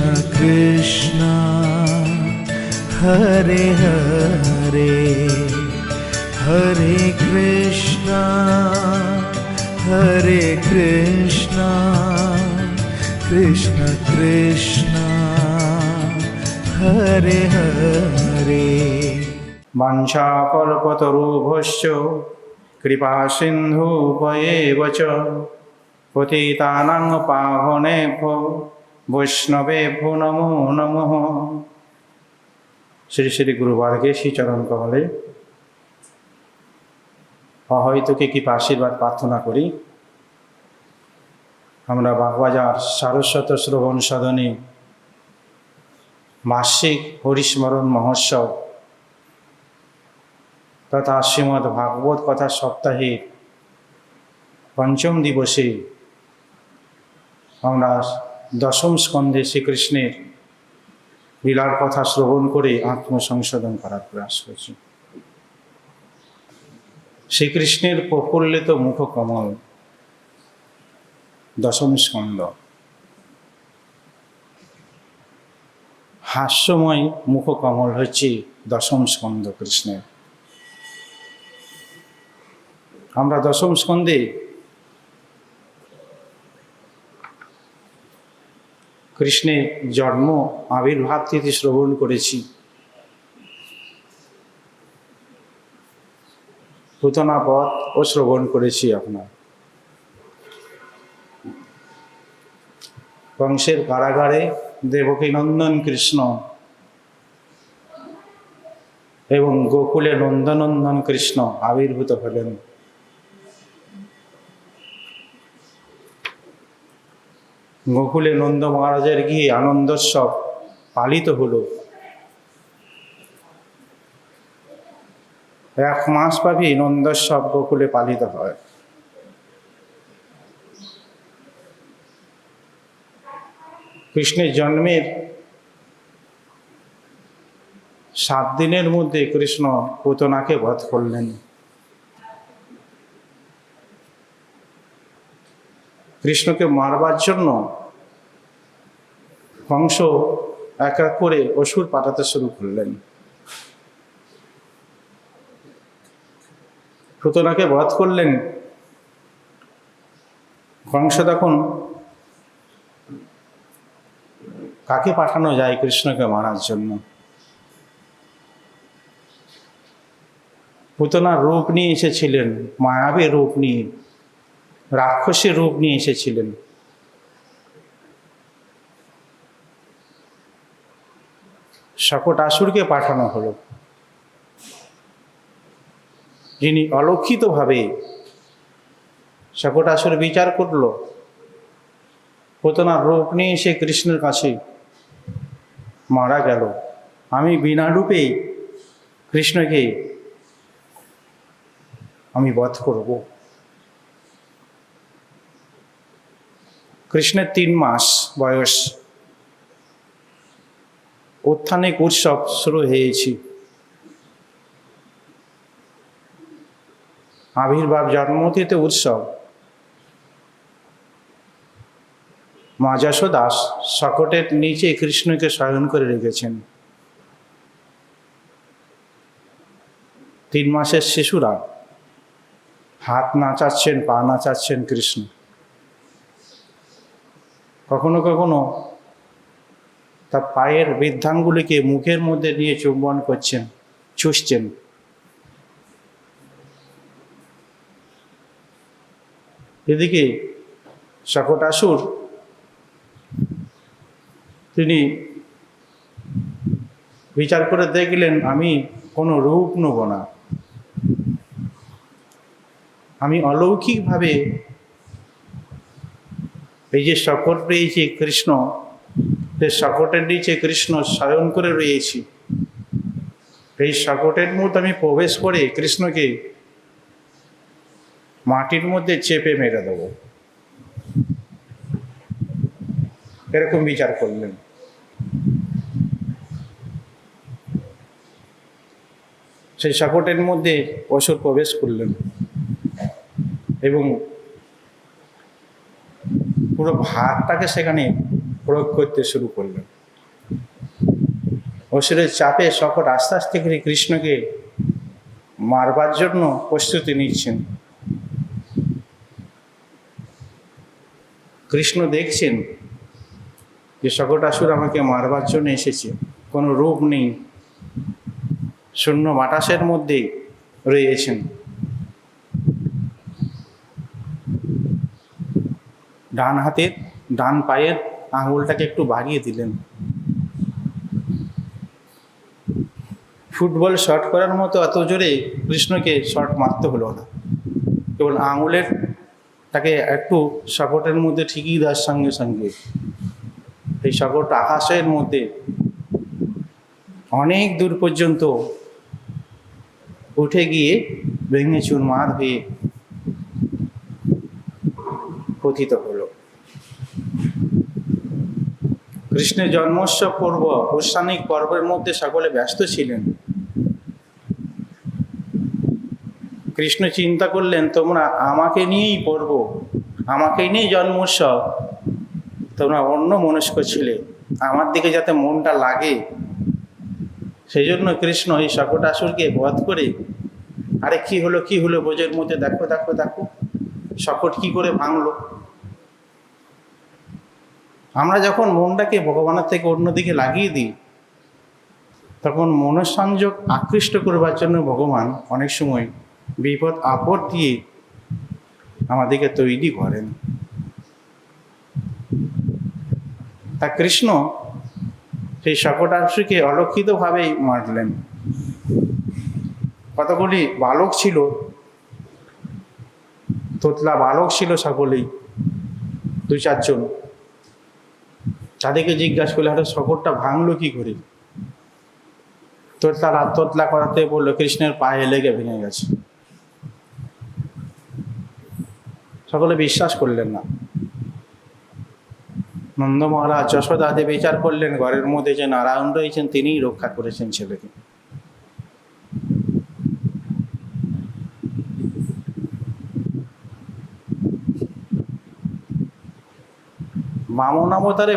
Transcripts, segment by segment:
कृष्ण हरे हरे हरे कृष्ण कृष्ण कृष्ण हरे हरे। वाञ्छाकल्पतरुभ्यश्च कृपासिन्धुभ्येव च पतितानां पावनेभ्यो वैष्णवेभ्यो नमो नमः। শ্রী শ্রী গুরুবর্গের শ্রী চরণ কমলে অহৈতুকে কৃপা আশীর্বাদ প্রার্থনা করি। আমরা বাগবাজার সারস্বত শ্রবণ সদনে মাসিক হরিস্মরণ মহোৎসব তথা শ্রীমদ্ ভাগবত কথা সপ্তাহের পঞ্চম দিবসে আমরা দশম স্কন্ধে শ্রীকৃষ্ণের লীলার কথা শ্রবণ করে আত্মসংশোধন করার প্রয়াস করছি। শ্রীকৃষ্ণের প্রফুল্লিত মুখকমল দশম স্কন্ধ, হাস্যময় মুখকমল হচ্ছে দশম স্কন্ধ কৃষ্ণের। আমরা দশম স্কন্ধে কৃষ্ণের জন্ম আবির্ভাব তিথি শ্রবণ করেছি। পুতনা বধ ও শ্রবণ করেছি। আপনার কংসের কারাগারে দেবকী নন্দন কৃষ্ণ এবং গোকুলে নন্দনন্দন কৃষ্ণ আবির্ভূত হলেন। গোকুলে নন্দ মহারাজের গিয়ে আনন্দোৎসব পালিত হলো। 1 মাস ব্যাপী নন্দোৎসব গোকুলে পালিত হয়। কৃষ্ণের জন্মের 7 দিনের মধ্যে কৃষ্ণ পুতনাকে বধ করলেন। কৃষ্ণকে মারবার জন্য কংস এক এক করে অসুর পাঠাতে শুরু করলেন। পুতনাকে বধ করলেন। কংস তখন কাকে পাঠানো যায় কৃষ্ণকে মারার জন্য? পুতনার রূপ নিয়ে এসেছিলেন, মায়াবী রূপ নিয়ে, রাক্ষসী রূপ নিয়ে এসেছিলেন। শকটাসুরকে পাঠানো হলো, যিনি অলক্ষিতভাবে শকটাসুর বিচার করল। পুতনার রূপ নিয়ে এসে কৃষ্ণের কাছে মারা গেল। আমি বিনা রূপে কৃষ্ণকে আমি বধ করব। কৃষ্ণের 3 মাস বয়স, উত্থানিক উৎসব শুরু হয়েছে। আবির্ভাব জন্মতিথি উৎসব। মা যশোদা শকটের নিচে কৃষ্ণকে শয়ন করে রেখেছেন। 3 মাসের শিশুরা হাত নাচাচ্ছেন, পা নাচাচ্ছেন কৃষ্ণ। কখনো কখনো তার পায়ের বৃদ্ধাঙ্গুলিকে মুখের মধ্যে নিয়ে চুম্বন করছেন, চুষছেন। এদিকে শকটাসুর তিনি বিচার করে দেখলেন, আমি কোনো রূপ নেব না, আমি অলৌকিকভাবে এই যে শকট পেয়েছি কৃষ্ণ, শকটের নিচে কৃষ্ণ শয়ন করে রয়েছি, এই শকটের মধ্যে আমি প্রবেশ করে কৃষ্ণকে মাটির মধ্যে চেপে মেরে দেব, এরকম বিচার করলেন। সেই শকটের মধ্যে অসুর প্রবেশ করলেন এবং পুরো ভাতটাকে সেখানে প্রয়োগ করতে শুরু করলেন। অসুরের চাপে শকট আস্তে আস্তে করে কৃষ্ণকে মারবার জন্য প্রস্তুতি নিচ্ছেন। কৃষ্ণ দেখছেন যে শকটাসুর আমাকে মারবার জন্য এসেছে, কোনো রূপ নেই, শূন্য বাতাসের মধ্যে রয়েছেন। ডান হাতের ডান পায়ের আঙুলটাকে একটু বাড়িয়ে দিলেন। ফুটবল শট করার মতো এত জোরে কৃষ্ণকে শট মারতে হলো না, কেবল আঙুলের তাকে একটু শকটের মধ্যে ঠিকই দেওয়ার সঙ্গে সঙ্গে এই শকট আকাশের মধ্যে অনেক দূর পর্যন্ত উঠে গিয়ে ভেঙে চুরমার হয়ে পতিত হলো। কৃষ্ণের জন্মোৎসব পর্ব, ঐশানিক পর্বের মধ্যে সকলে ব্যস্ত ছিলেন। কৃষ্ণ চিন্তা করলেন, তোমরা আমাকে নিয়েই পর্ব, আমাকে নিয়েই জন্মোৎসব, তোমরা অন্য মনস্ক ছিলে, আমার দিকে যাতে মনটা লাগে, সেই জন্য কৃষ্ণ এই শকটাসুরকে বধ করে, আরে কি হলো কি হলো বোঝের মধ্যে দেখো দেখো দেখো শকট কি করে ভাঙলো। আমরা যখন মনটাকে ভগবানের থেকে অন্যদিকে লাগিয়ে দিই, তখন মনঃসংযোগ আকৃষ্ট করবার জন্য ভগবান অনেক সময় বিপদ আপদ দিয়ে আমাদেরকে তৈরি করেন। তা কৃষ্ণ সেই শকটাসুরকে অলক্ষিতভাবেই মারলেন। কতগুলি বালক ছিল, তোতলা বালক ছিল সকলেই, 2-4 জন। তাদেরকে জিজ্ঞাসা করলে, হয়তো শকটটা ভাঙলো কি করে? তোতলা করাতে বললো কৃষ্ণের পায়ে লেগে ভেঙে গেছে। সকলে বিশ্বাস করলেন না। নন্দ মহারাজ যশোদাতে বিচার করলেন, ঘরের মধ্যে যে নারায়ণ রয়েছেন তিনিই রক্ষা করেছেন ছেলেকে। বামন অবতারে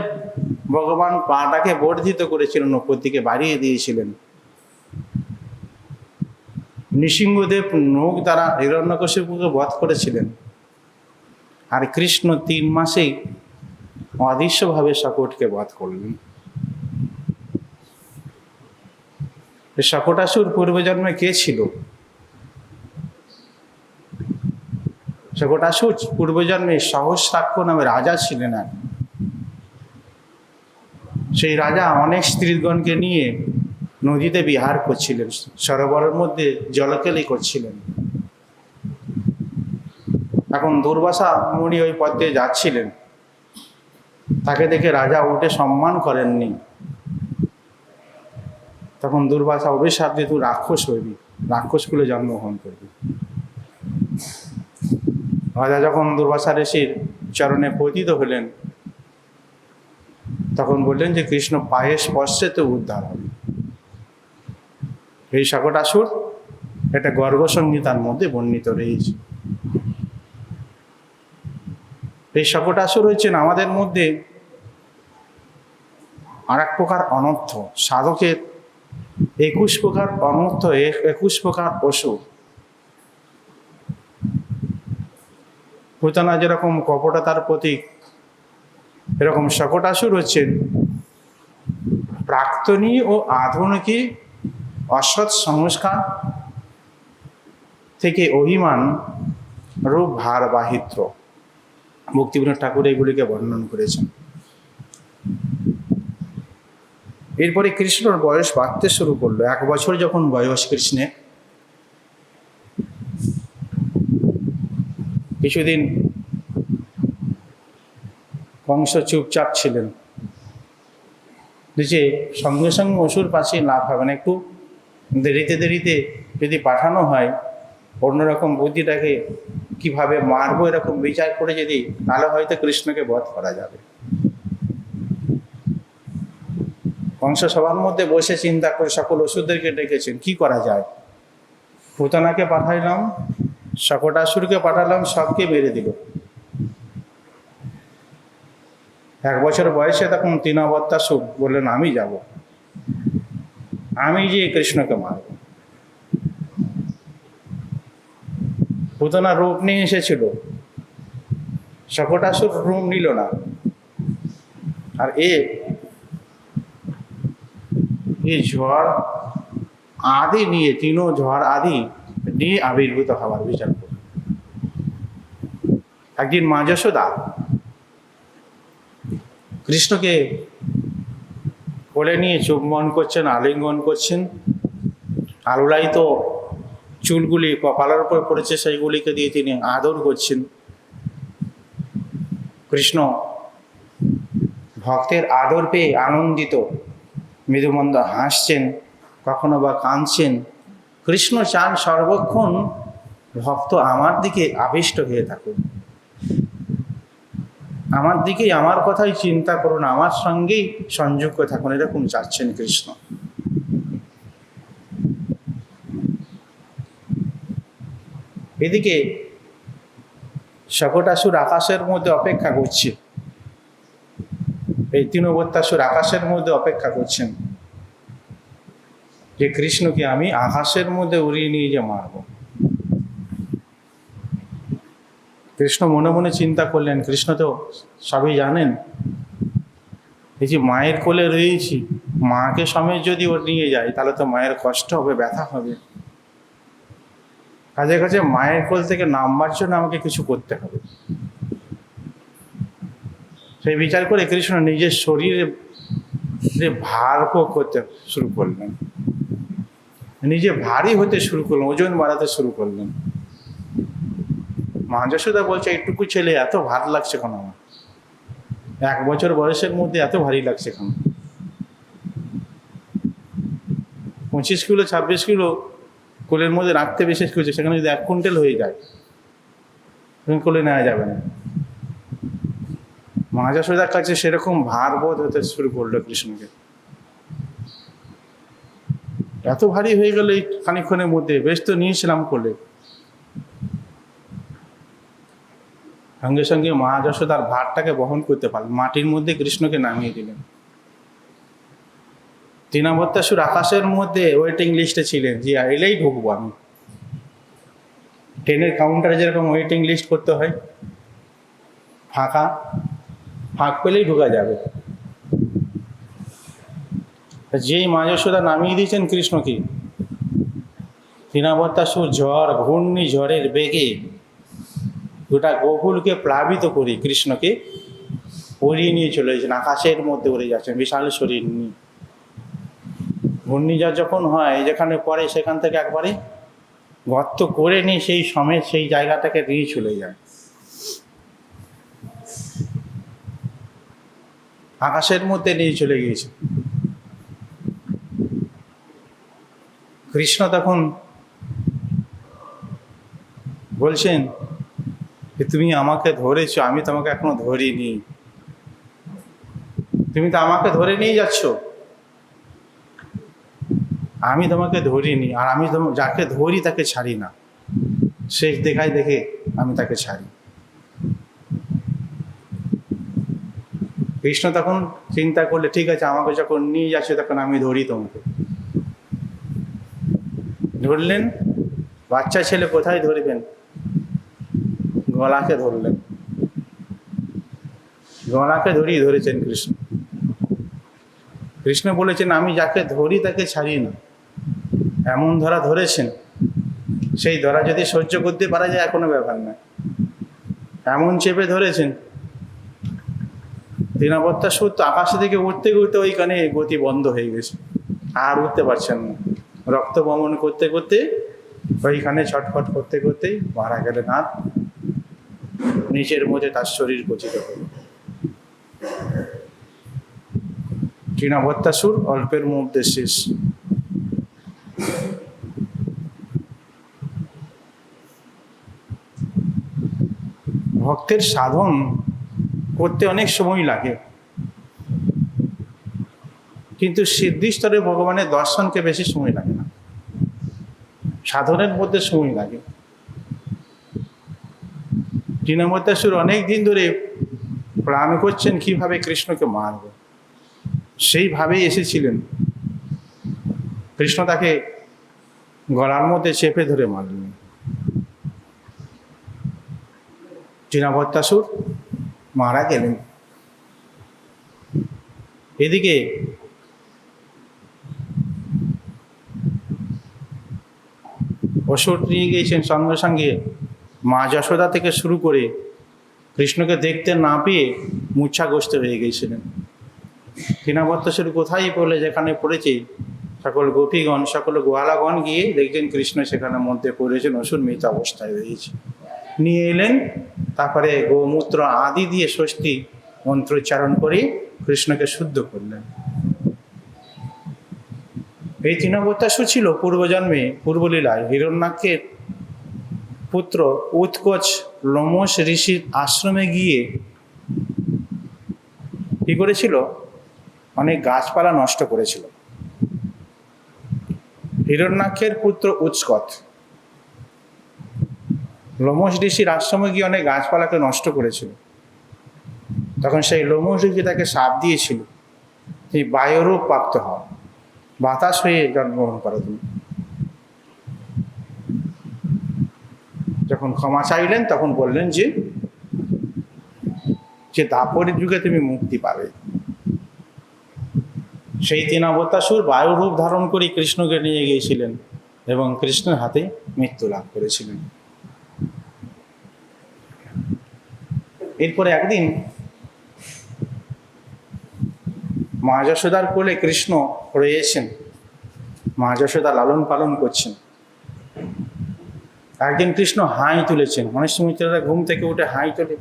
ভগবান পাটাকে বর্ধিত করেছিলেন, উপর দিকে বাড়িয়ে দিয়েছিলেন। নৃসিংহদেব নখ দ্বারা হিরণ্যকশিপুকে বধ করেছিলেন। আর কৃষ্ণ 3 মাসেই অদৃশ্যভাবে শকটকে বধ করলেন। শকটাসুর পূর্বজন্মে কে ছিল? শকটাসুর পূর্বজন্মে সহস্রাক্ষ নামে রাজা ছিলেন। সেই রাজা অনেক স্ত্রীগণকে নিয়ে নদীতে বিহার করছিলেন, সরোবরের মধ্যে জলকেলি করছিলেন। এখন দুর্বাসা মুনি ওই পথে যাচ্ছিলেন, তাকে দেখে রাজা উঠে সম্মান করেননি। তখন দুর্বাসা অভিশাপ দিয়ে, তুই রাক্ষস হইবি, রাক্ষসকুলে জন্মগ্রহণ করবি। রাজা যখন দুর্বাসা ঋষির চরণে পতিত হলেন, তখন বললেন যে কৃষ্ণ পায়ে স্পর্শে তো উদ্ধার হবে। এই শকটাসুর একটা গর্গসংহিতার মধ্যে বর্ণিত রয়েছে। এই শকটাসুর হচ্ছেন আমাদের মধ্যে আর এক প্রকার অনর্থ। সাধকের 21 প্রকার অনর্থ, 21 প্রকার অসুর। পুতনা যেরকম কপটতার প্রতীক, এরকম শকটাসুর হচ্ছেন প্রাক্তনী ও আধুনিকী অসৎ সংস্কার থেকে অভিমান রূপ ভারবাহিত্র। মুক্তিবিনোদ ঠাকুর এগুলিকে বর্ণন করেছেন। এরপরে কৃষ্ণর বয়স বাড়তে শুরু করলো। 1 বছর যখন বয়স কৃষ্ণের, কিছুদিন কংস চুপচাপ ছিলেন, যে সঙ্গে সঙ্গে অসুর পাশে লাভ হবে না, একটু দেরিতে দেরিতে যদি পাঠানো হয়, অন্যরকম বুদ্ধিটাকে কিভাবে মারবো এরকম বিচার করে যদি, তাহলে হয়তো কৃষ্ণকে বধ করা যাবে। কংস সবার মধ্যে বসে চিন্তা করে সকল অসুরদেরকে ডেকেছেন, কি করা যায়। পুতনাকে পাঠাইলাম, শকটাসুরকে পাঠালাম, সবকে মেরে দিল। 1 বছর বয়সে তখন তৃণাবত্যাসুর বললেন আমি যাব, আমি যে কৃষ্ণকে মারব। পুতনা রূপ নিয়ে এসেছিল, শকটাসুর রূপ নিল না। আর এই ঝড় আদি নিয়ে, তিনও ঝড় আদি নিয়ে আবির্ভূত হওয়ার বিচার করে। একদিন মা যশোদা কৃষ্ণকে কোলে নিয়ে চুম্বন করছেন, আলিঙ্গন করছেন। আলুলায়িত চুলগুলি কপালের উপর পড়েছে, সেইগুলিকে দিয়ে তিনি আদর করছেন। কৃষ্ণ ভক্তের আদর পেয়ে আনন্দিত, মৃদুমন্দ হাসছেন, কখনো বা কাঁদছেন। কৃষ্ণ চান সর্বক্ষণ ভক্ত আমার দিকে আবিষ্ট হয়ে থাকুন, আমার দিকেই, আমার কথাই চিন্তা করুন, আমার সঙ্গেই সংযুক্ত থাকুন, এরকম চাচ্ছেন কৃষ্ণ। এদিকে শকটাসুর আকাশের মধ্যে অপেক্ষা করছে, এই তৃণবত্যাসুর আকাশের মধ্যে অপেক্ষা করছেন যে কৃষ্ণকে আমি আকাশের মধ্যে উড়িয়ে নিয়ে যে মারব। কৃষ্ণ মনে মনে চিন্তা করলেন, কৃষ্ণ তো সবই জানেন, এই যে মায়ের কোলে রয়েছি, মাকে সমেত যদি ওর নিয়ে যায় তাহলে তো মায়ের কষ্ট হবে, ব্যথা হবে। কাজে কাজে মায়ের কোল থেকে নামবার জন্য আমাকে কিছু করতে হবে। সেই বিচার করে কৃষ্ণ নিজের শরীরে ভার করতে শুরু করলেন, নিজে ভারী হতে শুরু করলেন, ওজন বাড়াতে শুরু করলেন। মা যশোদা বলছে, এইটুকু ছেলে এত ভার লাগছে কেন আমার? 1 বছর বয়সের মধ্যে এত ভারী লাগছে কেন? 25 কিলো 26 কিলো কোলের মধ্যে রাখতে বিশেষ করছে, সেখানে যদি 1 কুইন্টাল হয়ে যায় কোলে নেওয়া যাবে না। মা যশোদার কাছে সেরকম ভার বোধ হতে শুরু করলো কৃষ্ণকে। এত ভারী হয়ে গেল এই খানিক্ষণের মধ্যে, বেশ তো নিয়েছিলাম কোলে। সঙ্গে সঙ্গে মা যশোদার ভারটাকে বহন করতে পারলেন, মাটির মধ্যে কৃষ্ণকে নামিয়ে দিলেন। তৃণাবত্যাসুর আকাশের মধ্যে ওয়েটিং লিস্টে ছিলেন, যে এলেই ঢুকবো আমি। ট্রেনের কাউন্টারে যেরকম ওয়েটিং লিস্ট করতে হয়, ফাঁক পেলেই ঢোকা যাবে। যেই মা যশোদা নামিয়ে দিয়েছেন কৃষ্ণকে, তৃণাবত্যাসুর ঘূর্ণি ঝড়ের বেগে গোটা গোকুলকে প্লাবিত করে কৃষ্ণকে উড়িয়ে নিয়ে চলে যাচ্ছেন, আকাশের মধ্যে উড়ে যাচ্ছেন বিশাল শরীর নিয়ে। ঘূর্ণিঝড় যখন হয়, যেখানে পড়ে সেখান থেকে একবারে গর্ত করে নিয়ে সেই সমেত সেই জায়গাটাকে নিয়ে চলে যায়। আকাশের মধ্যে নিয়ে চলে গিয়েছে। কৃষ্ণ তখন বলছেন যে তুমি আমাকে ধরেছো, আমি তোমাকে এখনো ধরিনি। তুমি তো আমাকে ধরে নিয়ে যাচ্ছ, আমি তোমাকে ধরিনি। আর আমি যাকে ধরি তাকে ছাড়ি না, শেষ দেখায় দেখে আমি তাকে ছাড়ি। কৃষ্ণ তখন চিন্তা করলে, ঠিক আছে, আমাকে যখন নিয়ে যাচ্ছে তখন আমি ধরি তোমাকে। ধরলেন, বাচ্চা ছেলে কোথায় ধরবেন, গলাকে ধরলেন। গলাকে ধরেছেন কৃষ্ণ। কৃষ্ণ বলেছেন, আমি যাকে ধরি তাকে ছাড়ি না। এমন ধরা ধরেছেন, সেই ধরা যদি সহ্য করতে পারা যায় কোনো ব্যাপার না। এমন চেপে ধরেছেন, তৃণাবত্যাসুর তো আকাশে থেকে উঠতে উঠতে ওইখানে গতি বন্ধ হয়ে গেছে, আর উঠতে পারছেন না। রক্ত বমন করতে করতে ওইখানে ছটফট করতে করতেই মারা গেলেন, আর নিচের মধ্যে তার শরীর পচিত হল। তৃণাবত্যাসুর অল্পের মধ্যে শেষ। ভক্তের সাধন করতে অনেক সময় লাগে, কিন্তু সিদ্ধিস্তরে ভগবানের দর্শনকে বেশি সময় লাগে না, সাধনের মধ্যে সময় লাগে। তৃণাবত্যাসুর অনেক দিন ধরে প্ল্যান করছেন কিভাবে কৃষ্ণকে মারব, সেইভাবেই এসেছিলেন। কৃষ্ণ তাকে গলার মধ্যে চেপে ধরে মারলেন। জিনাবত্তাসুর মারা গেলেন। এদিকে অসুর নিয়ে গিয়েছেন সঙ্গে সঙ্গে মা যশোদা থেকে শুরু করে কৃষ্ণকে দেখতে না পেয়ে মূর্ছাগ্রস্ত হয়ে গিয়েছিলেন। জিনাবত্তাসুর কোথায় পড়লে, যেখানে পড়েছে সকল গোপীগণ সকল গোয়ালাগণ গিয়ে দেখছেন কৃষ্ণ সেখানে মধ্যে পড়েছেন, অসুর মৃত অবস্থায় রয়েছে। নিয়ে এলেন, তারপরে গোমূত্র আদি দিয়ে ষষ্ঠী মন্ত্রোচ্চারণ করে কৃষ্ণকে শুদ্ধ করলেন। এই জিনাবত্তাসুর ছিল পূর্বজন্মে পূর্বলীলায় হিরণ্যাক্ষের পুত্র উৎকচ লোমশ ঋষির আশ্রমে গিয়ে কি করেছিল, অনেক গাছপালা নষ্ট করেছিল। হিরণ্যাক্ষের পুত্র উৎকচ লোমশ ঋষির আশ্রমে গিয়ে অনেক গাছপালাকে নষ্ট করেছিল। তখন সেই লোমশ ঋষি তাকে শাপ দিয়েছিল, এই বায়ুরূপ প্রাপ্ত হও, বাতাস হয়ে জন্মগ্রহণ করো তুমি। যখন ক্ষমা চাইলেন তখন বললেন যে দাপরের যুগে তুমি মুক্তি পাবে। সেই জিনাবত্তাসুর বায়ু রূপ ধারণ করে কৃষ্ণকে নিয়ে গিয়েছিলেন এবং কৃষ্ণের হাতে মৃত্যু লাভ করেছিলেন। এরপরে একদিন মা যশোদার কোলে কৃষ্ণ রয়েছেন, মা যশোদা লালন পালন করছেন। একদিন কৃষ্ণ হাই তুলেছেন, অনেক সময় তারা ঘুম থেকে উঠে হাই তোলে,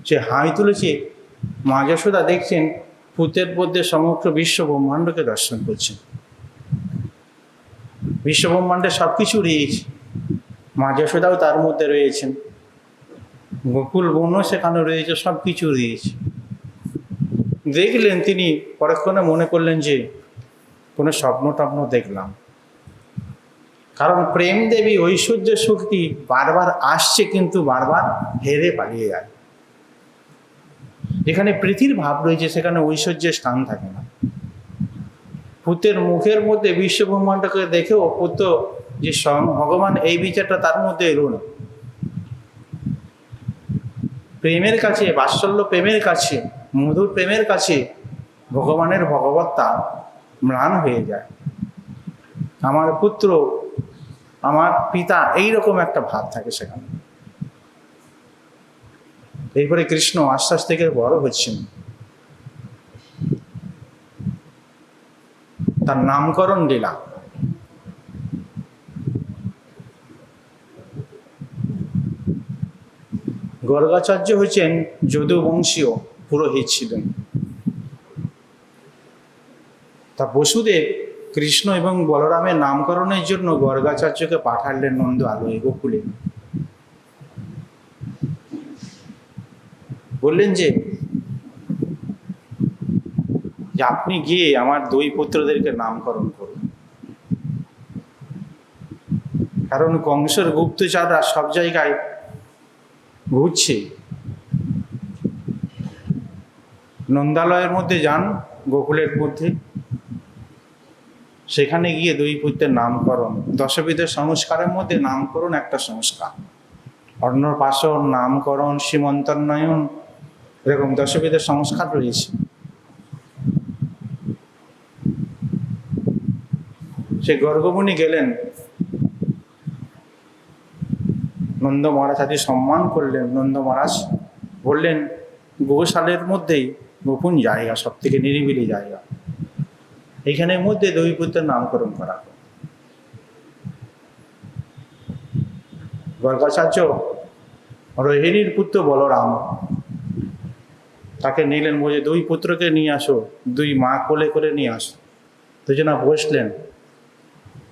সে হাই তুলেছে। মা যশোদা দেখছেন ভূতের মধ্যে সমগ্র বিশ্ব ব্রহ্মাণ্ডকে দর্শন করছেন। বিশ্ব ব্রহ্মাণ্ডে সব কিছু রয়েছে, মা যশোদাও তার মধ্যে রয়েছেন, গোকুল বনও সেখানে রয়েছে, সব কিছু রয়েছে। দেখলেন তিনি, পরক্ষণে মনে করলেন যে কোনো স্বপ্ন টপ্ন দেখলাম। কারণ প্রেম দেবী ঐশ্বর্য শক্তি বারবার আসছে কিন্তু বারবার হেরে পালিয়ে যায়। যেখানে প্রীতির ভাব রয়েছে সেখানে ঐশ্বর্যের স্থান থাকে না। ভূতের মুখের মধ্যে বিশ্ব ব্রহ্মাণ্ডকে দেখেও পুত্র যে স্বয়ং ভগবান, এই বিচারটা তার মধ্যে এলো না। প্রেমের কাছে, বাৎসল্য প্রেমের কাছে, মধুর প্রেমের কাছে ভগবানের ভগবত্তা ম্লান হয়ে যায়। আমার পুত্র, আমার পিতা, এইরকম একটা ভাব থাকে সেখানে। এরপরে কৃষ্ণ আস্তে আস্তে থেকে বড় হচ্ছেন, তার নামকরণ লীলা। গর্গাচার্য হচ্ছেন যদুবংশীয় পুরোহিত ছিলেন। তা বসুদেব কৃষ্ণ এবং বলরামের নামকরণের জন্য গর্গাচার্যকে পাঠালেন নন্দ আলোয় গোকুলে। বললেন যে আপনি গিয়ে আমার দুই পুত্রদেরকে নামকরণ করুন। কারণ কংসের গুপ্তচররা সব জায়গায় ঘুরছে। নন্দালয়ের মধ্যে যান, গোকুলের মধ্যে, সেখানে গিয়ে দুই পুত্রের নামকরণ। দশবিধের সংস্কারের মধ্যে নামকরণ একটা সংস্কার, অন্নপ্রাশন, নামকরণ, সীমন্তোন্নয়ন, এরকম দশবিধের সংস্কার রয়েছে। সে গর্গমুনি গেলেন, নন্দ মহারাজ আদি সম্মান করলেন। নন্দ মহারাজ বললেন গোশালের মধ্যেই গোপন জায়গা, সব থেকে নিরিবিলি জায়গা, এইখানের মধ্যে দুই পুত্রের নামকরণ করা। গর্গাচার্য রোহিণীর পুত্র বলরাম, তাকে নিলেন, বলে দুই পুত্রকে নিয়ে আসো, দুই মা কোলে করে নিয়ে আসো। দুজনা বসলেন।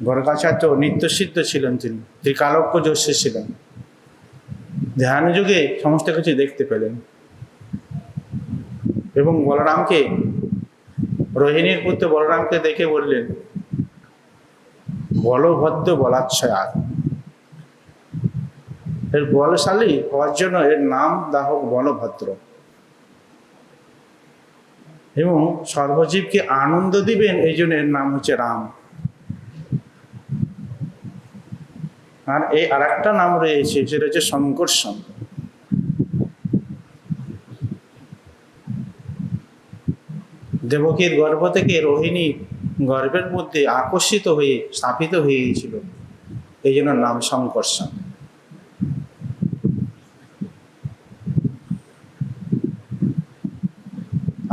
গর্গাচার্য নিত্যসিদ্ধ ছিলেন, তিনি ত্রিকালজ্ঞ যশস্বী ছিলেন, ধ্যান যুগে সমস্ত কিছু দেখতে পেলেন। এবং বলরামকে, রোহিণীর পুত্র বলরামকে দেখে বললেন বলভদ্র বলাচ্ছয়া। এর বলশালী হওয়ার জন্য এর নাম দাহক বলভদ্র। এবং সর্বজীবকে আনন্দ দিবেন, এই জন্য এর নাম হচ্ছে রাম। আর এই আর একটা নাম রয়েছে, সেটা হচ্ছে সংকর্ষণ। দেবকীর গর্ভ থেকে রোহিণী গর্ভের মধ্যে আকর্ষিত হয়ে স্থাপিত হয়ে গিয়েছিল, এই জন্য নাম সংকর্ষণ।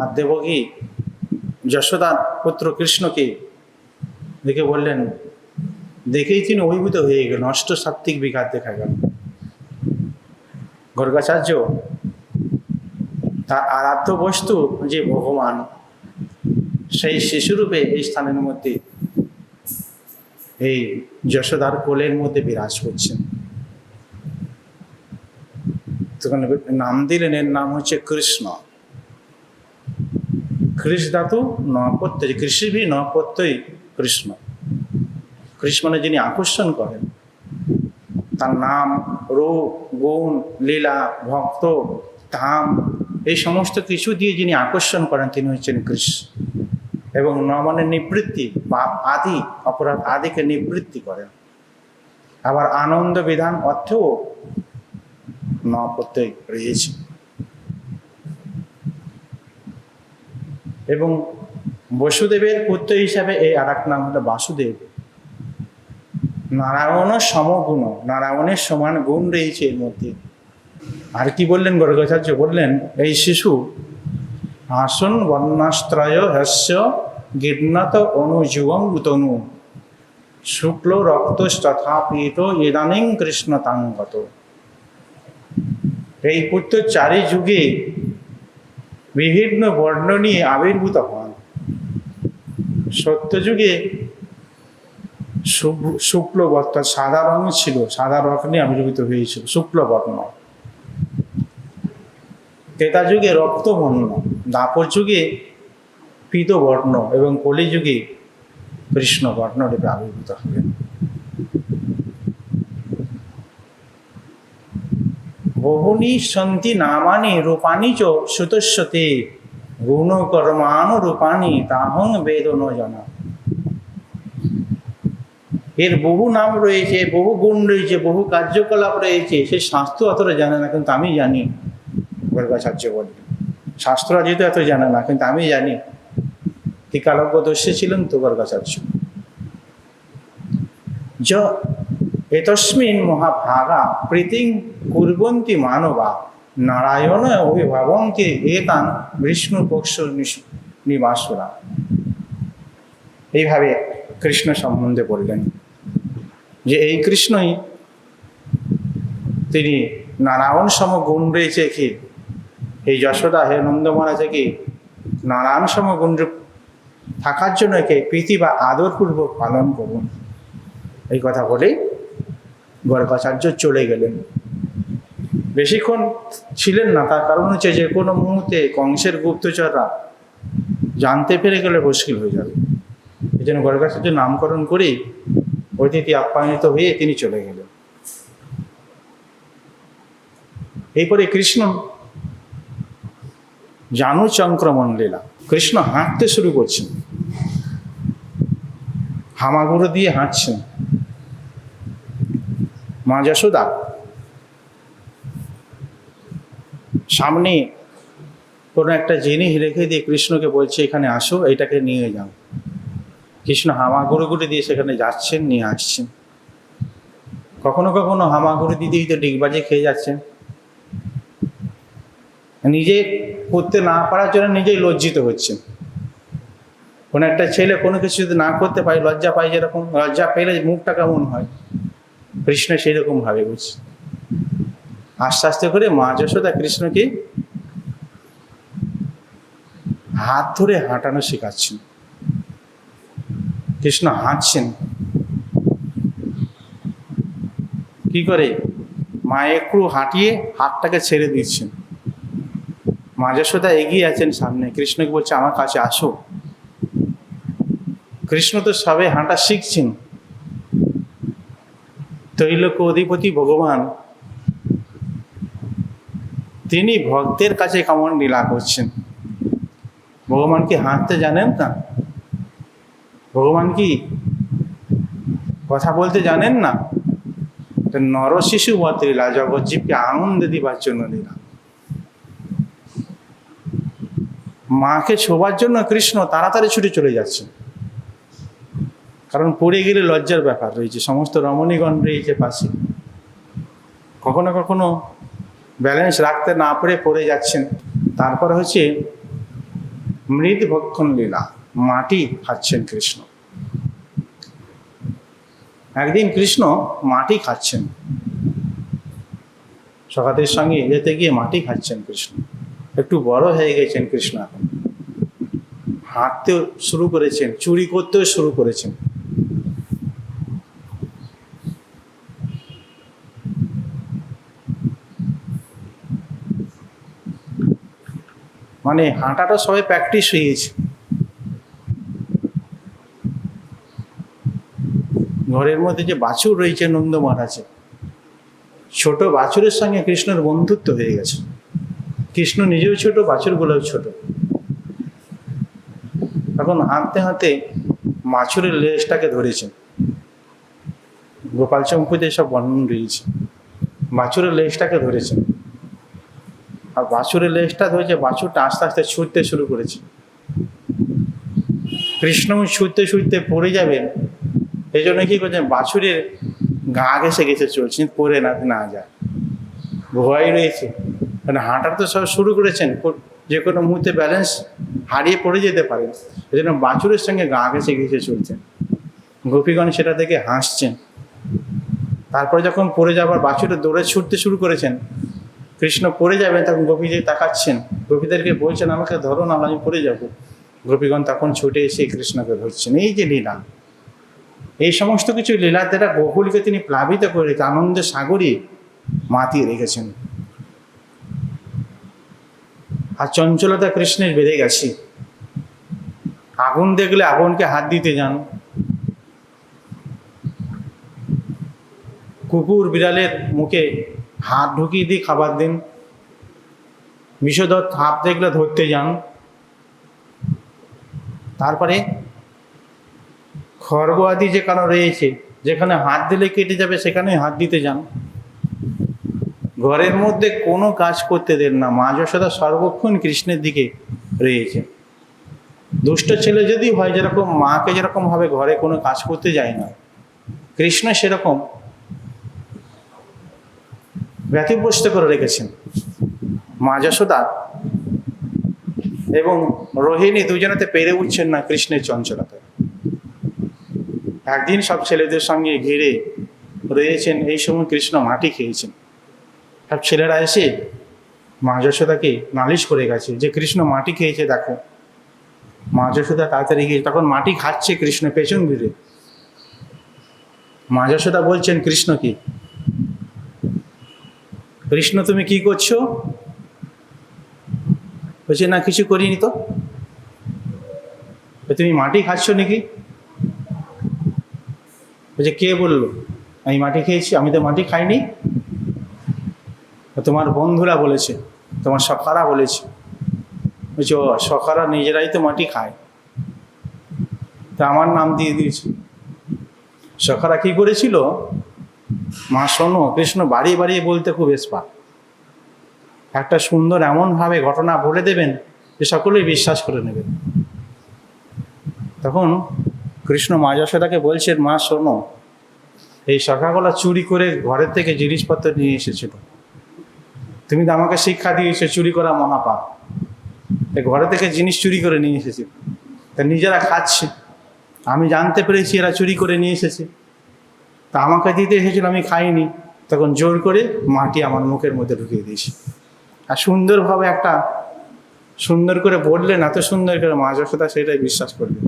আর দেবকী যশোদার পুত্র কৃষ্ণকে দেখে বললেন, দেখেই তিনি অভিভূত হয়ে গেলেন, অষ্টসাত্ত্বিক বিঘাত দেখা গেল। গর্গাচার্য তার আরাধ্য বস্তু যে ভগবান, সেই শিশুরূপে এই স্থানের মধ্যে এই যশোদার কোলের মধ্যে বিরাজ করছেন। তখন নাম দিলেন, এর নাম হচ্ছে কৃষ্ণ। কৃষ ধাতু নপত্যয়, কৃষিভি নপত্যই কৃষ্ণ। কৃষ্ণ মানে যিনি আকর্ষণ করেন, তার নাম, রূপ, গুণ, লীলা, ভক্ত, ধাম, এই সমস্ত কিছু দিয়ে যিনি আকর্ষণ করেন তিনি হচ্ছেন কৃষ্ণ। এবং ন মানে নিবৃত্তি, পাপ আদি, অপরাধ আদিকে নিবৃত্তি করেন। আবার আনন্দ বিধান অর্থেও ন প্রত্যয় রয়েছে। এবং বসুদেবের পুত্র হিসাবে এই আর এক নাম হলো বাসুদেব। নারায়ণের সমগুণ, নারায়ণের সমান গুণ রয়েছে এর মধ্যে। আর কি বললেন গর্গাচার্য? বললেন, এই শিশু আসন বর্ণাস্ত্রয় হস্য গীর্ণত অনুযুগং তনু শুক্ল রক্তস্তথাপীত ইদানীং কৃষ্ণ তাঙ্গত। এই পুত্র চারি যুগে বিভিন্ন বর্ণ নিয়ে আবির্ভূত হন। সত্যযুগে শুক্ল বর্ণ, সাদা রঙ ছিল, সাদা রং নিয়ে আবির্ভূত হয়েছিল, শুক্ল বর্ণ। ত্রেতা যুগে রক্তবর্ণ, দ্বাপর যুগে পীতবর্ণ এবং কলিযুগে কৃষ্ণ বর্ণ রূপে আবির্ভূত হবেন। বহুনি সন্তি নামানি রূপানি চ সুতস্যতে গুণকর্মানুরূপানি তাহং বেদ ন জানা। এর বহু নাম রয়েছে, বহু গুণ রয়েছে, বহু কার্যকলাপ রয়েছে, সে শাস্ত্র অতটা জানে না, কিন্তু আমি জানি। গর্গাচার্য বলেন, শাস্ত্র যেহেতু এত জানে না, কিন্তু আমি জানি। টিকালজ্ঞ দস্যে ছিলেন তো গর্গাচার্য। য এতস্মিন মহাভাগা প্রীতিং কুর্বন্তি মানবা নারায়ণ অভিভাবন্তি এতান বিষ্ণু পক্ষ নিবাসরা। এইভাবে কৃষ্ণ সম্বন্ধে বললেন যে এই কৃষ্ণই, তিনি নারায়ণ সম গুণ রয়েছে কি, এই যশোদা হে নন্দ মহারাজ কি নারায়ণ সম গুণ থাকার জন্য একে প্রীতি বা আদরপূর্বক পালন করুন। এই কথা বলেই গর্গাচার্য চলে গেলেন। বেশিক্ষণ ছিলেন না, তার কারণ হচ্ছে যে কোনো মুহূর্তে কংসের গুপ্তচররা জানতে পেরে গেলে মুশকিল হয়ে যাবে। এই জন্য গর্গাচার্য নামকরণ করে অতিথি আপ্যায়িত হয়ে তিনি চলে গেলেন। এরপরে কৃষ্ণ জানু চক্রমণ লীলা, কৃষ্ণ হাঁটতে শুরু করছেন, হামাগুড়ো দিয়ে হাঁটছেন। মা যশোদা সামনে কোনো একটা জিনিস রেখে দিয়ে কৃষ্ণকে বলছে, এখানে আসো, এটাকে নিয়ে যাও। কৃষ্ণ হামাগুড়ো দিয়ে সেখানে যাচ্ছেন, নিয়ে আসছেন। কখনো কখনো হামাগুড়ি দিতেই তো ডিগবাজি খেয়ে যাচ্ছেন। নিজে করতে না পারার জন্য নিজেই লজ্জিত হচ্ছেন। কোনো একটা ছেলে কোনো কিছু যদি না করতে পারে, লজ্জা পায়, যেরকম লজ্জা পেলে মুখটা কেমন হয়, কৃষ্ণ সেই রকম ভাবে বুঝছে। আস্তে আস্তে করে মা যশোদা কৃষ্ণকে হাত ধরে হাঁটানো শেখাচ্ছেন। কৃষ্ণ হাঁটছেন, কি করে, মা একটু হাঁটিয়ে হাতটাকে ছেড়ে দিচ্ছেন। মা যশোদা এগিয়ে আছেন সামনে, কৃষ্ণকে বলছে আমার কাছে আসো। কৃষ্ণ তো সবে হাঁটা শিখছেন। ত্রৈলোক অধিপতি ভগবান তিনি ভক্তের কাছে কেমন লীলা করছেন। ভগবান কি হাঁটতে জানেন না? ভগবান কি কথা বলতে জানেন না? নর শিশু বধ লীলা, জগৎজীবকে আনন্দ দিবার জন্য লীলা। মাকে ছোবার জন্য কৃষ্ণ তাড়াতাড়ি ছুটে চলে যাচ্ছে, কারণ পড়ে গেলে লজ্জার ব্যাপার রয়েছে, সমস্ত রমণীগণ রয়েছে পাশে। কখনো কখনো ব্যালেন্স রাখতে না পেরে পড়ে যাচ্ছেন। তারপরে হচ্ছে মৃদ ভক্ষণ লীলা, মাটি খাচ্ছেন কৃষ্ণ। একদিন কৃষ্ণ মাটি খাচ্ছেন, সখাদের সঙ্গে যেতে গিয়ে মাটি খাচ্ছেন কৃষ্ণ। একটু বড় হয়ে গেছেন কৃষ্ণ, এখন হাঁটতেও শুরু করেছেন, চুরি করতেও শুরু করেছেন। মানে হাঁটাটা সবাই প্র্যাকটিস হয়ে গেছে। ঘরের মধ্যে যে বাছুর রয়েছে নন্দ মহারাজে, ছোট বাছুরের সঙ্গে কৃষ্ণের বন্ধুত্ব হয়ে গেছে। কৃষ্ণ নিজেও ছোট, বাছুরগুলোও ছোট। এখন হাঁটতে হাঁটতে বাছুরের লেজটাকে ধরেছেন। গোপাল চম্পুতে সব বর্ণন রয়েছে। বাছুরের লেজটাকে ধরেছেন, আর বাছুরের লেজটা ধরেছে, বাছুরটা আস্তে আস্তে ছুটতে শুরু করেছে। কৃষ্ণ ছুটতে ছুটতে পড়ে যাবেন, এই জন্য কি করছেন, বাছুরের গা ঘেসে ঘেসে চলছেন, পড়ে না যায়, ভয় রয়েছে। মানে হাঁটার তো সব শুরু করেছেন, যে কোনো মুহূর্তে ব্যালেন্স হারিয়ে পড়ে যেতে পারেন, এই জন্য বাছুরের সঙ্গে গা ঘেসে ঘেসে চলছেন। গোপীগণ সেটা দেখে হাসছেন। তারপরে যখন পড়ে যাবার বাছুরের দৌড়ে ছুটতে শুরু করেছেন, কৃষ্ণ পড়ে যাবেন, তখন গোপীদের তাকাচ্ছেন, গোপীদেরকে বলছেন আমাকে ধরো না, আমি পড়ে যাব। গোপীগণ তখন ছুটে এসে কৃষ্ণকে ধরছেন। এই যে লীলা, এই সমস্ত কিছু লীলার দ্বারা গোকুলকে তিনি প্লাবিত করে আনন্দের সাগরে মাতিয়ে রেখেছেন। আর চঞ্চলতা কৃষ্ণের বেড়ে গেছে। আগুন দেখলে আগুনকে হাত দিতে যান, কুকুর বিড়ালের মুখে হাত ঢুকিয়ে দিয়ে খাবার দিন, বিষধর সাপ দেখলে ধরতে যান। তারপরে খড়গ আদি যে কারো রয়েছে, যেখানে হাত দিলে কেটে যাবে সেখানে হাত দিতে যান। ঘরের মধ্যে কোনো কাজ করতে দেন না। মা যশোদা সর্বক্ষণ কৃষ্ণের দিকে রয়েছে। দুষ্ট ছেলে যদি হয়, যেরকম মাকে যেরকম ভাবে ঘরে কোনো কাজ করতে যায় না, কৃষ্ণ সেরকম ব্যতিব্যস্ত করে রেখেছেন। মা যশোদা এবং রোহিণী দুজনেতে পেরে উঠছেন না কৃষ্ণের চঞ্চলতায়। একদিন সব ছেলেদের সঙ্গে ঘিরে রয়েছেন, এই সময় কৃষ্ণ মাটি খেয়েছেন। সব ছেলেরা এসে মা যশোদাকে নালিশ করে গেছে যে কৃষ্ণ মাটি খেয়েছে, দেখো। মা যশোদা তাড়াতাড়ি গিয়ে তখন মাটি খাচ্ছে কৃষ্ণ পেছন ঘিরে। মা যশোদা বলছেন কৃষ্ণ কি, কৃষ্ণ তুমি কি করছো? বলছে না কিছু করিনি তো। তুমি মাটি খাচ্ছ নাকি? বলছে কে বললো আমি মাটি খেয়েছি? আমি তো মাটি খাইনি। তোমার বন্ধুরা বলেছে, তোমার সখারা বলেছে। বলছে ও, সখারা নিজেরাই তো মাটি খায়, তা আমার নাম দিয়ে দিয়েছে। সখারা কি করেছিল, মা শোনো, কৃষ্ণ বাড়িয়ে বাড়িয়ে বলতে খুব এক্সপার্ট। একটা সুন্দর এমনভাবে ঘটনা বলে দেবেন যে সকলেই বিশ্বাস করে নেবেন। তখন কৃষ্ণ মা যশোদাকে বলছেন, মা শোনো, এই সখাগুলো চুরি করে ঘরের থেকে জিনিসপত্র নিয়ে এসেছিল। তুমি তো আমাকে শিক্ষা দিয়েছো চুরি করা মহাপাপ। ঘরে থেকে জিনিস চুরি করে নিয়ে এসেছে, তা নিজেরা খাচ্ছে। আমি জানতে পেরেছি এরা চুরি করে নিয়ে এসেছে, তা আমাকে দিতে এসেছিল, আমি খাইনি। তখন জোর করে মাটি আমার মুখের মধ্যে ঢুকিয়ে দিয়েছি। আর সুন্দরভাবে একটা সুন্দর করে বললেন, এত সুন্দর করে মা যশোদা সেটাই বিশ্বাস করলেন।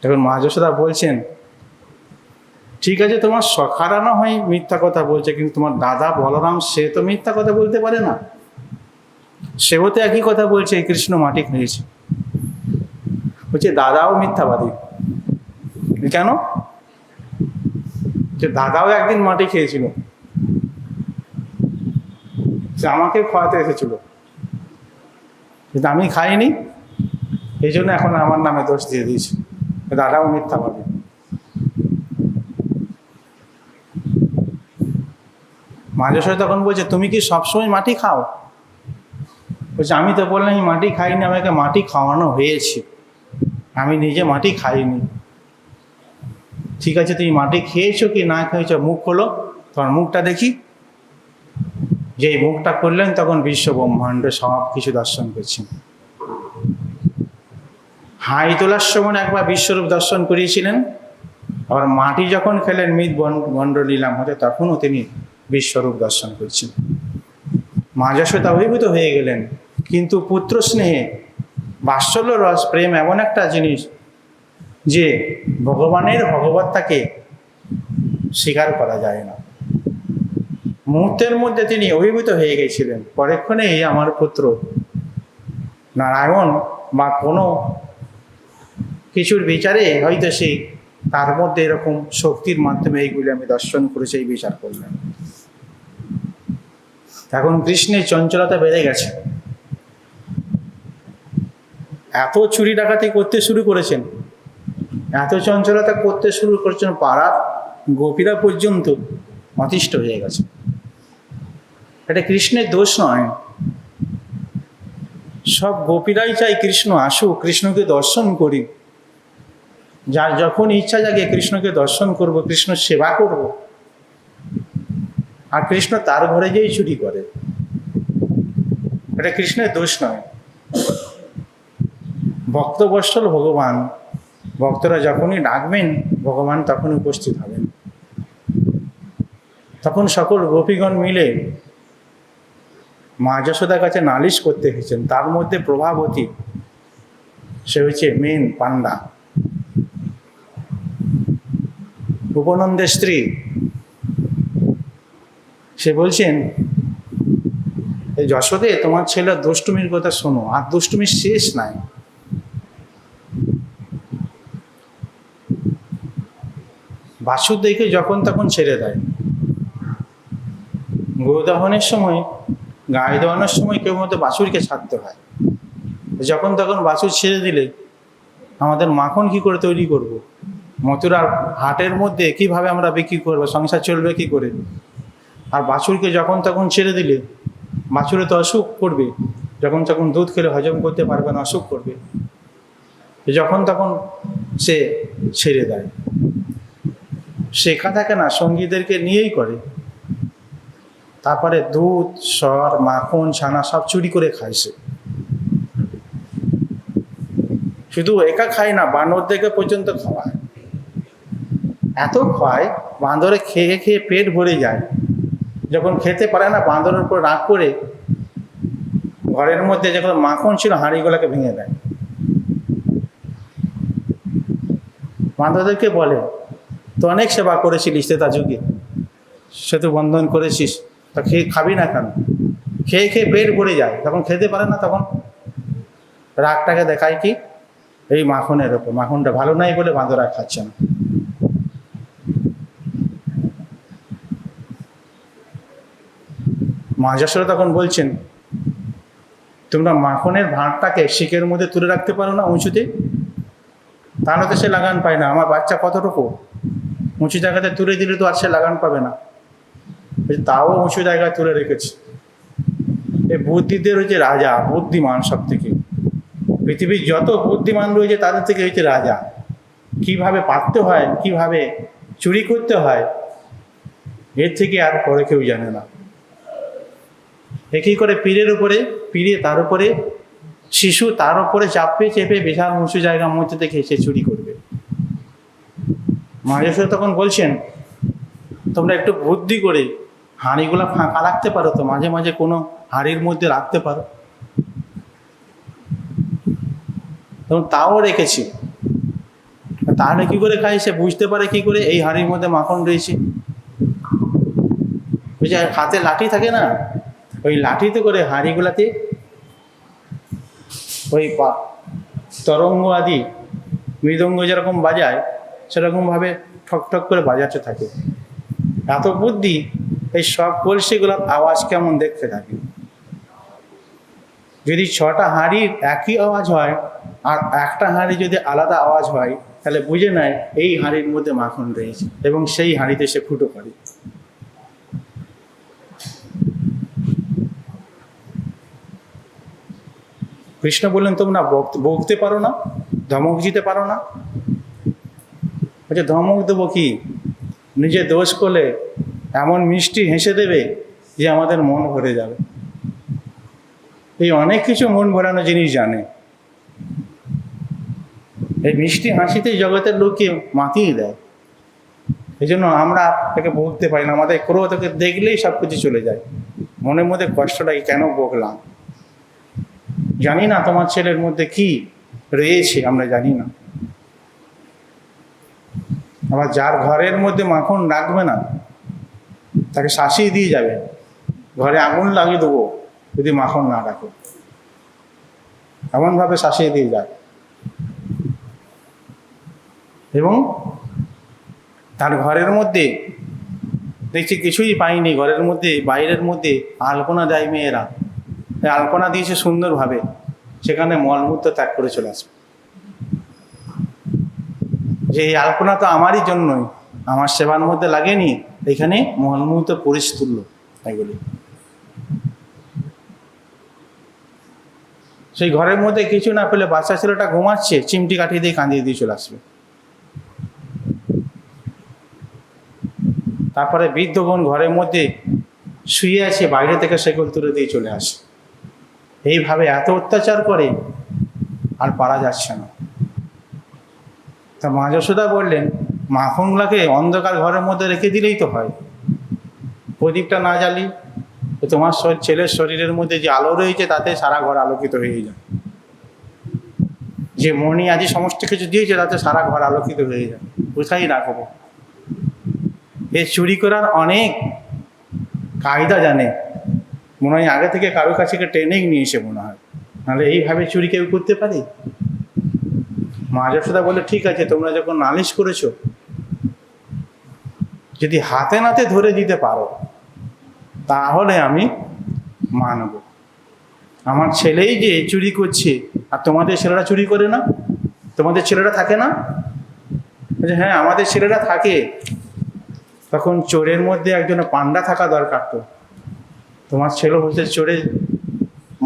তখন মা যশোদা বলছেন, ঠিক আছে, তোমার সখারা না হয় মিথ্যা কথা বলছে, কিন্তু তোমার দাদা বলরাম সে তো মিথ্যা কথা বলতে পারে না। সেও তো একই কথা বলছে, এই কৃষ্ণ মাটি খেয়েছে। বলছে দাদাও মিথ্যাবাদী। কেন? যে দাদাও একদিন মাটি খেয়েছিল, সে আমাকে খাওয়াতে এসেছিল। কিন্তু আমি খাইনি, এই জন্য এখন আমার নামে দোষ দিয়ে দিয়েছে, দাদাও মিথ্যা ভাবে। মা যশোদা তখন বলছে, তুমি কি সবসময় মাটি খাও? বলছে, আমি তো বললাম আমি মাটি খাইনি, আমাকে মাটি খাওয়ানো হয়েছে, আমি নিজে মাটি খাইনি। ঠিক আছে, তুমি মাটি খেয়েছো কি না খেয়েছো, মুখ খোলো, তোমার মুখটা দেখি। যেই মুখটা করলেন তখন বিশ্ব ব্রহ্মাণ্ড সব কিছু দর্শন করছেন। হাই তোলার সময় একবার বিশ্বরূপ দর্শন করিয়েছিলেন, আবার মাটি যখন খেলেন মৃৎ গণ্ড নিলাম হতে, তখনও তিনি বিশ্বরূপ দর্শন করছেন। মা যশোদা অভিভূত হয়ে গেলেন। কিন্তু পুত্র স্নেহে বাৎসল্য রস প্রেম এমন একটা জিনিস যে ভগবানের ভগবত্তাকে স্বীকার করা যায় না। মুহূর্তের মধ্যে তিনি অভিভূত হয়ে গেছিলেন, পরেক্ষণেই আমার পুত্র নারায়ণ বা কোনো কিছুর বিচারে হয়তো সে তার মধ্যে এরকম শক্তির মাধ্যমে এইগুলি আমি দর্শন করেছি, এই বিচার করলেন। এখন কৃষ্ণের চঞ্চলতা বেড়ে গেছে, এত চুরি ডাকাতি করতে শুরু করেছেন, এত চঞ্চলতা করতে শুরু করেছেন, পাড়ার গোপীরা পর্যন্ত অতিষ্ঠ হয়ে গেছে। এটা কৃষ্ণের দোষ নয়, সব গোপীরাই চাই কৃষ্ণ আসুক, কৃষ্ণকে দর্শন করি। যার যখন ইচ্ছা জাগে কৃষ্ণকে দর্শন করব, কৃষ্ণ সেবা করব, আর কৃষ্ণ তার ঘরে যেই চুরি করে। এটা কৃষ্ণের দোষ নয়। ভক্তবৎসল ভগবান, ভক্তরা যখনই ডাকবেন ভগবান তখন উপস্থিত হবেন। তখন সকল গোপীগণ মিলে মা যশোদার কাছে নালিশ করতে এসেছেন। তার মধ্যে প্রভাবতী, সে হচ্ছে মেন পান্ডা, উপনন্দের স্ত্রী। সে বলছেন, এই যশোদে তোমার ছেলের দুষ্টুমির কথা শোনো, আর দুষ্টুমির শেষ নাই। বাছুরদেরকে যখন তখন ছেড়ে দেয়, গোদহনের সময়, গায়ে দেওয়ানোর সময় কেউ মতো বাছুরকে ছাড়তে হয়। যখন তখন বাছুর ছেড়ে দিলে আমাদের মাখন কি করে তৈরি করব? মথুরার হাটের মধ্যে কিভাবে আমরা বিক্রি করবো, সংসার চলবে কি করে? আর বাছুরকে যখন তখন ছেড়ে দিলে বাছুরে তো অসুখ করবে, যখন তখন দুধ খেলে হজম করতে পারবে না, অসুখ করবে। যখন তখন সে ছেড়ে দেয়, শেখা থাকে না, সঙ্গীদেরকে নিয়েই করে। তারপরে দুধ, সর, মাখন, ছানা সব চুরি করে খায় সে। শুধু একা খায় না, বানরদেরকে পর্যন্ত খাওয়ায়। এত খায়, বাঁদরে খেয়ে খেয়ে পেট ভরে যায়। যখন খেতে পারে না, বাঁদরের উপর রাগ করে ঘরের মধ্যে যখন মাখন ছিল হাঁড়িগুলোকে ভেঙে দেয়। বাঁদরদেরকে বলে, তো অনেক সেবা করেছিলিস ত্রেতা যুগে, সেতু বন্ধন করেছিস, তা খেয়ে খাবি না কেন? খেয়ে খেয়ে পেট ভরে যায়, যখন খেতে পারে না তখন রাগটাকে দেখায় কি এই মাখনের ওপর। মাখনটা ভালো নাই বলে বাঁদর আর খাচ্ছে না। মা যশোদা তখন বলছেন, তোমরা মাখনের ভাঁড়টাকে শিকের মধ্যে তুলে রাখতে পারো না উঁচুতে? তাহলে তো সে লাগান পায় না। আমার বাচ্চা কতটুকু, উঁচু জায়গাতে তুলে দিলে তো আর সে লাগান পাবে না, তাও উঁচু জায়গায় তুলে রেখেছে। এই বুদ্ধিদের হচ্ছে রাজা, বুদ্ধিমান সব থেকে। পৃথিবীর যত বুদ্ধিমান রয়েছে তাদের থেকে হচ্ছে রাজা। কিভাবে পারতে হয়, কিভাবে চুরি করতে হয়, এর থেকে আর পরে কেউ জানে না। একই করে পীরের উপরে, পীরে তার উপরে, শিশু তার উপরে চাপে চেপে বিশাল উঁচু জায়গার মধ্যে থেকে এসে চুরি করবে। মা যশোদা তখন বলছেন, তোমরা একটু বুদ্ধি করে হাঁড়িগুলো ফাঁকা রাখতে পারো তো, মাঝে মাঝে কোনো হাঁড়ির মধ্যে রাখতে পারো। তখন তাও রেখেছি। তাহলে কি করে খাই, সে বুঝতে পারে কি করে এই হাঁড়ির মধ্যে মাখন রয়েছে? বুঝছে, হাতে লাঠি থাকে না, ওই লাঠিতে করে হাঁড়িগুলাতে ওই তরঙ্গ আদি মৃদঙ্গ যেরকম বাজায় সেরকমভাবে ঠক ঠক করে বাজাতে থাকে। এত বুদ্ধি, এই সব কলসিগুলোর আওয়াজ কেমন দেখতে থাকে। যদি 6টা হাঁড়ির একই আওয়াজ হয় আর একটা হাঁড়ি যদি আলাদা আওয়াজ হয়, তাহলে বুঝে নেয় এই হাঁড়ির মধ্যে মাখন রয়েছে এবং সেই হাঁড়িতে সে ফুটো করে। কৃষ্ণ বললেন, তোমরা বকতে পারো না, ধমক দিতে পারো না? বলছে, ধমক দেবো কি? নিজে দোষ করলে এমন মিষ্টি হেসে দেবে যে আমাদের মন ভরে যাবে। এই অনেক কিছু মন ভরানো জিনিস জানে। এই মিষ্টি হাসিতেই জগতের লোককে মাতিয়ে দেয়। এই জন্য আমরা তাকে বকতে পারি না। আমাদের ক্রোধ ওকে দেখলেই সব কিছু চলে যায়। মনের মধ্যে কষ্ট লাগে, কেন বকলাম? জানি না তোমার ছেলের মধ্যে কি রয়েছে, আমরা জানি না। আবার যার ঘরের মধ্যে মাখন রাখবে না, তাকে শাসিয়ে দিয়ে যাবে, ঘরে আগুন লাগিয়ে দেবো যদি মাখন না রাখো, এমনভাবে শাসিয়ে দিয়ে যায়। এবং তার ঘরের মধ্যে দেখছি কিছুই পাইনি, ঘরের মধ্যে বাইরের মধ্যে আলপনা দেয় মেয়েরা, আলপনা দিয়েছে সুন্দরভাবে, সেখানে মলমূত্র ত্যাগ করে চলে আসবে। যে এই আলপনা তো আমারই জন্যই, আমার সেবার মধ্যে লাগেনি, এখানে মলমূত্র পরিশ তুলল এগুলি। সেই ঘরের মধ্যে কিছু না পেলে বাচ্চা ছেলেটা ঘুমাচ্ছে, চিমটি কাঠি দিয়ে কাঁদিয়ে দিয়ে চলে আসবে। তারপরে বৃদ্ধগণ ঘরের মধ্যে শুয়ে আছে, বাইরে থেকে সেগুল তুলে দিয়ে চলে আসে। এইভাবে এত অত্যাচার করে আর পারা যাচ্ছে না। তা মা যশোদা বললেন, মাখনগুলাকে অন্ধকার ঘরের মধ্যে রেখে দিলেই তো হয়, প্রদীপটা না জ্বালি, তোমার ছেলের শরীরের মধ্যে যে আলো রয়েছে তাতে সারা ঘর আলোকিত হয়ে যায়। যে মণি আজ সমস্ত কিছু দিয়েছে তাতে সারা ঘর আলোকিত হয়ে যায়, কোথায় রাখবো? এ চুরি করার অনেক কায়দা জানে, মনে হয় আগে থেকে কারো কাছে ট্রেনিং নিয়েছে মনে হয়, নাহলে এইভাবে চুরি কেউ করতে পারে? মা যশোদা বলে, ঠিক আছে, তোমরা যখন নালিশ করেছো, যদি হাতে নাতে ধরে দিতে পারো তাহলে আমি মানব। আমার ছেলেই যে চুরি করছে আর তোমাদের ছেলেরা চুরি করে না, তোমাদের ছেলেরা থাকে না? হ্যাঁ, আমাদের ছেলেরা থাকে। তখন চোরের মধ্যে একজন পান্ডা থাকা দরকার। তো তোমার ছেলে হচ্ছে চোরের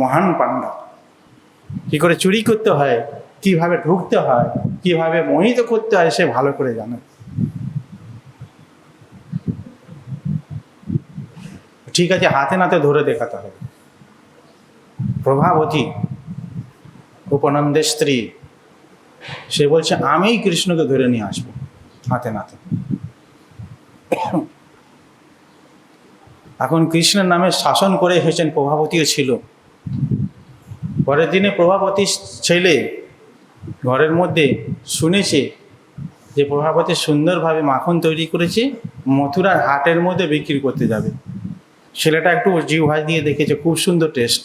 মহান পান্ডা। কি করে চুরি করতে হয়, কিভাবে ঢুকতে হয়, কিভাবে মোহিত করতে হয়, সে ভালো করে জানে। ঠিক আছে, হাতে নাতে ধরে দেখাতে হবে। প্রভাবতী উপনন্দের স্ত্রী, সে বলছে আমিই কৃষ্ণকে ধরে নিয়ে আসবো হাতে নাতে। এখন কৃষ্ণের নামে শাসন করে এসেছেন, প্রভাবতীও ছিল। পরের দিনে প্রভাবতীর ছেলে ঘরের মধ্যে শুনেছে যে প্রভাবতী সুন্দরভাবে মাখন তৈরি করেছে, মথুরার হাটের মধ্যে বিক্রি করতে যাবে। ছেলেটা একটু জিভ ভাজ দিয়ে দেখেছে, খুব সুন্দর টেস্ট।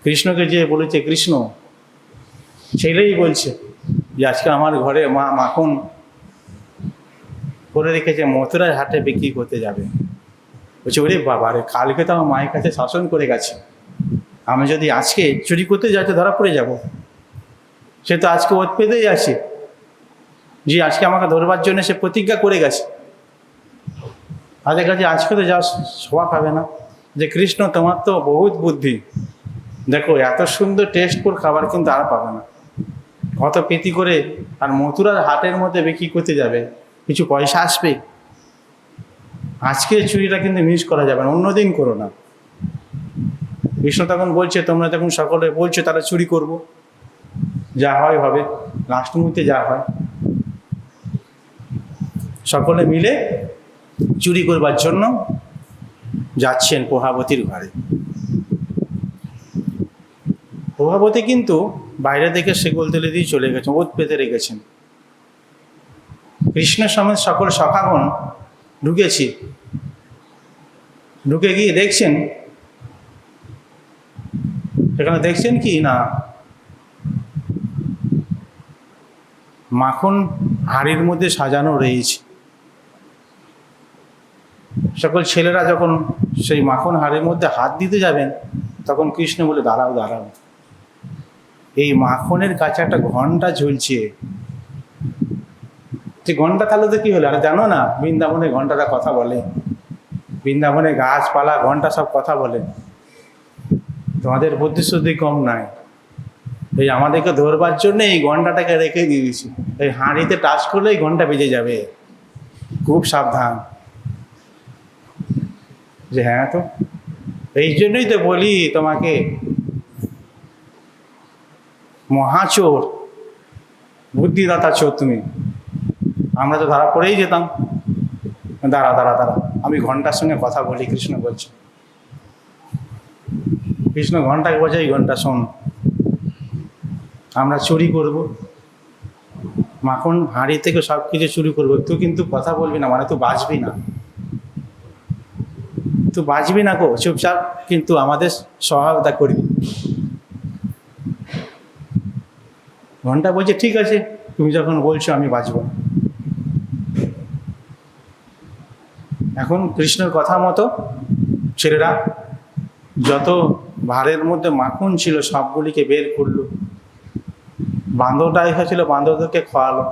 কৃষ্ণকে যেয়ে বলেছে, কৃষ্ণ, ছেলেই বলছে যে আজকে আমার ঘরে মা মাখন করে রেখেছে, মথুরার হাটে বিক্রি করতে যাবে। বলছে, ওরে বাবা রে, কালকে তো আমার মায়ের কাছে শাসন করে গেছে, আমি যদি আজকে চুরি করতে যাই তো ধরা পড়ে যাব। সে তো আজকে ওত পেতেই আছে যে আজকে আমাকে ধরবার জন্য সে প্রতিজ্ঞা করে গেছে। তাদের কাছে আজকে তো যা শোভা পাবে না। যে কৃষ্ণ, তোমার তো বহুত বুদ্ধি, দেখো এত সুন্দর টেস্টফুল খাবার কিন্তু আর পাবে না, কত প্রীতি করে। আর মথুরার হাটের মধ্যে বিক্রি করতে যাবে, কিছু পয়সা আসবে। আজকে চুরিটা কিন্তু মিস করা যাবে না, অন্যদিন করো না। কৃষ্ণ তখন বলছে, তোমরা যখন সকলে বলছো তারা চুরি করব, যা হয় হবে, লাস্ট মুহূর্তে যা হয়। সকলে মিলে চুরি করবার জন্য যাচ্ছেন প্রভাবতীর ঘরে। প্রভাবতী কিন্তু বাইরে থেকে সেগুল তুলে দিয়ে চলে গেছেন, ওত পেতে রেখেছেন। কৃষ্ণের সমেত সকল সখাগণ ঢুকেছি, ঢুকে গিয়ে দেখছেন, সেখানে দেখছেন কি না, মাখন হাঁড়ির মধ্যে সাজানো রয়েছে। সকল ছেলেরা যখন সেই মাখন হাঁড়ির মধ্যে হাত দিতে যাবেন, তখন কৃষ্ণ বলে, দাঁড়াও দাঁড়াও, এই মাখনের কাছে একটা ঘন্টা ঝুলছে। যে ঘন্টা তাহলে তো কি হলো? আর জানো না, বৃন্দাবনে ঘন্টাটা কথা বলে, বৃন্দাবনে গাছপালা ঘন্টা সব কথা বলে। তোমাদের বুদ্ধি শুদ্ধি কম নাই, এই আমাদেরকে ধরবার জন্য এই ঘন্টাটাকে রেখে দিয়েছি। এই হাঁড়িতে টাচ করলে এই ঘন্টা বেজে যাবে, খুব সাবধান। যে হ্যাঁ, তো এই জন্যই তো বলি তোমাকে, মহাচোর, বুদ্ধিদাতা চোর তুমি। আমরা তো ধরা পড়েই যেতাম। দাঁড়া দাঁড়া দাঁড়া, আমি ঘন্টার সঙ্গে কথা বলি, কৃষ্ণ বলছে। কৃষ্ণ ঘন্টাকে বলছে, এই ঘন্টা শোন, আমরা চুরি করব, মাখন হাঁড়ি থেকে সব কিছু চুরি করবো, তুই কিন্তু কথা বলবি না, মানে তুই বাঁচবি না, তুই বাঁচবি না গো, চুপচাপ কিন্তু আমাদের সহায়তা করবি। ঘন্টা বলছে, ঠিক আছে, তুমি যখন বলছো আমি বাঁচব। এখন কৃষ্ণের কথা মতো ছেলেরা যত ভাঁড়ের মধ্যে মাখন ছিল সবগুলিকে বের করলো। বাঁদরটা এসেছিল, বাঁদরদেরকে খাওয়ালো,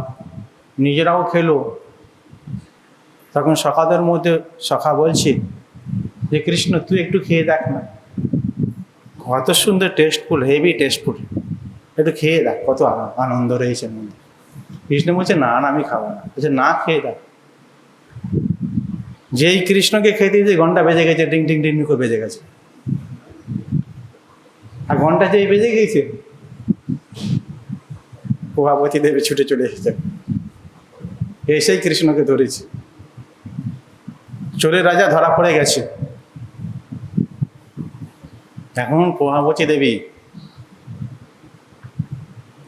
নিজেরাও খেলো। তখন সখাদের মধ্যে সখা বলছে যে, কৃষ্ণ তুই একটু খেয়ে দেখ না, কত সুন্দর টেস্টফুল, হেভি টেস্টফুল, একটু খেয়ে দেখ, কত আনন্দ রয়েছে মধ্যে। কৃষ্ণ বলছে, না না, আমি খাবো না। বলছে, না, খেয়ে দেখ। যেই কৃষ্ণকে খেতে দিয়েছে, ঘন্টা বেজে গেছে, ডিং ডিং ডিং করে বেজে গেছে। আর ঘন্টা যেই বেজে গেছে, প্রভাবতী দেবী ছুটে চলে এসেছে, এসেই কৃষ্ণকে ধরেছে। চোরের রাজা ধরা পড়ে গেছে। এখন প্রভাবতী দেবী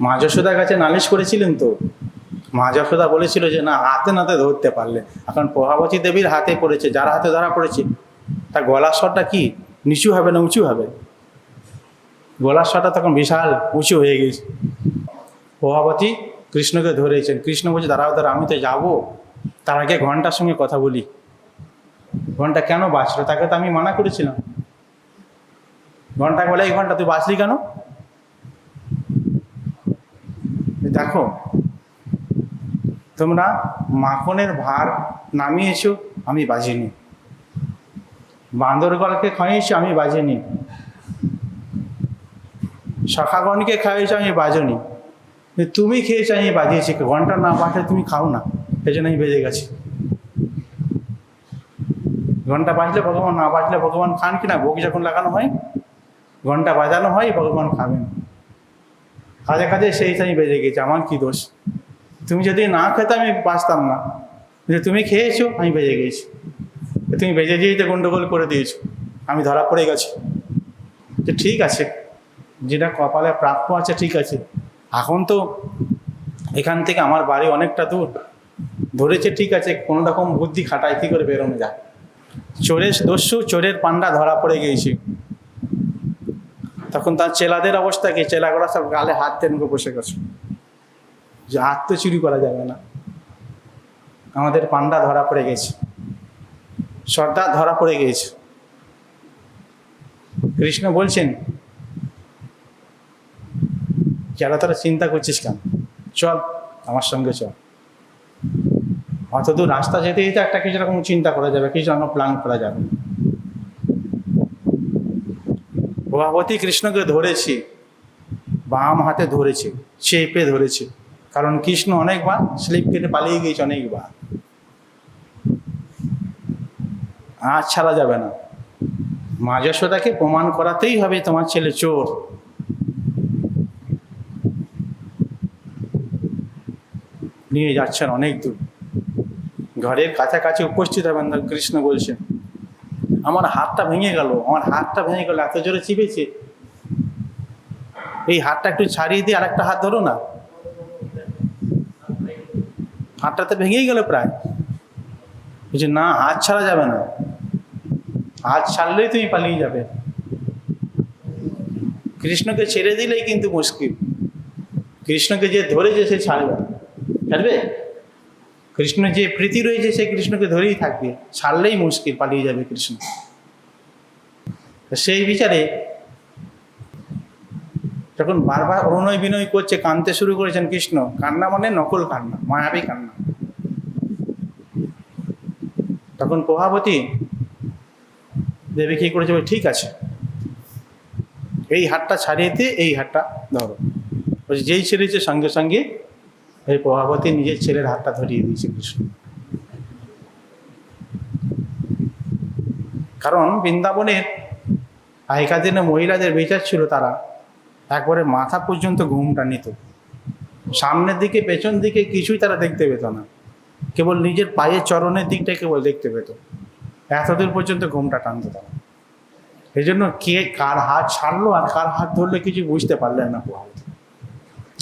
মা যশোদার কাছে নালিশ করেছিলেন, তো মা যশোদা বলেছিল যে না, হাতে নাতে ধরতে পারলে। এখন প্রভাবতী দেবীর হাতে পড়েছে, যার হাতে ধরা পড়েছে তার গলার স্বরটা কি নিচু হবে না উঁচু হবে? গলার স্বরটা তখন বিশাল উঁচু হয়ে গেছে। প্রভাবতী কৃষ্ণকে ধরেছেন। কৃষ্ণ বলছে, দাঁড়াও দাঁড়া, আমি তো যাবো, তার আগে ঘন্টার সঙ্গে কথা বলি। ঘন্টা কেন বাঁচলো? তাকে তো আমি মানা করেছিলাম। ঘন্টাকে বলে, এই ঘন্টা তুই বাঁচলি কেন? দেখো, তোমরা মাখনের ভার নামিয়েছো, আমি বাজিনি। বান্দরগলকে খাইয়েছো, আমি বাজিনি। সখাগণকে খাইয়েছো, আমি বাজনি। তুমি খেয়েছো, আমি বাজিয়েছি। ঘন্টা না বাজলে তুমি খাও না, এই জন্য আমি বেজে গেছি। ঘন্টা বাজলে ভগবান, না বাজলে ভগবান খান কিনা? ভোগ যখন লাগানো হয়, ঘন্টা বাজানো হয়, ভগবান খাবেন। কাজে কাজে সেই আমি বেজে গেছি, আমার কি দোষ? তুমি যদি না খেতে আমি বাঁচতাম না, যে তুমি খেয়েছো, আমি বেজে গেছি। তুমি বেজে দিয়েই তো গন্ডগোল করে দিয়েছো, আমি ধরা পড়ে গেছি। যে ঠিক আছে, যেটা কপালে প্রাপ্য আছে, ঠিক আছে। এখন তো এখান থেকে আমার বাড়ি অনেকটা দূর, ধরেছে, ঠিক আছে, কোনো রকম বুদ্ধি খাটায় কী করে বেরোনো যায়। চোরের দস্যু, চোরের পান্ডা ধরা পড়ে গিয়েছে। তখন তার চেলাদের অবস্থা কি? চেলাগুলো সব গালে হাত টেনে বসে গেছে, যে হাত তো চুরি করা যাবে না, আমাদের পান্ডা ধরা পড়ে গেছে, সর্দার ধরা পড়ে গিয়েছে। কৃষ্ণ বলছেন, যারা তারা চিন্তা করছিস কেন? চল আমার সঙ্গে চল। অত দূর রাস্তা যেতে যেতে একটা কিছু রকম চিন্তা করা যাবে, কিছু রকম প্ল্যান করা যাবে। প্রভাবতী কৃষ্ণকে ধরেছি, বাম হাতে ধরেছে, চেপে ধরেছে, কারণ কৃষ্ণ অনেকবার স্লিপ কেটে পালিয়ে গিয়েছে, অনেকবার। আর ছাড়া যাবে না, মা যশোদাকে প্রমাণ করাতেই হবে তোমার ছেলে চোর। নিয়ে যাচ্ছেন অনেক দূর, ঘরের কাছাকাছি উপস্থিত হবেন। কৃষ্ণ বলছেন, আমার হাতটা ভেঙে গেল, আমার হাতটা ভেঙে গেল, এত জোরে চিপেছে, এই হাতটা একটু ছাড়িয়ে দিয়ে আরেকটা হাত ধরো না। হাতটা তো ভেঙেই গেল প্রায়। বলছে, না, হাত ছাড়া যাবে না, হাত ছাড়লেই তুমি পালিয়ে যাবে। কৃষ্ণকে ছেড়ে দিলেই কিন্তু মুশকিল। কৃষ্ণকে যে ধরেছে সে ছাড়বে, ছাড়বে? কৃষ্ণ যে প্রীতি রয়েছে সে কৃষ্ণকে ধরেই থাকবে, ছাড়লেই মুশকিল, পালিয়ে যাবে কৃষ্ণ। সেই বিচারে যখন বারবার অনুনয় বিনয় করছে, কাঁদতে শুরু করেছেন কৃষ্ণ, কান্না মানে নকল কান্না, মায়াবী কান্না, তখন প্রভাবতী দেবী কী করেছে, ঠিক আছে এই হাতটা ছাড়িয়ে দিয়ে এই হাতটা ধরো। বলছে যেই ছেড়েছে সঙ্গে সঙ্গে এই প্রভাবতী নিজের ছেলের হাতটা ধরিয়ে দিয়েছে কৃষ্ণ। কারণ বৃন্দাবনের আগেকার দিনে মহিলাদের বিচার ছিল, তারা একবারে মাথা পর্যন্ত ঘুমটা নিত, সামনের দিকে পেছন দিকে কিছুই তারা দেখতে পেত না, কেবল নিজের পায়ের চরণের দিকটা কেবল দেখতে পেত, এতদূর পর্যন্ত ঘুমটা টানত তারা। এই জন্য কে কার হাত ছাড়লো আর কার হাত ধরলে কিছু বুঝতে পারলেন না প্রভাবতী।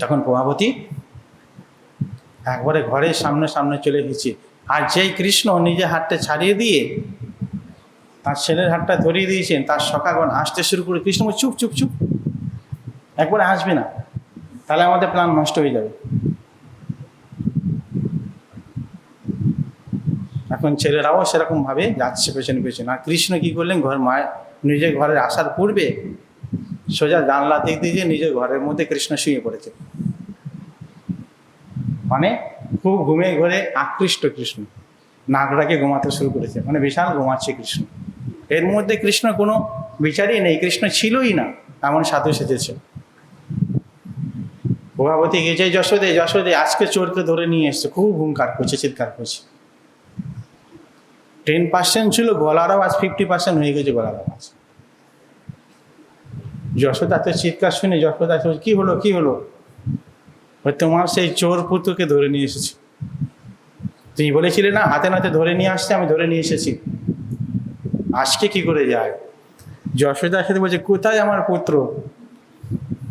যখন প্রভাবতী একবারে ঘরের সামনে সামনে চলে গেছে, আর যেই কৃষ্ণ নিজের হাতটা ছাড়িয়ে দিয়ে তার ছেলের হাতটা ধরিয়ে দিয়েছেন, তার সখাগণ আসতে শুরু করে, কৃষ্ণ বলে চুপ চুপ চুপ, একবারে আসবে না, তাহলে আমাদের প্ল্যান নষ্ট হয়ে যাবে। এখন ছেলেরাও সেরকমভাবে যাচ্ছে পেছনে পেছনে। আর কৃষ্ণ কী করলেন, মায়ের নিজের ঘরে আসার পূর্বে সোজা জানলা দিক দিয়ে নিজের ঘরের মধ্যে কৃষ্ণ শুয়ে পড়েছে, মানে খুব ঘুমে ঘরে আকৃষ্ট কৃষ্ণ, নাকড়াকে ঘুমাতে শুরু করেছে, মানে বিশাল ঘুমাচ্ছে কৃষ্ণ। এর মধ্যে কৃষ্ণ কোনো বিচারই নেই, কৃষ্ণ ছিলই না, এমন সাধু সেজেছে। প্রভাবতী গেছে, যশোদে যশোদে আজকে চোরকে ধরে নিয়ে এসছে, খুব হুঙ্কার করছে, চিৎকার করছে। 10% ছিল গলার আওয়াজ, 50% হয়ে গেছে গলার আওয়াজ। যশোদা তো চিৎকার শুনে যশোদা কি হলো কি হলো, তোমার সেই চোর পুত্রকে ধরে নিয়ে এসেছি, তুমি বলেছিলে না হাতে নাতে ধরে নিয়ে আসছে, আমি ধরে নিয়ে এসেছি, আজকে কি করে যায়। যশোদার সাথে বলছে, কোথায় আমার পুত্র,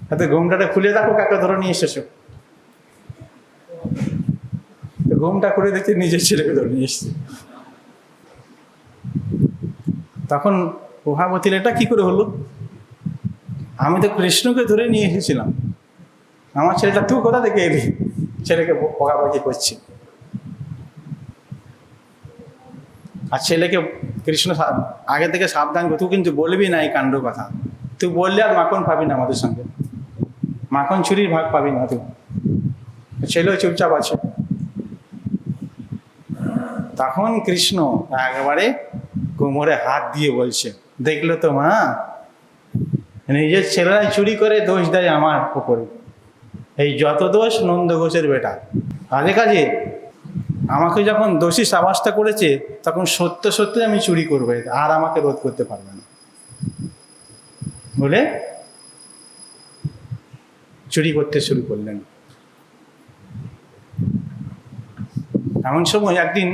হাতে ঘুমটাটা খুলে দেখো কাকে ধরে নিয়ে এসেছো। তো ঘুমটা খুলে দেখছি নিজের ছেলেকে ধরে নিয়ে এসছে। তখন প্রভাবতীর এটা কি করে হলো, আমি তো কৃষ্ণকে ধরে নিয়ে এসেছিলাম, আমার ছেলেটা তুই কোথা থেকে এলি, ছেলেকে বকাবকি করছি। আর ছেলেকে কৃষ্ণ আগে থেকে সাবধান করে, তুই কিন্তু বলবি না এই কাণ্ড কথা, তুই বললে আর মাখন পাবি না আমাদের সঙ্গে, মাখন চুরির ভাগ পাবি না তুই। ছেলেও চুপচাপ আছে। তখন কৃষ্ণ একেবারে কোমরে হাত দিয়ে বলছে, দেখলো তো মা, নিজের ছেলেরাই চুরি করে দোষ দেয় আমার উপরে, এই যত দোষ নন্দ ঘোষের বেটা। কাজে কাজে আমাকে যখন দোষী সাব্যস্ত করেছে, তখন সত্য সত্যি আমি চুরি করবো, আর আমাকে রোধ করতে পারবে না বলে চুরি করতে শুরু করলেন। এমন সময় একদিন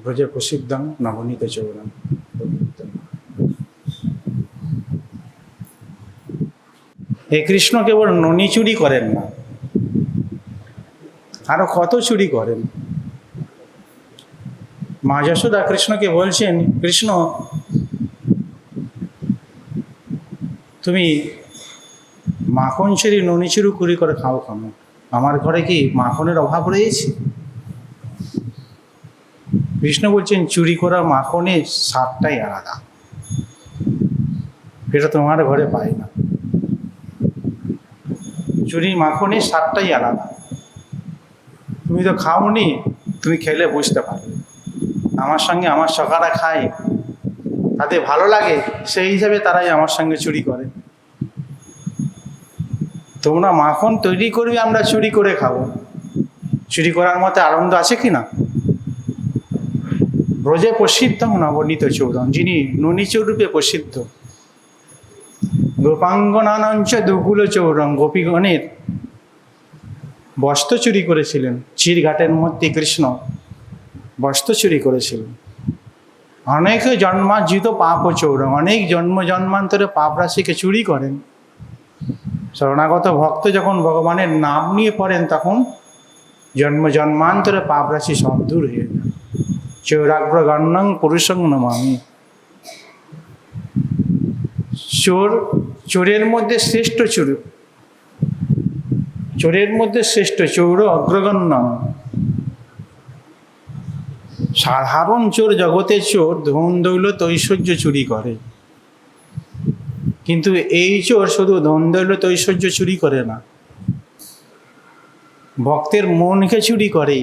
ব্রজে প্রসিদ্ধং নবনীত চৌরম, এই কৃষ্ণ কেবল ননি চুরি করেন না, আরো কত চুরি করেন। মা যশোদা কৃষ্ণকে বলছেন, কৃষ্ণ তুমি মাখন ছেড়ে ননি চুরি করে খাও কেন, আমার ঘরে কি মাখনের অভাব রয়েছে। কৃষ্ণ বলছেন, চুরি করা মাখনের স্বাদটাই আলাদা, এটা তোমার ঘরে পাই না, চুরি মাখনের স্বাদটাই আলাদা, তুমি তো খাওনি, তুমি খেলে বুঝতে পারবে। আমার সঙ্গে আমার সখারা খায়, তাদের ভালো লাগে, সেই হিসাবে তারাই আমার সঙ্গে চুরি করে। তোমরা মাখন তৈরি করবে, আমরা চুরি করে খাবো, চুরি করার মতো আনন্দ আছে কি না। ব্রজে প্রসিদ্ধ নবনীত চৌরম, যিনি ননীচৌর রূপে প্রসিদ্ধ, গোপাঙ্গনানঞ্চ দুকুল চৌরম, গোপীগণের বস্ত্র চুরি করেছিলেন। চিরঘাটের মধ্যে কৃষ্ণ বস্ত্র চুরি করেছিলেন। অনেক জন্মার্জিত পাপ ও চৌরম, অনেক জন্ম জন্মান্তরে পাপ রাশিকে চুরি করেন। শরণাগত ভক্ত যখন ভগবানের নাম নিয়ে পড়েন, তখন জন্ম জন্মান্তরে পাপ রাশি সব দূর হয়ে যায়। চৌরাগ্র গণ্যং পুরুষং নমামি। চোরের মধ্যে শ্রেষ্ঠ চোর, চোরের মধ্যে শ্রেষ্ঠ চৌর অগ্রগণ্য। সাধারণ চোর জগতের চোর ধন দৌলত ঐশ্বর্য চুরি করে, কিন্তু এই চোর শুধু ধন দৌলত ঐশ্বর্য চুরি করে না, ভক্তের মনকে চুরি করে,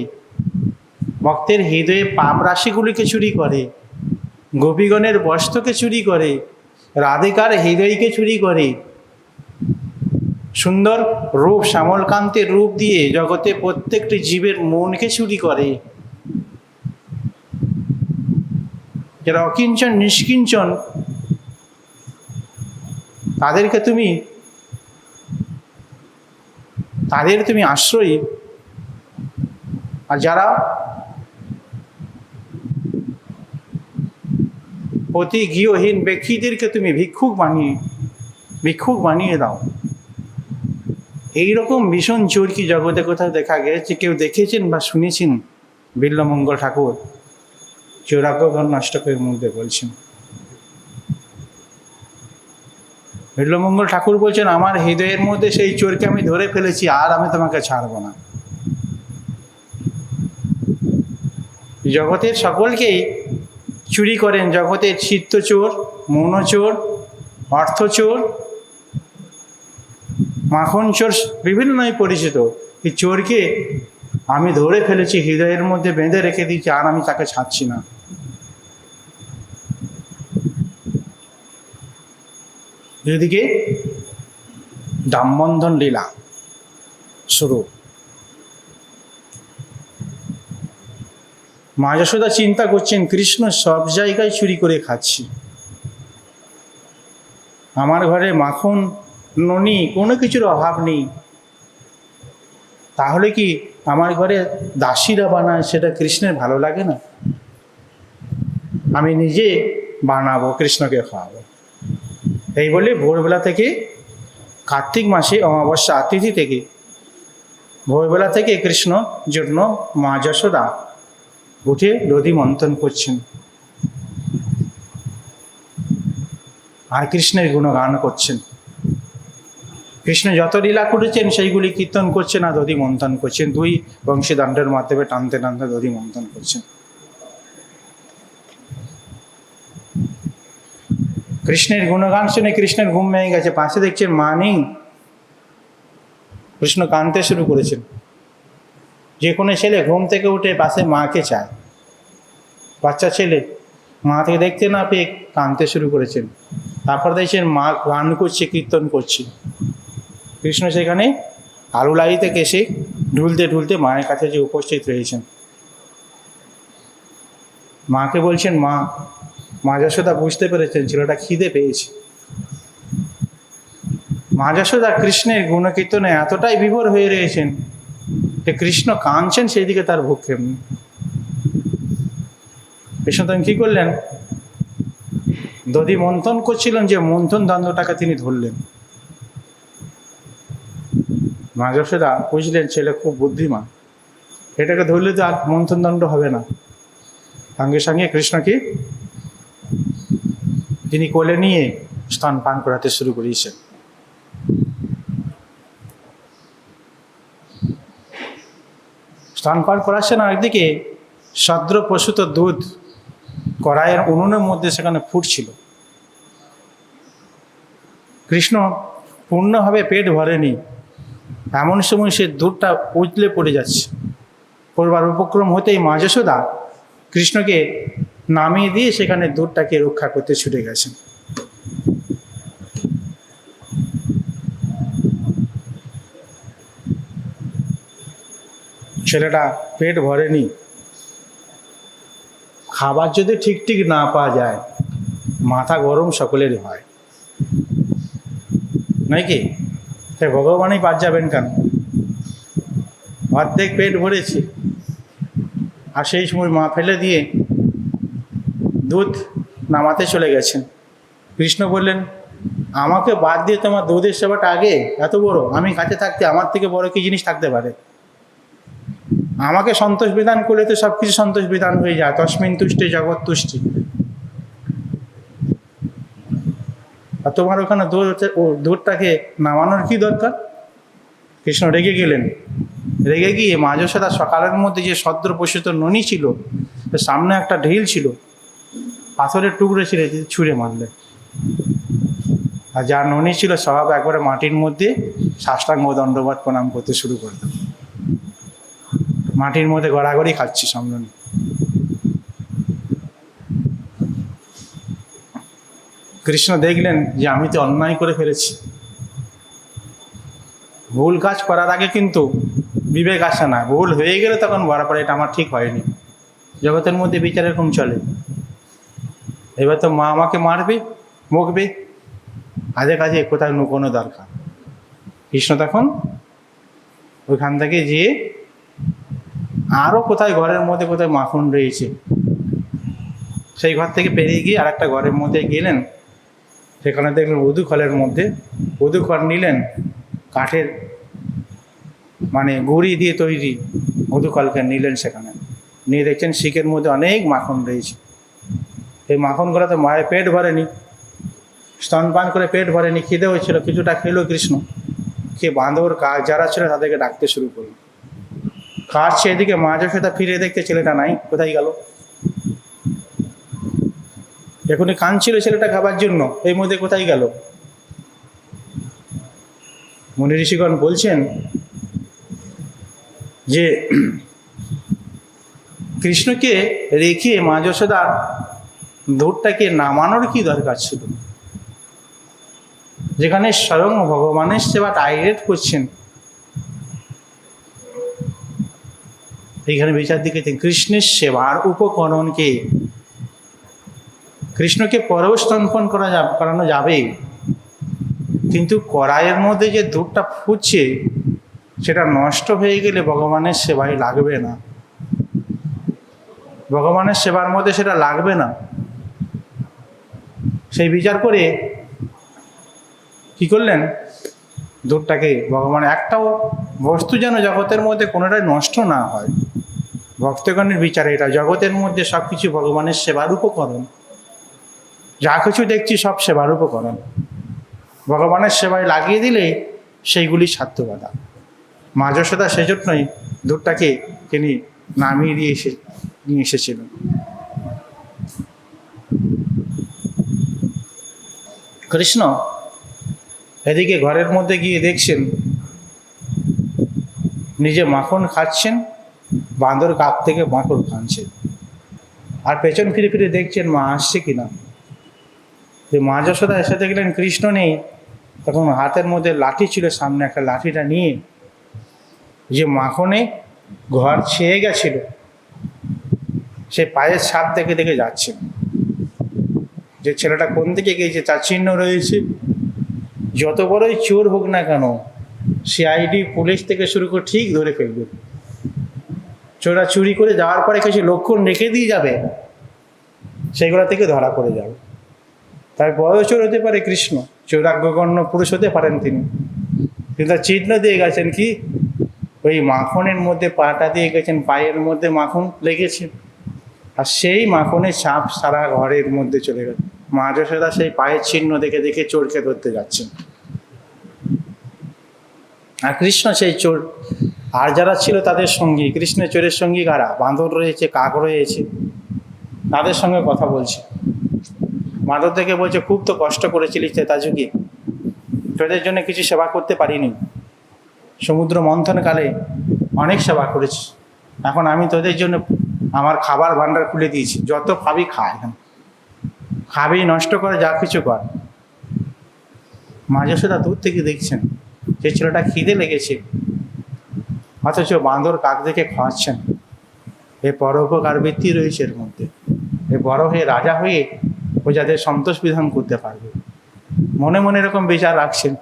ভক্তের হৃদয়ে পাপ রাশিগুলিকে চুরি করে, গোপীগণের বস্ত্রকে চুরি করে, রাধিকার হৃদয়কে চুরি করে, সুন্দর রূপ শ্যামলকান্তের রূপ দিয়ে জগতে প্রত্যেকটি জীবের মনকে চুরি করে। যারা অকিঞ্চন নিষ্কিঞ্চন তাদের তুমি আশ্রয়ী, আর যারা অতি গৃহহীন ব্যক্তিদেরকে তুমি ভিক্ষুক বানিয়ে দাও। এইরকম ভীষণ চোর কি জগতে কোথাও দেখা গেছে? কেউ দেখেছেন বা শুনেছেন? বিল্বমঙ্গল ঠাকুর চৌরাগ্যঘন অষ্টকের মধ্যে বলছেন। বিল্বমঙ্গল ঠাকুর বলছেন, আমার হৃদয়ের মধ্যে সেই চোরকে আমি ধরে ফেলেছি, আর আমি তোমাকে ছাড়ব না। জগতের সকলকেই চুরি করেন, জগতের চিত্তচোর, মনোচোর, অর্থচোর, মাখন চোর, বিভিন্ন নামে পরিচিত। এই চোরকে আমি ধরে ফেলেছি, হৃদয়ের মধ্যে বেঁধে রেখে দিয়েছি, আর আমি তাকে ছাড়ছি না। এদিকে দামবন্ধন লীলা শুরু। মা যশোদা চিন্তা করছেন, কৃষ্ণ সব জায়গায় চুরি করে খাচ্ছি, আমার ঘরে মাখন ননি কোনো কিছুর অভাব নেই, তাহলে কি আমার ঘরে দাসীরা বানায় সেটা কৃষ্ণের ভালো লাগে না? আমি নিজে বানাবো, কৃষ্ণকে খাওয়াবো। এই বলে ভোরবেলা থেকে, কার্তিক মাসে অমাবস্যা তিথি থেকে ভোরবেলা থেকে কৃষ্ণ জন্য মা যশোদা উঠে দধি মন্থন করছেন আর কৃষ্ণের গুণগান করছেন। কৃষ্ণ যত লীলা করেছেন সেইগুলি কীর্তন করছেন আর দধি মন্থন করছেন। দুই বংশীদণ্ডের মাধ্যমে টানতে টানতে দধি মন্থন করছেন। কৃষ্ণের গুণগান শুনে কৃষ্ণের ঘুম ভেঙে গেছে। পাশে দেখছেন মা নেই। কৃষ্ণ কাঁদতে শুরু করেছেন। যে কোনো ছেলে ঘুম থেকে উঠে পাশে মাকে চায়। বাচ্চা ছেলে মা থেকে দেখতে না পেয়ে কাঁদতে শুরু করেছেন। তারপর দেখছেন মা গান করছে, কীর্তন করছে। কৃষ্ণ সেখানে আলুলাই থেকে এসে ঢুলতে ঢুলতে মায়ের কাছে যে উপস্থিত রয়েছেন, মাকে বলছেন, মা যশোদা বুঝতে পেরেছেন ছেলেটা খিদে পেয়েছে। মা যশোদা কৃষ্ণের গুণকীর্তনে এতটাই বিভোর হয়ে রয়েছেন যে কৃষ্ণ কাঁদছেন, সেই দিকে তার ভক্ষেপ নেই। কৃষ্ণ তখন কী করলেন? দধি মন্থন করছিলেন, যে মন্থন দণ্ডটাকে তিনি ধরলেন। মা যশোদা বুঝলেন ছেলে খুব বুদ্ধিমান, এটাকে ধরলে তো আর মন্থন দণ্ড হবে না। সঙ্গে সঙ্গে কৃষ্ণকে তিনি কোলে নিয়ে স্তন পান করাতে শুরু করেছেন। স্তন পান করাচ্ছেন, আর একদিকে সদ্র প্রসূত দুধ কড়াইয়ের উনুনের মধ্যে সেখানে ফুটছিল। কৃষ্ণ পূর্ণভাবে পেট ভরেনি, এমন সময় সে দুধটা উজলে পড়ে যাচ্ছে। পড়বার উপক্রম হতেই মা যশোদা কৃষ্ণকে নামিয়ে দিয়ে সেখানে দুধটাকে রক্ষা করতে ছুটে গেছেন। ছেলেটা পেট ভরেনি। খাবার যদি ঠিক ঠিক না পাওয়া যায়, মাথা গরম সকলেরই হয়, নয় কি? সে ভগবানই বাদ যাবেন কেন? অর্ধেক পেট ভরেছি, আর সেই সময় মা ফেলে দিয়ে দুধ নামাতে চলে গেছেন। কৃষ্ণ বললেন, আমাকে বাদ দিয়ে তোমার দুধের সেবাটা আগে এত বড়? আমি কাছে থাকতে আমার থেকে বড় কি জিনিস থাকতে পারে? আমাকে সন্তোষ বিধান করলে তো সব কিছু সন্তোষ বিধান হয়ে যায়। তস্মিন তুষ্টে জগৎ তুষ্টি। আর তোমার ওখানে দুধটাকে নামানোর কি দরকার? কৃষ্ণ রেগে গেলেন। রেগে গিয়ে মা যশোদা সকালের মধ্যে যে সদ্র প্রসূত ননি ছিল, সামনে একটা ঢিল ছিল, পাথরের টুকরো ছিল, ছুঁড়ে মারলেন। আর যার ননি ছিল সব একবারে মাটির মধ্যে সাষ্টাঙ্গ দণ্ডবাদ প্রণাম করতে শুরু করে দিল। মাটির মধ্যে গড়াগড়ি খাচ্ছি সামনে। কৃষ্ণ দেখলেন যে আমি তো অন্যায় করে ফেলেছি। ভুল কাজ করার আগে কিন্তু বিবেক আসে না, ভুল হয়ে গেলে তখন বলা পড়ে এটা আমার ঠিক হয়নি। জগতের মধ্যে বিচার এরকম চলে। এবার তো মা আমাকে মারবে, বকবে, কাজে কাজে কোথায় লুকোনো দরকার। কৃষ্ণ তখন ওইখান থেকে যেয়ে আরও কোথায় ঘরের মধ্যে কোথায় মাখন রয়েছে সেই ঘর থেকে পেরিয়ে গিয়ে আর একটা ঘরের মধ্যে গেলেন। সেখানে দেখলেন উদুখলের মধ্যে উদুখল নিলেন, কাঠের মানে গুড়ি দিয়ে তৈরি উদুখলকে নিলেন। সেখানে নিয়ে দেখছেন শিকের মধ্যে অনেক মাখন রয়েছে। এই মাখনগুলো তো মায়ের পেট ভরেনি, স্তনপান করে পেট ভরেনি, খিদে হয়েছিল, কিছুটা খেলো কৃষ্ণ। খেয়ে বাঁদর কাক যারা ছিল তাদেরকে ডাকতে শুরু করলো। খাচ্ছে, এদিকে মা যশোদা ফিরে দেখতে ছেলেটা নাই, কোথায় গেল। এখনই কাঁদছিল ছেলেটা খাবার জন্য, এই মধ্যে কোথায় গেল। মুনি ঋষিগণ বলছেন যে কৃষ্ণকে রেখে মা যশোদার দুধটাকে নামানোর কি দরকার ছিল, যেখানে স্বয়ং ভগবানের সেবা ডাইরেক্ট করছেন। এইখানে বিচার দিকে কৃষ্ণের সেবার উপকরণকে, কৃষ্ণকে পরেও স্তনপান করানো যাবে, কিন্তু কড়াইয়ের মধ্যে যে দুধটা ফুটছে সেটা নষ্ট হয়ে গেলে ভগবানের সেবায় লাগবে না, ভগবানের সেবার মধ্যে সেটা লাগবে না। সেই বিচার করে কি করলেন, দুধটাকে ভগবান একটাও বস্তু যেন জগতের মধ্যে কোনোটাই নষ্ট না হয়। ভক্তগণের বিচার এটা, জগতের মধ্যে সব কিছু ভগবানের সেবার উপকরণ, যা কিছু দেখছি সব সেবার উপকরণ, ভগবানের সেবায় লাগিয়ে দিলে সেইগুলি সার্থকতা। মা যশোদা সেজন্যই দুধটাকে তিনি নামিয়ে নিয়ে এসেছিলেন। কৃষ্ণ এদিকে ঘরের মধ্যে গিয়ে দেখছেন নিজে মাখন খাচ্ছেন, বাঁদর কাক থেকে মাখন খাচ্ছেন, আর পেছন ফিরে ফিরে দেখছেন মা আসছে কিনা। যে মা যশোদা এসে দেখলেন কৃষ্ণ নেই, তখন হাতের মধ্যে লাঠি ছিল সামনে, একটা লাঠিটা নিয়ে যে মাখনে ঘর ছেয়ে গেছিল সে পায়ের ছাপ দেখে দেখে যাচ্ছেন, যে ছেলেটা কোন দিকে গিয়েছে তার চিহ্ন রয়েছে। যত বড়ই চোর হোক না কেন, সিআইডি পুলিশ থেকে শুরু করে ঠিক ধরে ফেলবে। চোরা চুরি করে যাওয়ার পরে কিছু লক্ষণ রেখে দিয়ে যাবে, সেগুলো থেকে ধরা পড়ে যাবে। তাই বড় চোর হতে পারে কৃষ্ণ, চৌরাগ্যগণ্য পুরুষ হতে পারেন তিনি, কিন্তু চিহ্ন দিয়ে গেছেন কি, ওই মাখনের মধ্যে পাটা দিয়ে গেছেন, পায়ের মধ্যে মাখন লেগেছে, আর সেই মাখনের ছাপ সারা ঘরের মধ্যে চলে গেছে। মা যশোদা সেই পায়ের চিহ্ন দেখে দেখে চোরকে ধরতে যাচ্ছেন, আর কৃষ্ণ সেই চোর। আর যারা ছিল তাদের সঙ্গী, কৃষ্ণের চোরের সঙ্গী কারা, বাঁদর রয়েছে, কাক রয়েছে, তাদের সঙ্গে কথা বলছে। বাঁদর থেকে বলছে খুব তো কষ্ট করেছিলিস ত্রেতাযুগে, তোদের জন্য কিছু সেবা করতে পারিনি, সমুদ্র মন্থনকালে অনেক সেবা করেছি, এখন আমি তোদের জন্য আমার খাবার ভাণ্ডার খুলে দিয়েছি, যত খাবি খা, এখন খাবি, নষ্ট করে, যা কিছু কর। মা যশোদা দূর থেকে দেখছেন যে ছেলেটা খিদে লেগেছে, অথচ বাঁদর কাক দেখে খাওয়াচ্ছেন। এ পরোপকার বৃত্তি রয়েছে এর মধ্যে, এ বড় হয়ে রাজা হয়ে ও যাদের সন্তোষ বিধান করতে পারবে। মনে মনে এরকম বিচার রাখছেন,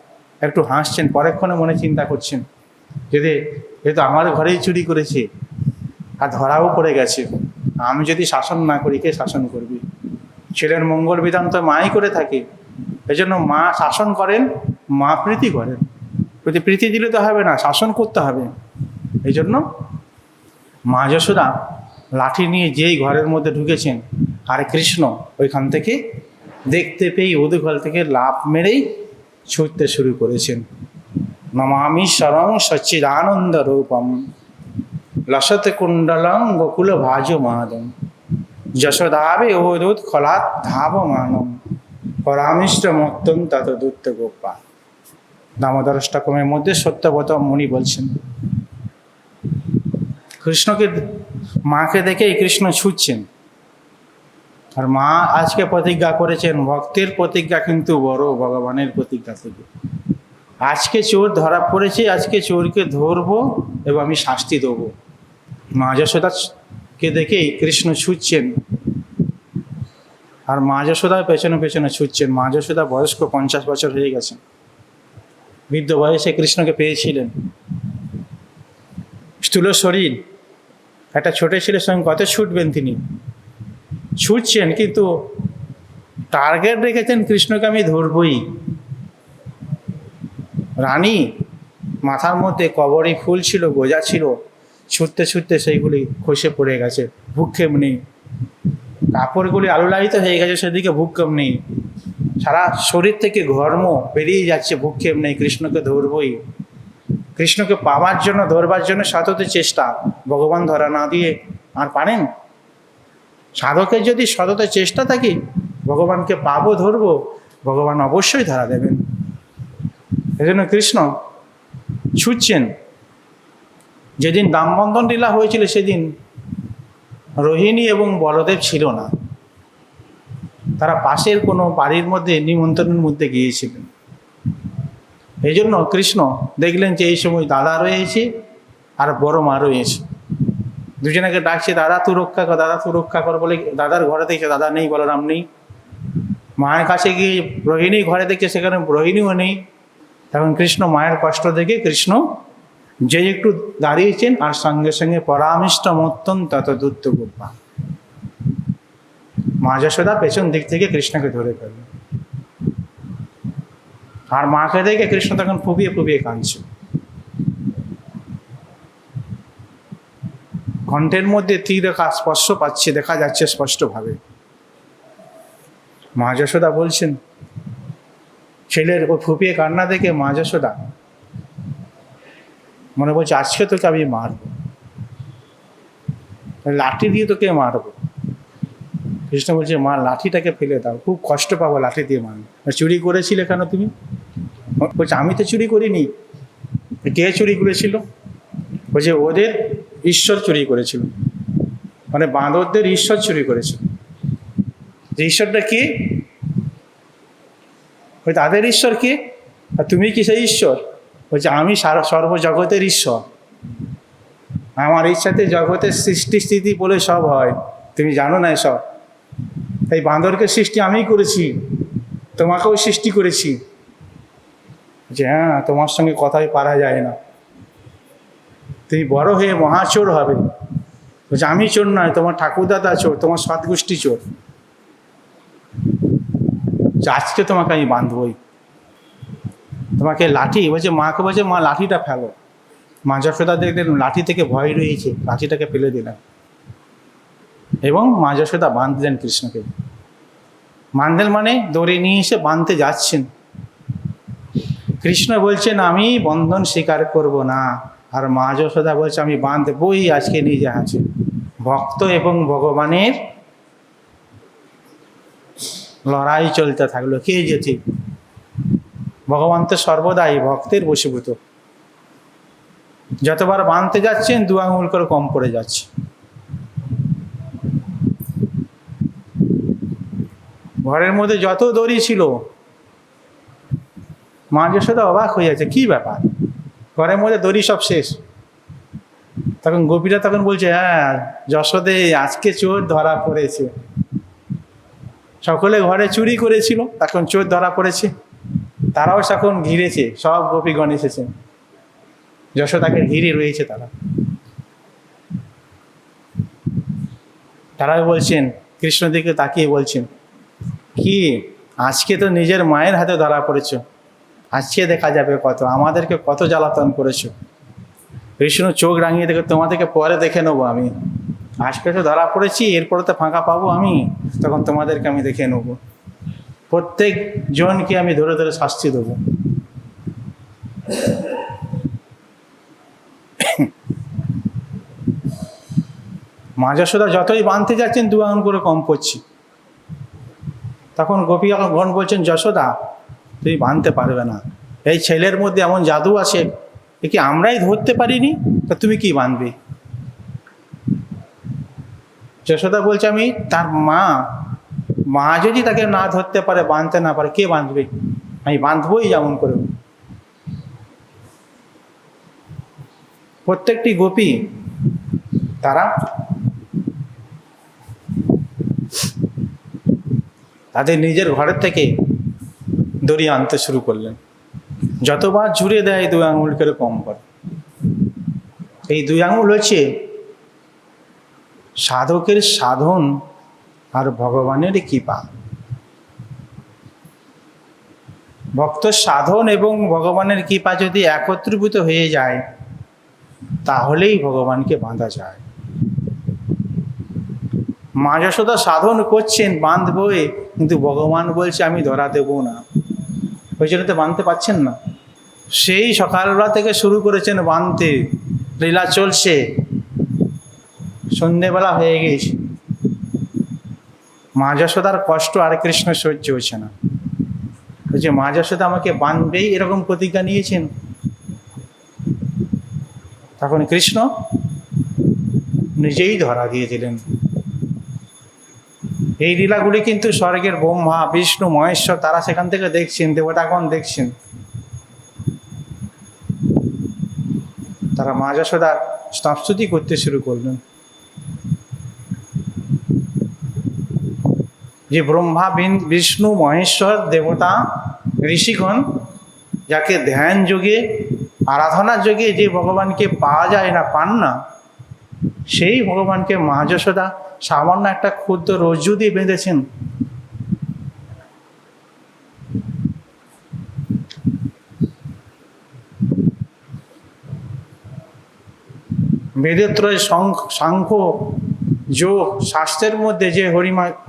একটু হাসছেন, পরেক্ষণে মনে চিন্তা করছেন যদি এ তো আমার ঘরেই চুরি করেছে আর ধরাও পড়ে গেছে, আমি যদি শাসন না করি কে শাসন করবে। ছেলের মঙ্গল বিধান তো মাই করে থাকে, এজন্য মা শাসন করেন, মা প্রীতি করেন। প্রীতি দিলে তো হবে না, শাসন করতে হবে। এই জন্য মা যশোদা লাঠি নিয়ে যেই ঘরের মধ্যে ঢুকেছেন, আর কৃষ্ণ ওইখান থেকে দেখতে পেয়ে উদুঘল থেকে লাফ মেরেই ছুটতে শুরু করেছেন। নমামি শরং সচ্চিদানন্দ রূপম লসত কুণ্ডলং গোকুল ভাজ মাদম যশোদাবে ওদুত খলাত ধাব মানম পরামিষ্ট মত্তন তত দূত গোপা। দামোদর অষ্টকমের মধ্যে সত্যব্রত মুনি বলছেন, কৃষ্ণকে, মাকে দেখেই কৃষ্ণ ছুটছেন। আর মা আজকে প্রতিজ্ঞা করেছেন, ভক্তের প্রতিজ্ঞা কিন্তু বড় ভগবানের প্রতিজ্ঞা থেকে। আজকে চোর ধরা পড়েছে, আজকে চোরকে ধরবো এবং আমি শাস্তি দেবো। মা যশোদাকে দেখেই কৃষ্ণ ছুটছেন, আর মা যশোদা পেছনে পেছনে ছুটছেন। মা যশোদা বয়স্ক, 50 বছর হয়ে গেছেন, বৃদ্ধ বয়সে কৃষ্ণকে পেয়েছিলেন। স্থূল শরীর, একটা ছোট ছেলের সঙ্গে কত ছুটবেন তিনি। ছুটছেন কিন্তু টার্গেট রেখেছেন, কৃষ্ণকে আমি ধরবই। রানী মাথার মধ্যে কবরী ফুল ছিল, গোজা ছিল, ছুটতে ছুটতে সেইগুলি খসে পড়ে গেছে, ভূক্ষেপ নেই। কাপড়গুলি আলুলায়িত হয়ে গেছে, সেদিকে ভূক্ষেপ নেই। সারা শরীর থেকে ঘর্ম বেরিয়ে যাচ্ছে, ভূক্ষেপ নেই। কৃষ্ণকে ধরবই। কৃষ্ণকে পাওয়ার জন্য, ধরবার জন্য সতত চেষ্টা। ভগবান ধরা না দিয়ে আর পারেন? সাধকের যদি সতত চেষ্টা থাকে, ভগবানকে পাবো, ধরবো, ভগবান অবশ্যই ধরা দেবেন। এজন্য কৃষ্ণ ছুটছেন। যেদিন দামবন্ধন লীলা হয়েছিল, সেদিন রোহিণী এবং বলদেব ছিল না। তারা পাশের কোনো বাড়ির মধ্যে নিমন্ত্রণের মধ্যে গিয়েছিলেন। এই জন্য কৃষ্ণ দেখলেন যে এই সময় দাদা রয়েছে আর বড় মা রয়েছে। দুজনকে ডাকছে, দাদা তুই রক্ষা কর, দাদা তুই রক্ষা কর বলে। দাদার ঘরে দেখছে দাদা নেই, বলরাম নেই। মায়ের কাছে গিয়ে রোহিণী ঘরে দেখছে, সেখানে রোহিণীও নেই। তখন কৃষ্ণ মায়ের কষ্ট দেখে কৃষ্ণ যে একটু দাঁড়িয়েছেন, আর সঙ্গে সঙ্গে পরামিষ্ট মত্তন তত দূত গোপা। মা যশোদা পেছন দিক থেকে কৃষ্ণকে ধরে ফেলল। আর মাকে দেখে কৃষ্ণ তখন ফুপিয়ে ফুপিয়ে কাঁদছে। কণ্ঠের মধ্যে তীর স্পর্শ পাচ্ছে, দেখা যাচ্ছে স্পষ্টভাবে। মা যশোদা বলছেন, ছেলের ও ফুপিয়ে কান্না দেখে মা যশোদা মনে বলছে, আজকে তোকে আমি মারবো, লাঠি দিয়ে তোকে মারবো। কৃষ্ণ বলছে, মা লাঠিটাকে ফেলে দাও, খুব কষ্ট পাবো লাঠি দিয়ে মারবো। চুরি করেছিলে কেন তুমি? বলছে, আমি তো চুরি করিনি। কে চুরি করেছিল? বলছে, ওদের ঈশ্বর চুরি করেছিল, মানে বাঁদরদের ঈশ্বর চুরি করেছিল। যে ঈশ্বরটা কে? ওই তাদের ঈশ্বর কে? আর তুমি কি সেই ঈশ্বর? বলছে, আমি সর্বজগতের ঈশ্বর, আমার ইচ্ছাতে জগতের সৃষ্টি স্থিতি বলে সব হয়, তুমি জানো না এসব। এই বাঁদরকে সৃষ্টি আমিই করেছি, তোমাকেও সৃষ্টি করেছি। যে হ্যাঁ, তোমার সঙ্গে কথাই পারা যায় না, তুমি বড় হয়ে মহাচোর হবে। বলছে, আমি চোর নয়, তোমার ঠাকুরদাদা চোর, তোমার সৎগোষ্ঠী চোর। আজকে তোমাকে আমি বাঁধবই, তোমাকে লাঠি। বলছে, মাকে বলছে, মা লাঠিটা ফেলো। মা যশোদা দেখলেন লাঠি থেকে ভয় রয়েছে, লাঠিটাকে ফেলে দিলেন এবং মা যশোদা বাঁধলেন কৃষ্ণকে। বাঁধলেন মানে দড়ি নিয়ে এসে বাঁধতে যাচ্ছেন। কৃষ্ণ বলছেন, আমি বন্ধন স্বীকার করব না। আর মা যশোদা বলছে, আমি বাঁধবই আজকে নিজে আছে। ভক্ত এবং ভগবানের লড়াই চলতে থাকলো, কে যেতে। ভগবান তো সর্বদাই ভক্তের বশীভূত। যতবার বাঁধতে যাচ্ছেন, 2 আঙুল করে কম পড়ে যাচ্ছে। ঘরের মধ্যে যত দড়ি ছিল, মা যশোদা অবাক হয়ে যাচ্ছে, কি ব্যাপার, ঘরের মধ্যে দড়ি সব শেষ। তখন গোপীরা তখন বলছে, হ্যাঁ যশোদে, আজকে চোর ধরা পড়েছে। সকলে ঘরে চুরি করেছিল, তখন চোর ধরা পড়েছে। তারাও এখন ঘিরেছে, সব গোপীগণ এসেছে, যশোদাকে ঘিরে রয়েছে। তারাও বলছেন, কৃষ্ণ দিকে তাকিয়ে বলছেন, কি আজকে তো নিজের মায়ের হাতে ধরা পড়েছ, আজকে দেখা যাবে কত, আমাদেরকে কত জ্বালাতন করেছো। কৃষ্ণ চোখ রাঙিয়ে দেখে, তোমাদেরকে পরে দেখে নেবো আমি, আজকে তো ধরা পড়েছি, এরপরে তো ফাঁকা পাবো আমি, তখন তোমাদেরকে আমি দেখে নেবো। প্রত্যেক জনকে আমি ধরে ধরে শাস্তি দেবো। মা যশোদা যতই বাঁধতে যাচ্ছেন, 2 আঙুল করে কম পড়ছে। তখন গোপীগণ বলছেন, যশোদা তুমি বাঁধতে পারবে না, এই ছেলের মধ্যে এমন জাদু আছে, এ কি আমরাই ধরতে পারিনি, তা তুমি কি বাঁধবে? যশোদা বলছে, আমি তার মা যদি তাকে না ধরতে পারে, বাঁধতে না পারে, কে বাঁধবে? আমি বাঁধবই যেমন করে। প্রত্যেকটি গোপী তারা তাদের নিজের ঘরের থেকে দড়ি আনতে শুরু করলেন। যতবার জুড়ে দেয় 2 আঙুল করে কম করে। এই 2 আঙুল হচ্ছে সাধকের সাধন আর ভগবানের কৃপা। ভক্ত সাধন এবং ভগবানের কৃপা যদি একত্রীভূত হয়ে যায়, তাহলেই ভগবানকে বাঁধা যায়। মা যশোদা সাধন করছেন বাঁধবই, কিন্তু ভগবান বলছে আমি ধরা দেব না, ওই জন্য তো বাঁধতে পারছেন না। সেই সকালবেলা থেকে শুরু করেছেন বাঁধতে, লীলা চলছে, সন্ধেবেলা হয়ে গেছে, মা যশোদার কষ্ট আর কৃষ্ণ সহ্য হচ্ছে না। বলছে মা যশোদা আমাকে বাঁধবেই, এরকম প্রতিজ্ঞা নিয়েছেন। তখন কৃষ্ণ নিজেই ধরা দিয়ে দিলেন। এই লীলাগুলি কিন্তু স্বর্গের ব্রহ্মা, বিষ্ণু, মহেশ্বর তারা সেখান থেকে দেখছেন, দেবতাগণ দেখছেন। তারা মা যশোদার স্তবস্তুতি করতে শুরু করলেন। যে ব্রহ্মা, বিষ্ণু, মহেশ্বর, দেবতা, ঋষিগণ যাকে ধ্যান যোগে, আরাধনার যোগে যে ভগবানকে পাওয়া যায় না, পান না, সেই ভগবানকে মা যশোদা সামান্য একটা ক্ষুদ্র রজ্জু দিয়ে বেঁধেছেন। বেদত্রয় সাংখ্য যোগ শাস্ত্রের মধ্যে যে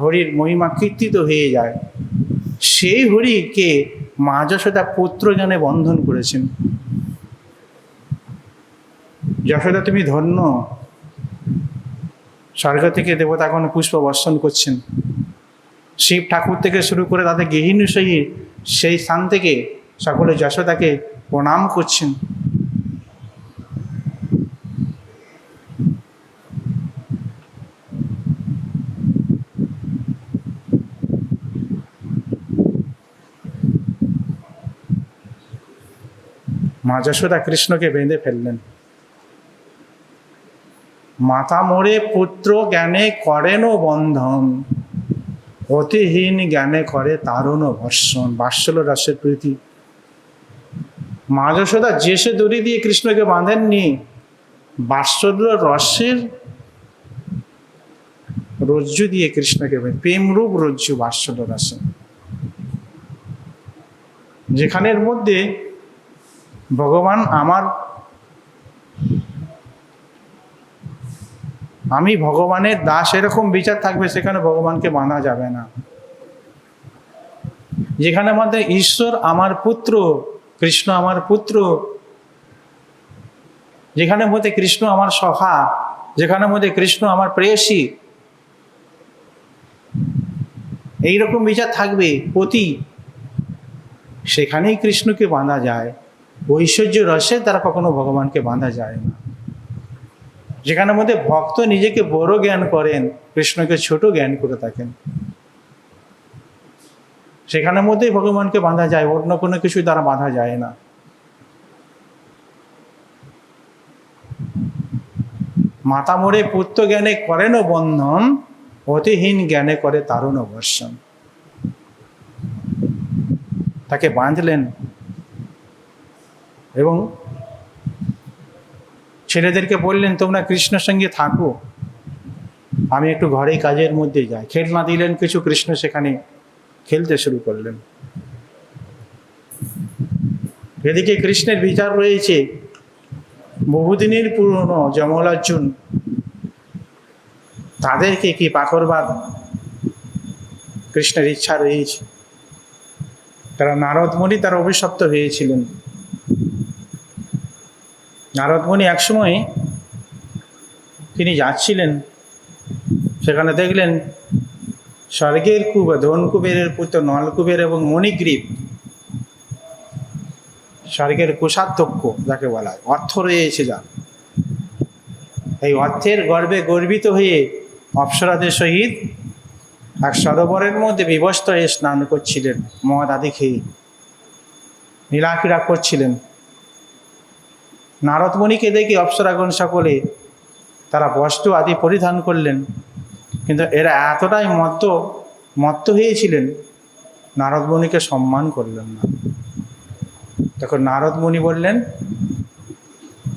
হরির মহিমা কীর্তিত হয়ে যায়, সেই হরিকে মা যশোদা পুত্র জ্ঞানে বন্ধন করেছেন। যশোদা তুমি ধন্য। স্বর্গ থেকে দেবতাগণ পুষ্প বর্ষণ করছেন। শিব ঠাকুর থেকে শুরু করে তাদের গৃহিণী সহিত সেই স্থান থেকে সকলে যশোদাকে প্রণাম করছেন। মা যশোদা কৃষ্ণকে বেঁধে ফেললেন। মাতা মোরে পুত্র জ্ঞানে করেন বন্ধন, অতিহীন জ্ঞানে করে তারুণ ভর্ষণ। বাৎসল্য রসের প্রীতি। মা যশোদা যে সে দড়ি দিয়ে কৃষ্ণকে বাঁধেননি, বাৎসল্য রসের রজ্জু দিয়ে কৃষ্ণকে প্রেমরূপ রজ্জু, বাৎসল্য রসে, যেখানের মধ্যে ভগবান আমি ভগবানের দাস, এরকম বিচার থাকবে, সেখানে ভগবানকে বাঁধা যাবে না। যেখানে মধ্যে ঈশ্বর আমার পুত্র, কৃষ্ণ আমার পুত্র, যেখানে মধ্যে কৃষ্ণ আমার সখা, যেখানে মধ্যে কৃষ্ণ আমার প্রেয়সী, এইরকম বিচার থাকবে পতি, সেখানেই কৃষ্ণকে বাঁধা যায়। ঐশ্বর্য রসে তারা কখনো ভগবানকে বাঁধা যায় না। যেখানে মধ্যে ভক্ত নিজেকে বড় জ্ঞান করেন, কৃষ্ণকে ছোট জ্ঞান করে থাকেন, সেখানের মধ্যেই ভগবানকে বাঁধা যায়, অন্য কোনো কিছু দ্বারা বাঁধা যায় না। মাতা মোরে পুত্র জ্ঞানে করেন বন্ধন, অতিহীন জ্ঞানে করে তারুণ বর্ষণ। তাকে বাঁধলেন এবং ছেলেদেরকে বললেন তোমরা কৃষ্ণের সঙ্গে থাকো, আমি একটু ঘরে কাজের মধ্যে যাই। খেলনা দিলেন কিছু, কৃষ্ণ সেখানে খেলতে শুরু করলেন। এদিকে কৃষ্ণের বিচার রয়েছে বহুদিনের পুরনো যমলার্জুন, তাদেরকে কি পাকড়বার কৃষ্ণের ইচ্ছা রয়েছে। তারা নারদমণি তারা অভিশপ্ত হয়েছিলেন। নারদমণি একসময় তিনি যাচ্ছিলেন, সেখানে দেখলেন স্বর্গের ধনকুবেরের পুত্র নলকুবের এবং মণিগ্রীব, স্বর্গের কোষাধ্যক্ষ যাকে বলা হয়, অর্থ রয়েছে যা, এই অর্থের গর্বে গর্বিত হয়ে অপ্সরাদের সহিত এক সরোবরের মধ্যে বিবস্ত্র হয়ে স্নান করছিলেন, মদ আদি খেয়ে লীলাক্রীড়া করছিলেন। নারদমণিকে দেখে অপ্সরাগণ সকলে তারা বস্ত্র আদি পরিধান করলেন, কিন্তু এরা এতটাই মত্ত হয়েছিলেন, নারদমণিকে সম্মান করলেন না। তখন নারদমণি বললেন,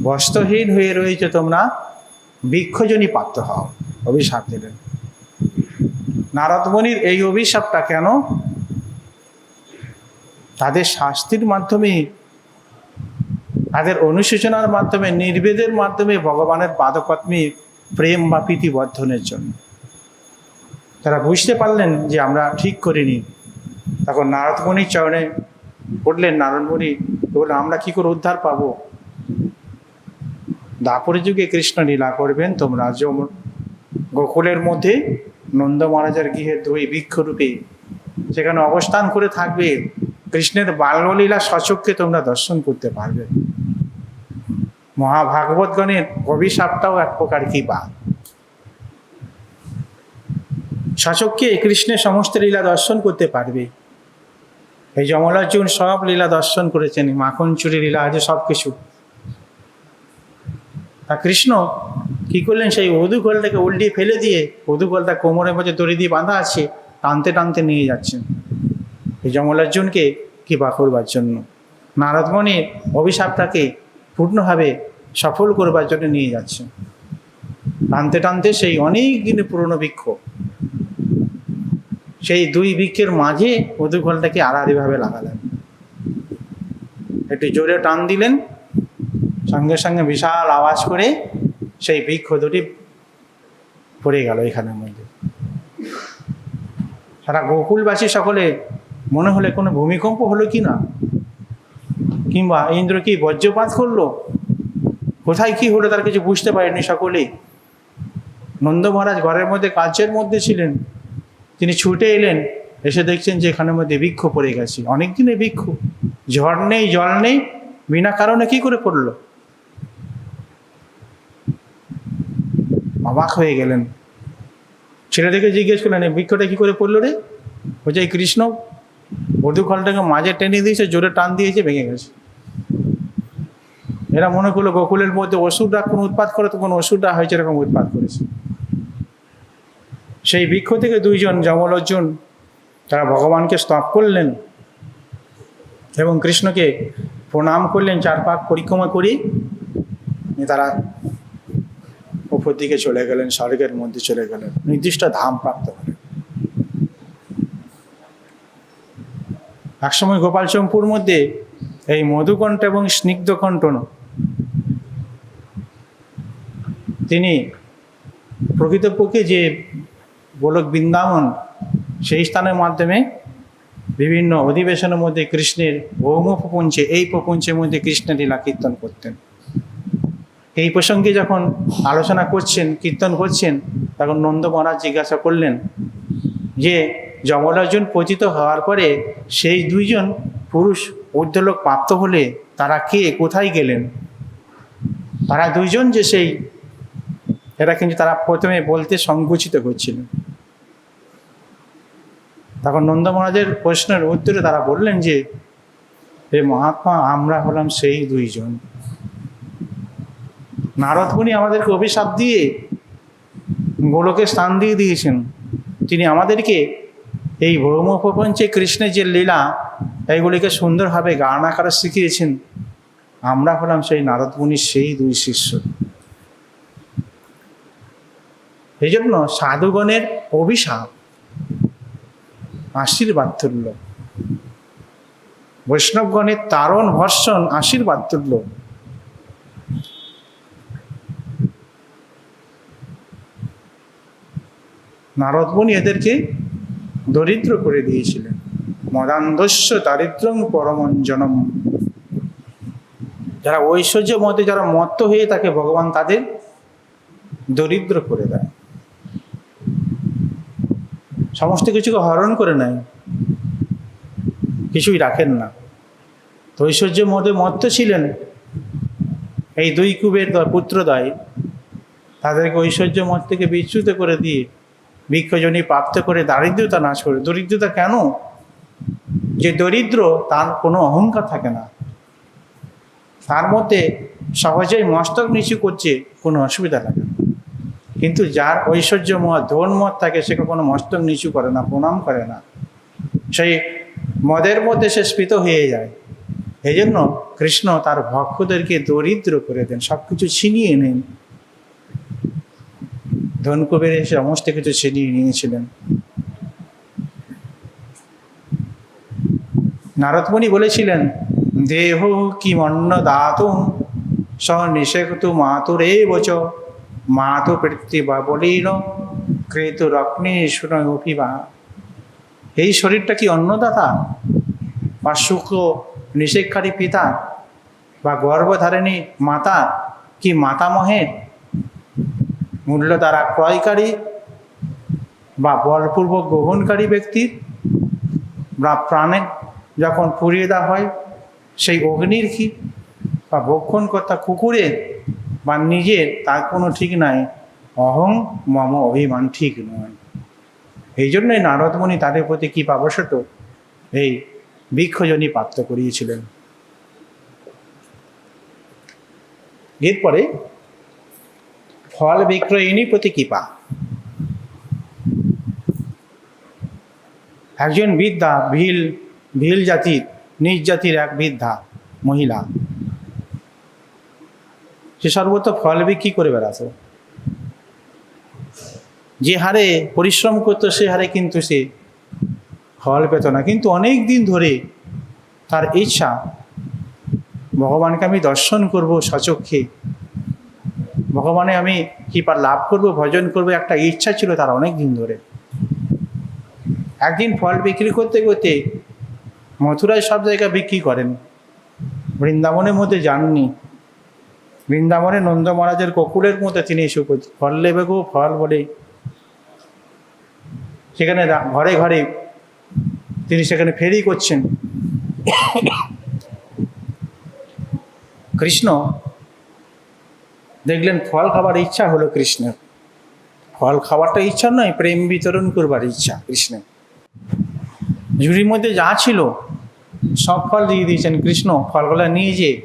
বস্ত্রহীন হয়ে রয়েছে তোমরা, বৃক্ষজনই পাত্র হও, অভিশাপ দিলেন। নারদমণির এই অভিশাপটা কেন? তাদের শাস্তির মাধ্যমে, তাদের অনুশোচনার মাধ্যমে, নির্বেদের মাধ্যমে ভগবানের পাদপদ্মে প্রেম বা প্রীতি বর্ধনের জন্য। তারা বুঝতে পারলেন যে আমরা ঠিক করিনি। তখন নারদমণির চরণে পড়লেন। নারদমণি বললেন, আমরা কি করে উদ্ধার পাবো? দ্বাপর যুগে কৃষ্ণ লীলা করবেন, তোমরা গোকুলের মধ্যে নন্দ মহারাজের গৃহে দুই বৃক্ষরূপে সেখানে অবস্থান করে থাকবে, কৃষ্ণের বাল্যলীলা সচক্ষে তোমরা দর্শন করতে পারবে। মহাভাগবতগণের অভিশাপটাও এক প্রকার কি বা সচক্ষে কৃষ্ণের সমস্ত লীলা দর্শন করতে পারবে। এই যমলার্জুন সব লীলা দর্শন করেছেন, মাখন চুরি লীলা আছে সব কিছু। আর কৃষ্ণ কি করলেন, সেই অধুকলটাকে উল্টিয়ে ফেলে দিয়ে, অধুকলটা কোমরের মধ্যে দড়ি দিয়ে বাঁধা আছে, টানতে টানতে নিয়ে যাচ্ছেন এই যমলার্জুনকে কৃপা করবার জন্য। নারদমণির অভিশাপটাকে পূর্ণভাবে সফল করবার জন্য নিয়ে যাচ্ছেন। টানতে টানতে সেই অনেক দিনের পুরনো বৃক্ষ, সেই দুই বৃক্ষের মাঝে অধুকলটাকে আড়াআড়িভাবে লাগালেন। একটু জোরে টান দিলেন, সঙ্গে সঙ্গে বিশাল আওয়াজ করে সেই বৃক্ষ দুটি পড়ে গেল এখানের মধ্যে। সারা গোকুলবাসী সকলে মনে হলে কোনো ভূমিকম্প হলো কি না, কিংবা ইন্দ্র কি বজ্রপাত করলো, কোথায় কি হলো তার কিছু বুঝতে পারেনি সকলেই। নন্দ মহারাজ ঘরের মধ্যে কাজের মধ্যে ছিলেন, তিনি ছুটে এলেন, এসে দেখছেন যে এখানের মধ্যে বৃক্ষ পড়ে গেছে, অনেক দিনের বৃক্ষ, ঝড় নেই জল নেই, বিনা কারণে কি করে পড়লো। অবাক হয়ে গেলেন। ছেলেটাকে জিজ্ঞেস করলেন, এই বৃক্ষটা কি করে পড়লো রে? বলছে, এই কৃষ্ণ অধুকলটাকে মাঝে টেনে দিয়েছে, জোরে টান দিয়েছে, ভেঙে গেছে। এরা মনে করলো গোকুলের মধ্যে অসুররা কোন উৎপাত করে, তো কোনো অসুররা হয়েছে এরকম উৎপাত করেছে। সেই বৃক্ষ থেকে দুইজন যমলার্জুন তারা ভগবানকে স্তব করলেন এবং কৃষ্ণকে প্রণাম করলেন, চার পাক পরিক্রমা করে তারা উপর দিকে চলে গেলেন, স্বর্গের মধ্যে চলে গেলেন, নির্দিষ্ট ধাম প্রাপ্ত হলেন। একসময় গোপালচম্পুর মধ্যে এই মধুকণ্ঠ এবং স্নিগ্ধকণ্ঠ তিনি প্রকৃতপক্ষে যে গোলক বৃন্দাবন, সেই স্থানের মাধ্যমে বিভিন্ন অধিবেশনের মধ্যে কৃষ্ণের ভৌম প্রপঞ্চে, এই প্রপঞ্চের মধ্যে কৃষ্ণের লীলা কীর্তন করতেন। এই প্রসঙ্গে যখন আলোচনা করছেন, কীর্তন করছেন, তখন নন্দ মহারাজ জিজ্ঞাসা করলেন যে যমলার্জুন পতিত হওয়ার পরে সেই দুইজন পুরুষ ঊর্ধ্বলোক প্রাপ্ত হলে তারা কে, কোথায় গেলেন? তারা দুইজন যে সেই, এরা কিন্তু তারা প্রথমে বলতে সংকুচিত করছিলেন। তখন নন্দ মহারাজের প্রশ্নের উত্তরে তারা বললেন যে, হে মহাত্মা, আমরা হলাম সেই দুইজন। নারদমুনি আমাদেরকে অভিশাপ দিয়ে গোলকে স্থান দিয়ে দিয়েছেন, তিনি আমাদেরকে এই ভৌম প্রপঞ্চে কৃষ্ণের যে লীলা, এইগুলিকে সুন্দরভাবে গান আকারে শিখিয়েছেন। আমরা হলাম সেই নারদমুনির সেই দুই শিষ্য। এই জন্য সাধুগণের অভিশাপ আশীর্বাদ তুল্য, বৈষ্ণবগণের তারণ ভর্ষণ আশীর্বাদ তুল্য। নারদমুনি এদেরকে দরিদ্র করে দিয়েছিলেন। মদান্ধস্য দারিদ্র্যং পরমঞ্জনম। যারা ঐশ্বর্য মধ্যে যারা মত্ত হয়ে থাকে, ভগবান তাদের দরিদ্র করে দেয়। সমস্ত কিছুকে হরণ করে নেয়, কিছুই রাখেন না। তো ঐশ্বর্যের মধ্যে মত্ত ছিলেন এই দুই কুবের পুত্রদ্বয়, তাদেরকে ঐশ্বর্য মত থেকে বিচ্যুত করে দিয়ে ভিক্ষজনী প্রাপ্ত করে দারিদ্রতা নাশ করে। দরিদ্রতা কেন? যে দরিদ্র তার কোনো অহংকার থাকে না, তার মধ্যে সহজেই মস্তক নিচু করছে, কোনো অসুবিধা লাগে না। কিন্তু যার ঐশ্বর্যময় ধন মত থাকে সে কখনো মস্তক নিচু করে না, প্রণাম করে না, সেই মদের মধ্যে সে স্ফীত হয়ে যায়। এই জন্য কৃষ্ণ তার ভক্তদেরকে দরিদ্র করে দেন, সব কিছু ছিনিয়ে নেন। ধন কুবের এসে সমস্ত কিছু ছিনিয়ে নিয়েছিলেন। নারদমুনি বলেছিলেন, দেহ কি মন্ন দাতুম স নিষেকতু মাতুরে বচ মাতু প্রীতি বা বলিল ক্রেতু রগ্নি শুনবা। এই শরীরটা কি অন্নদাতা বা সুখ নিষেককারী পিতা বা গর্ভধারিণী মাতা কি মাতামহের মূল্য দ্বারা ক্রয়কারী বা বলপূর্বক গ্রহণকারী ব্যক্তির বা প্রাণে যখন পুড়িয়ে দেওয়া হয় সেই অগ্নির কি বা ভক্ষণকর্তা কুকুরের বা নিজের, তার কোনো ঠিক নাই। অহং মম অভিমান ঠিক নয়। এই জন্যই নারদমুনি তাদের প্রতি কি পাবশত এই ভিক্ষজনী প্রাপ্ত করিয়েছিলেন। এরপরে ফল বিক্রয়িনী প্রতি কৃপা। একজন বৃদ্ধা, ভিল জাতির, নিজ জাতির এক বৃদ্ধা মহিলা, সে সর্বত্র ফল বিক্রি করে বেড়াতো। যে হারে পরিশ্রম করতো সে হারে কিন্তু সে ফল পেত না। কিন্তু অনেক দিন ধরে তার ইচ্ছা, ভগবানকে আমি দর্শন করব সচক্ষে, ভগবানে আমি কৃপা লাভ করব, ভজন করব, একটা ইচ্ছা ছিল তার অনেক দিন ধরে। একদিন ফল বিক্রি করতে করতে মথুরায় সব জায়গায় বিক্রি করেন, বৃন্দাবনের মধ্যে যাননি। বৃন্দাবনে নন্দ মহারাজের কোকুলের মধ্যে তিনি এসে ফল নেবে গো ফল বলে সেখানে ঘরে ঘরে তিনি সেখানে ফেরি করছেন। কৃষ্ণ দেখলেন ফল খাবার ইচ্ছা হলো কৃষ্ণের। ফল খাবারটা ইচ্ছা নয়, প্রেম বিতরণ করবার ইচ্ছা কৃষ্ণের। ঝুড়ির মধ্যে যা ছিল সব ফল দিয়ে দিয়েছেন কৃষ্ণ। ফলগুলো নিয়ে যেয়ে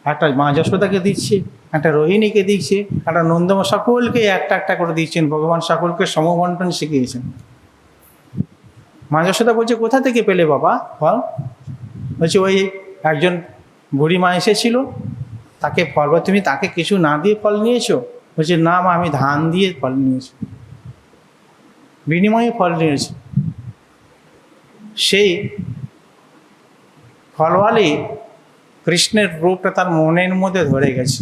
একটা মা যশোদাকে দিচ্ছে, একটা রোহিণীকে দিচ্ছে, একটা নন্দম, সকলকে একটা একটা করে দিচ্ছেন। ভগবান সকলকে সমবন্টন শিখিয়েছেন। মা যশোদা বলছে, কোথা থেকে পেলে বাবা ফল? বলছে, ওই একজন বুড়ি মা এসেছিল, তাকে ফল, তুমি তাকে কিছু না দিয়ে ফল নিয়েছো? বলছে, না মা, আমি ধান দিয়ে ফল নিয়েছি, বিনিময়ে ফল নিয়েছি। সেই ফলওয়ালি কৃষ্ণের রূপটা তার মনের মধ্যে ধরে গেছে।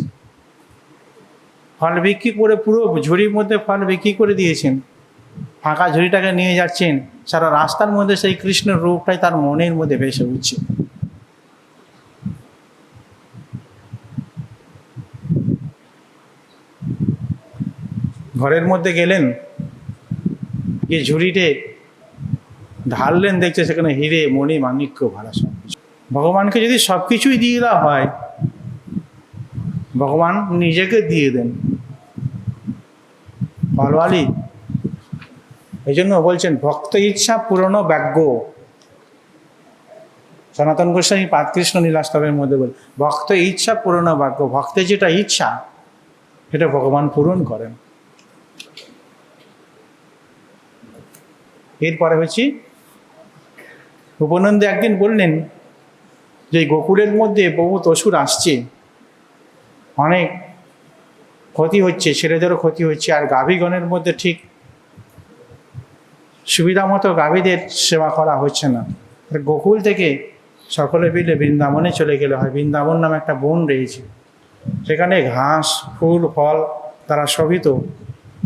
ফল বিক্রি করে পুরো ঝুড়ির মধ্যে ফল বিক্রি করে দিয়েছেন, ফাঁকা ঝুড়িটাকে নিয়ে যাচ্ছেন, সারা রাস্তার মধ্যে সেই কৃষ্ণের রূপটাই তার মনের মধ্যে ভেসে উঠছে। ঘরের মধ্যে গেলেন, গিয়ে ঝুড়িতে ঢাললেন, দেখছে সেখানে হিরে মণি মাণিক্য ভাড়া সব কিছু। ভগবানকে যদি সব কিছুই দিয়ে দেওয়া হয়, ভগবান নিজেকে দিয়ে দেন ফলওয়ালি। এই জন্য বলছেন, ভক্ত ইচ্ছা পুরনো ভাগ্য। সনাতন গোস্বামী পাদকৃষ্ণ নীলাস্তবের মধ্যে বল, ভক্ত ইচ্ছা পুরনো ভাগ্য। ভক্তের যেটা ইচ্ছা সেটা ভগবান পূরণ করেন। এরপরে হচ্ছে উপনন্দে একদিন বললেন যে গোকুলের মধ্যে বহুত অসুর আসছে, অনেক ক্ষতি হচ্ছে, ছেলেদেরও ক্ষতি হচ্ছে, আর গাভীগণের মধ্যে ঠিক সুবিধা মতো গাভীদের সেবা করা হচ্ছে না। গোকুল থেকে সকলে মিলে বৃন্দাবনে চলে গেলে হয়। বৃন্দাবন নামে একটা বন রয়েছে, সেখানে ঘাস, ফুল, ফল তারা শোভিত।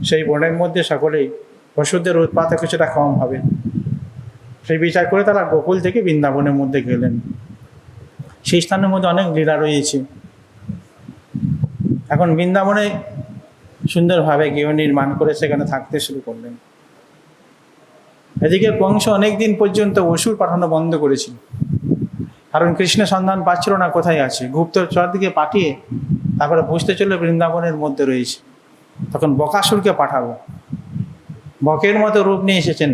সেই বনের মধ্যে সকলেই পশুদের উৎপাত কিছুটা কম হবে, সেই বিচার করে তারা গোকুল থেকে বৃন্দাবনের মধ্যে গেলেন। সেই স্থানের মধ্যে অনেক লীলা রয়েছে। এখন বৃন্দাবনে সুন্দরভাবে গৃহ নির্মাণ করে সেখানে থাকতে শুরু করলেন। এদিকে কংস অনেক দিন পর্যন্ত অসুর পাঠানো বন্ধ করেছিল, কারণ কৃষ্ণের সন্ধান পাচ্ছিল না কোথায় আছে। গুপ্তচর দিকে পাঠিয়ে তারপরে বুঝতে চললো বৃন্দাবনের মধ্যে রয়েছে। তখন বকাসুরকে পাঠাবো। বকের মতো রূপ নিয়ে এসেছেন।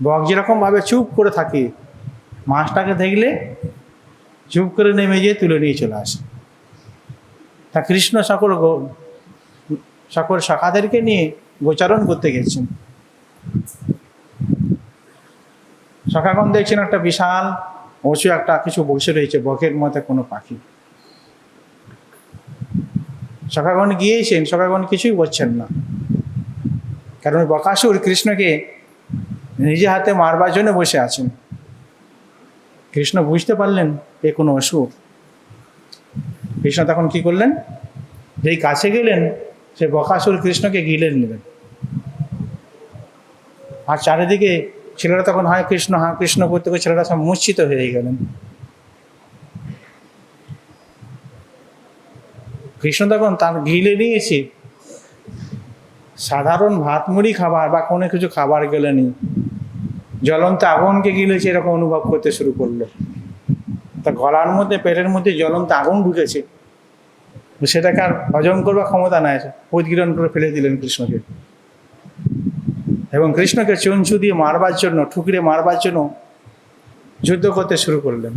বক যেরকমভাবে চুপ করে থাকে, মাছটাকে দেখলে চুপ করে নেমে গিয়ে তুলে নিয়ে চলে আসে। তা কৃষ্ণ সকল শাখাদেরকে নিয়ে গোচারণ করতে গেছেন। শাখাগণ দেখছেন একটা বিশাল উঁচু একটা কিছু বসে রয়েছে, বকের মধ্যে কোনো পাখি। শাখাগণ গিয়েছেন, শাখাগণ কিছুই বলছেন না, কারণ বকাসুর কৃষ্ণকে নিজে হাতে মারবার জন্য বসে আছেন। কৃষ্ণ বুঝতে পারলেন এ কোনো অসুর। কৃষ্ণ তখন কি করলেন, যেই কাছে গেলেন সে বকাসুর কৃষ্ণকে গিলে নিলেন। আর চারিদিকে ছেলেরা তখন হ্যাঁ কৃষ্ণ করতে করে ছেলেরা সব মূর্ছিত হয়ে গেলেন। কৃষ্ণ তখন তার গিলে নিয়েছে। সাধারণ ভাত মুড়ি খাবার বা কোনো কিছু খাবার গেলেনি, জ্বলন্ত আগুনকে গিলেছে এরকম অনুভব করতে শুরু করলো। তা গলার মধ্যে পেটের মধ্যে জ্বলন্ত আগুন ঢুকেছে, সেটাকে আর হজম করবার ক্ষমতা নাই, উদ্গীরণ করে ফেলে দিলেন কৃষ্ণকে। এবং কৃষ্ণকে চঞ্চু দিয়ে মারবার জন্য, ঠুকরে মারবার জন্য যুদ্ধ করতে শুরু করলেন।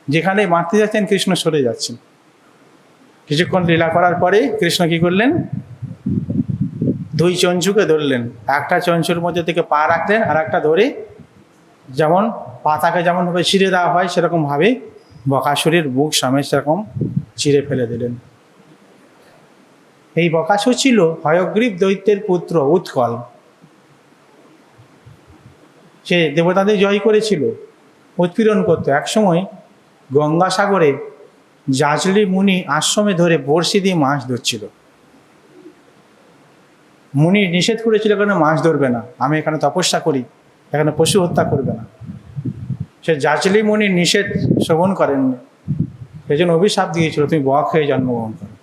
যেখানে মারতে যাচ্ছেন কৃষ্ণ সরে যাচ্ছেন। কিছুক্ষণ লীলা করার পরে কৃষ্ণ কি করলেন, দুই চঞ্চুকে ধরলেন। একটা চঞ্চুর মধ্যে থেকে পা রাখলেন, আর একটা ধরে যেমন পাতাকে যেমনভাবে ছিঁড়ে দেওয়া হয় সেরকমভাবে বকাসুরের বুক সামনে সেরকম ছিঁড়ে ফেলে দিলেন। এই বকাসুর ছিল হয়গ্রীব দৈত্যের পুত্র উৎকল। সে দেবতাদের জয় করেছিল, উৎপীড়ন করত। একসময় গঙ্গাসাগরে জাজলি মুনি আশ্রমে ধরে বড়শি দিয়ে মাছ ধরছিল। মুনি নিষেধ করেছিল, কেন মাছ ধরবে না, আমি এখানে তপস্যা করি, এখানে পশু হত্যা করবে না। সে জাজলি মুনির নিষেধ শ্রবণ করেননি, সেই জন্য অভিশাপ দিয়েছিল, তুমি বক হয়ে জন্মগ্রহণ করো।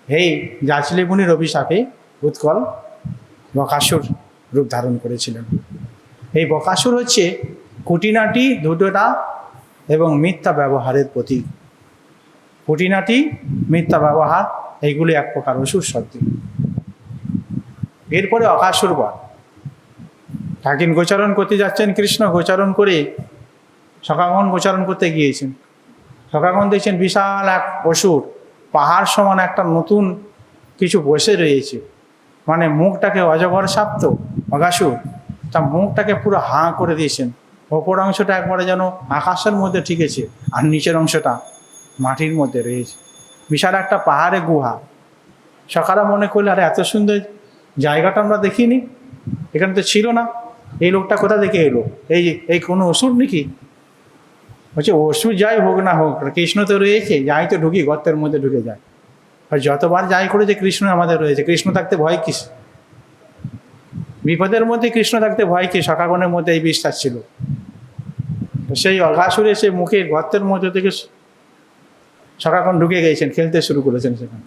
এই জাজলি মুনির অভিশাপে উৎকল বকাসুর রূপ ধারণ করেছিলেন। এই বকাসুর হচ্ছে খুঁটিনাটি, ধূর্ততা এবং মিথ্যা ব্যবহারের প্রতীক। খুঁটিনাটি, মিথ্যা ব্যবহার, এইগুলি এক প্রকার অসুর শব্দ। এরপরে অকাসুর বধ। একদিন গোচারণ করতে যাচ্ছেন কৃষ্ণ, গোচারণ করে সখাগণ গোচারণ করতে গিয়েছেন। সখাগণ দেখছেন বিশাল এক অসুর, পাহাড় সমান একটা নতুন কিছু বসে রয়েছে। মানে মুখটাকে অজগর সাপ্ত অগাসুর, তার মুখটাকে পুরো হাঁ করে দিয়েছেন। ওপর অংশটা একবারে যেন আকাশের মধ্যে ঠিকেছে, আর নিচের অংশটা মাটির মধ্যে রয়েছে। বিশাল একটা পাহাড়ে গুহা। সখারা মনে করলে আরে এত সুন্দর জায়গাটা আমরা দেখিনি, এখানে তো ছিল না, এই লোকটা কোথা থেকে এলো, এই কোনো অসুর নাকি? বলছে অসুর যাই হোক না হোক, কৃষ্ণ তো রয়েছে, যাই তো ঢুকি, গর্তের মধ্যে ঢুকে যায়। আর যতবার যাই করেছে কৃষ্ণ আমাদের রয়েছে, কৃষ্ণ থাকতে ভয় কিস? বিপদের মধ্যে কৃষ্ণ থাকতে ভয় কি? সখাগণের মধ্যে এই বিশ্বাস ছিল। সেই অঘাসুরে সে মুখে গর্তের মধ্যে থেকে সখাগণ ঢুকে গিয়েছেন, খেলতে শুরু করেছেন সেখানে।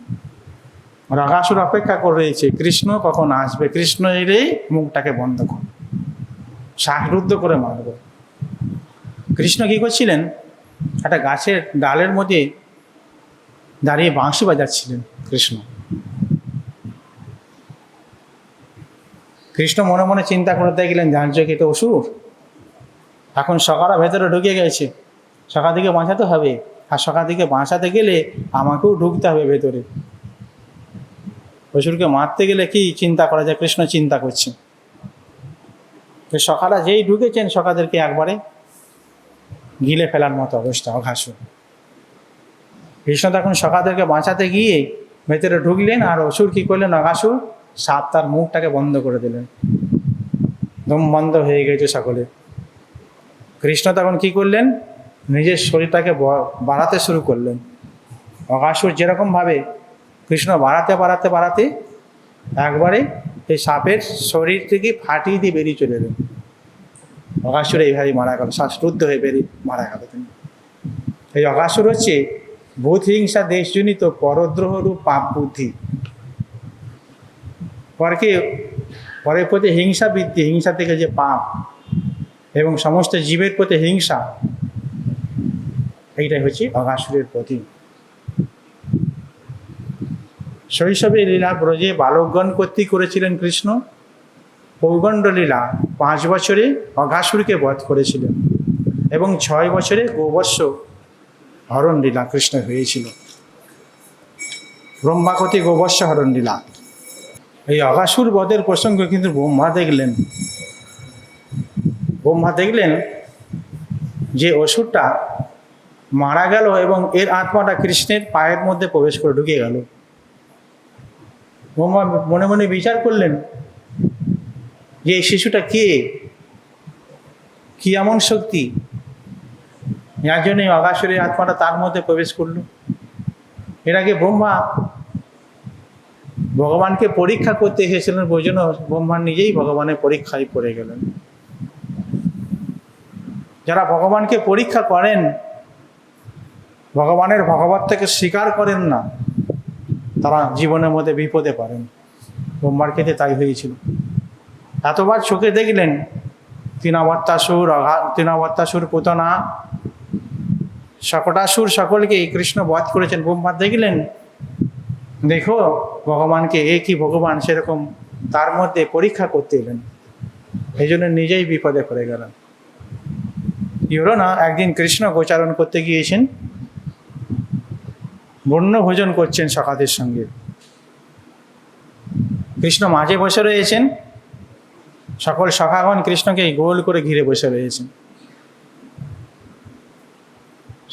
অঘাসুর অপেক্ষা করে রয়েছে কৃষ্ণ কখন আসবে, কৃষ্ণ এলেই মুখটাকে বন্ধ কর, শ্বাসরুদ্ধ করে মারব। কৃষ্ণ কী করছিলেন, একটা গাছের ডালের মধ্যে দাঁড়িয়ে বাঁশি বাজাচ্ছিলেন কৃষ্ণ। কৃষ্ণ মনে মনে চিন্তা করতে গেলেন, জানছো কি তো অসুর, এখন সখারা ভেতরে ঢুকে গেছে, সখা দিকে বাঁচাতে হবে, আর সখা দিকে বাঁচাতে গেলে আমাকেও ঢুকতে হবে ভেতরে। অসুরকে মারতে গেলে কি চিন্তা করা যায়, কৃষ্ণ চিন্তা করছেন। সখারা যেই ঢুকেছেন সখাদেরকে একবারে গিলে ফেলার মতো অবস্থা অঘাসুর। কৃষ্ণ তখন সখাদেরকে বাঁচাতে গিয়ে ভেতরে ঢুকলেন, আর অসুর কী করলেন, অঘাসুর সাপ তার মুখটাকে বন্ধ করে দিলেন, দম বন্ধ হয়ে গেছে সকলে। কৃষ্ণ তখন কী করলেন, নিজের শরীরটাকে বাড়াতে শুরু করলেন। অঘাসুর যেরকমভাবে কৃষ্ণ বাড়াতে বাড়াতে বাড়াতে একবারে এই সাপের শরীর থেকে ফাটিয়ে দিয়ে বেরিয়ে চলে এলেন। অঘাসুর এইভাবেই মারা গেল, শ্বাসরুদ্ধ হয়ে বেরিয়ে মারা গেল তিনি। এই অঘাসুর হচ্ছে ভূত হিংসা দেশজনিত পরদ্রোহ রূপ পাপ বুদ্ধি। পরকে পরের প্রতি হিংসা বৃদ্ধি, হিংসা থেকে যে পাপ এবং সমস্ত জীবের প্রতি হিংসা, এইটাই হচ্ছে অঘাসুরের প্রতি। শৈশবে লীলা ব্রজে বালকগণ কর্তৃক করেছিলেন কৃষ্ণ। পৌগণ্ড লীলা 5 বছরে অঘাসুরকে বধ করেছিলেন এবং 6 বছরে গোবর্ষ হরণ লীলা কৃষ্ণ হয়েছিল। ব্রহ্মাকতি গোবর্ষ হরণ লীলা। এই অঘাসুর বধের প্রসঙ্গ কিন্তু ব্রহ্মা দেখলেন যে অসুরটা মারা গেল এবং এর আত্মাটা কৃষ্ণের পায়ের মধ্যে প্রবেশ করে ঢুকে গেল। ব্রহ্মা মনে মনে বিচার করলেন যে এই শিশুটা কে, কি এমন শক্তি যার জন্য অঘাসুরের আত্মাটা তার মধ্যে প্রবেশ করলো। এর আগে ব্রহ্মা ভগবানকে পরীক্ষা করতে এসেছিলেন, ওই জন্য ব্রহ্মা নিজেই ভগবানের পরীক্ষায় পড়ে গেলেন। যারা ভগবানকে পরীক্ষা করেন, ভগবানের ভগবত্তাকে স্বীকার করেন না, তারা জীবনের মধ্যে বিপদে পড়েন। ব্রহ্মার ক্ষেত্রে তাই হয়েছিল। এতবার চোখে দেখলেন তৃণাবত্তাসুর পুতনা শকটাসুর সকলকে কৃষ্ণ বধ করেছেন। ব্রহ্মা দেখলেন, দেখো ভগবানকে, এ কি ভগবান, সেরকম তার মধ্যে পরীক্ষা করতে এলেন। এই জন্য নিজেই বিপদে পড়ে গেলেন। কি হলো না, একদিন কৃষ্ণ গোচারণ করতে গিয়েছেন, বন্য ভোজন করছেন সখাদের সঙ্গে। কৃষ্ণ মাঝে বসে রয়েছেন, সকল সখাগণ কৃষ্ণকে গোল করে ঘিরে বসে রয়েছেন।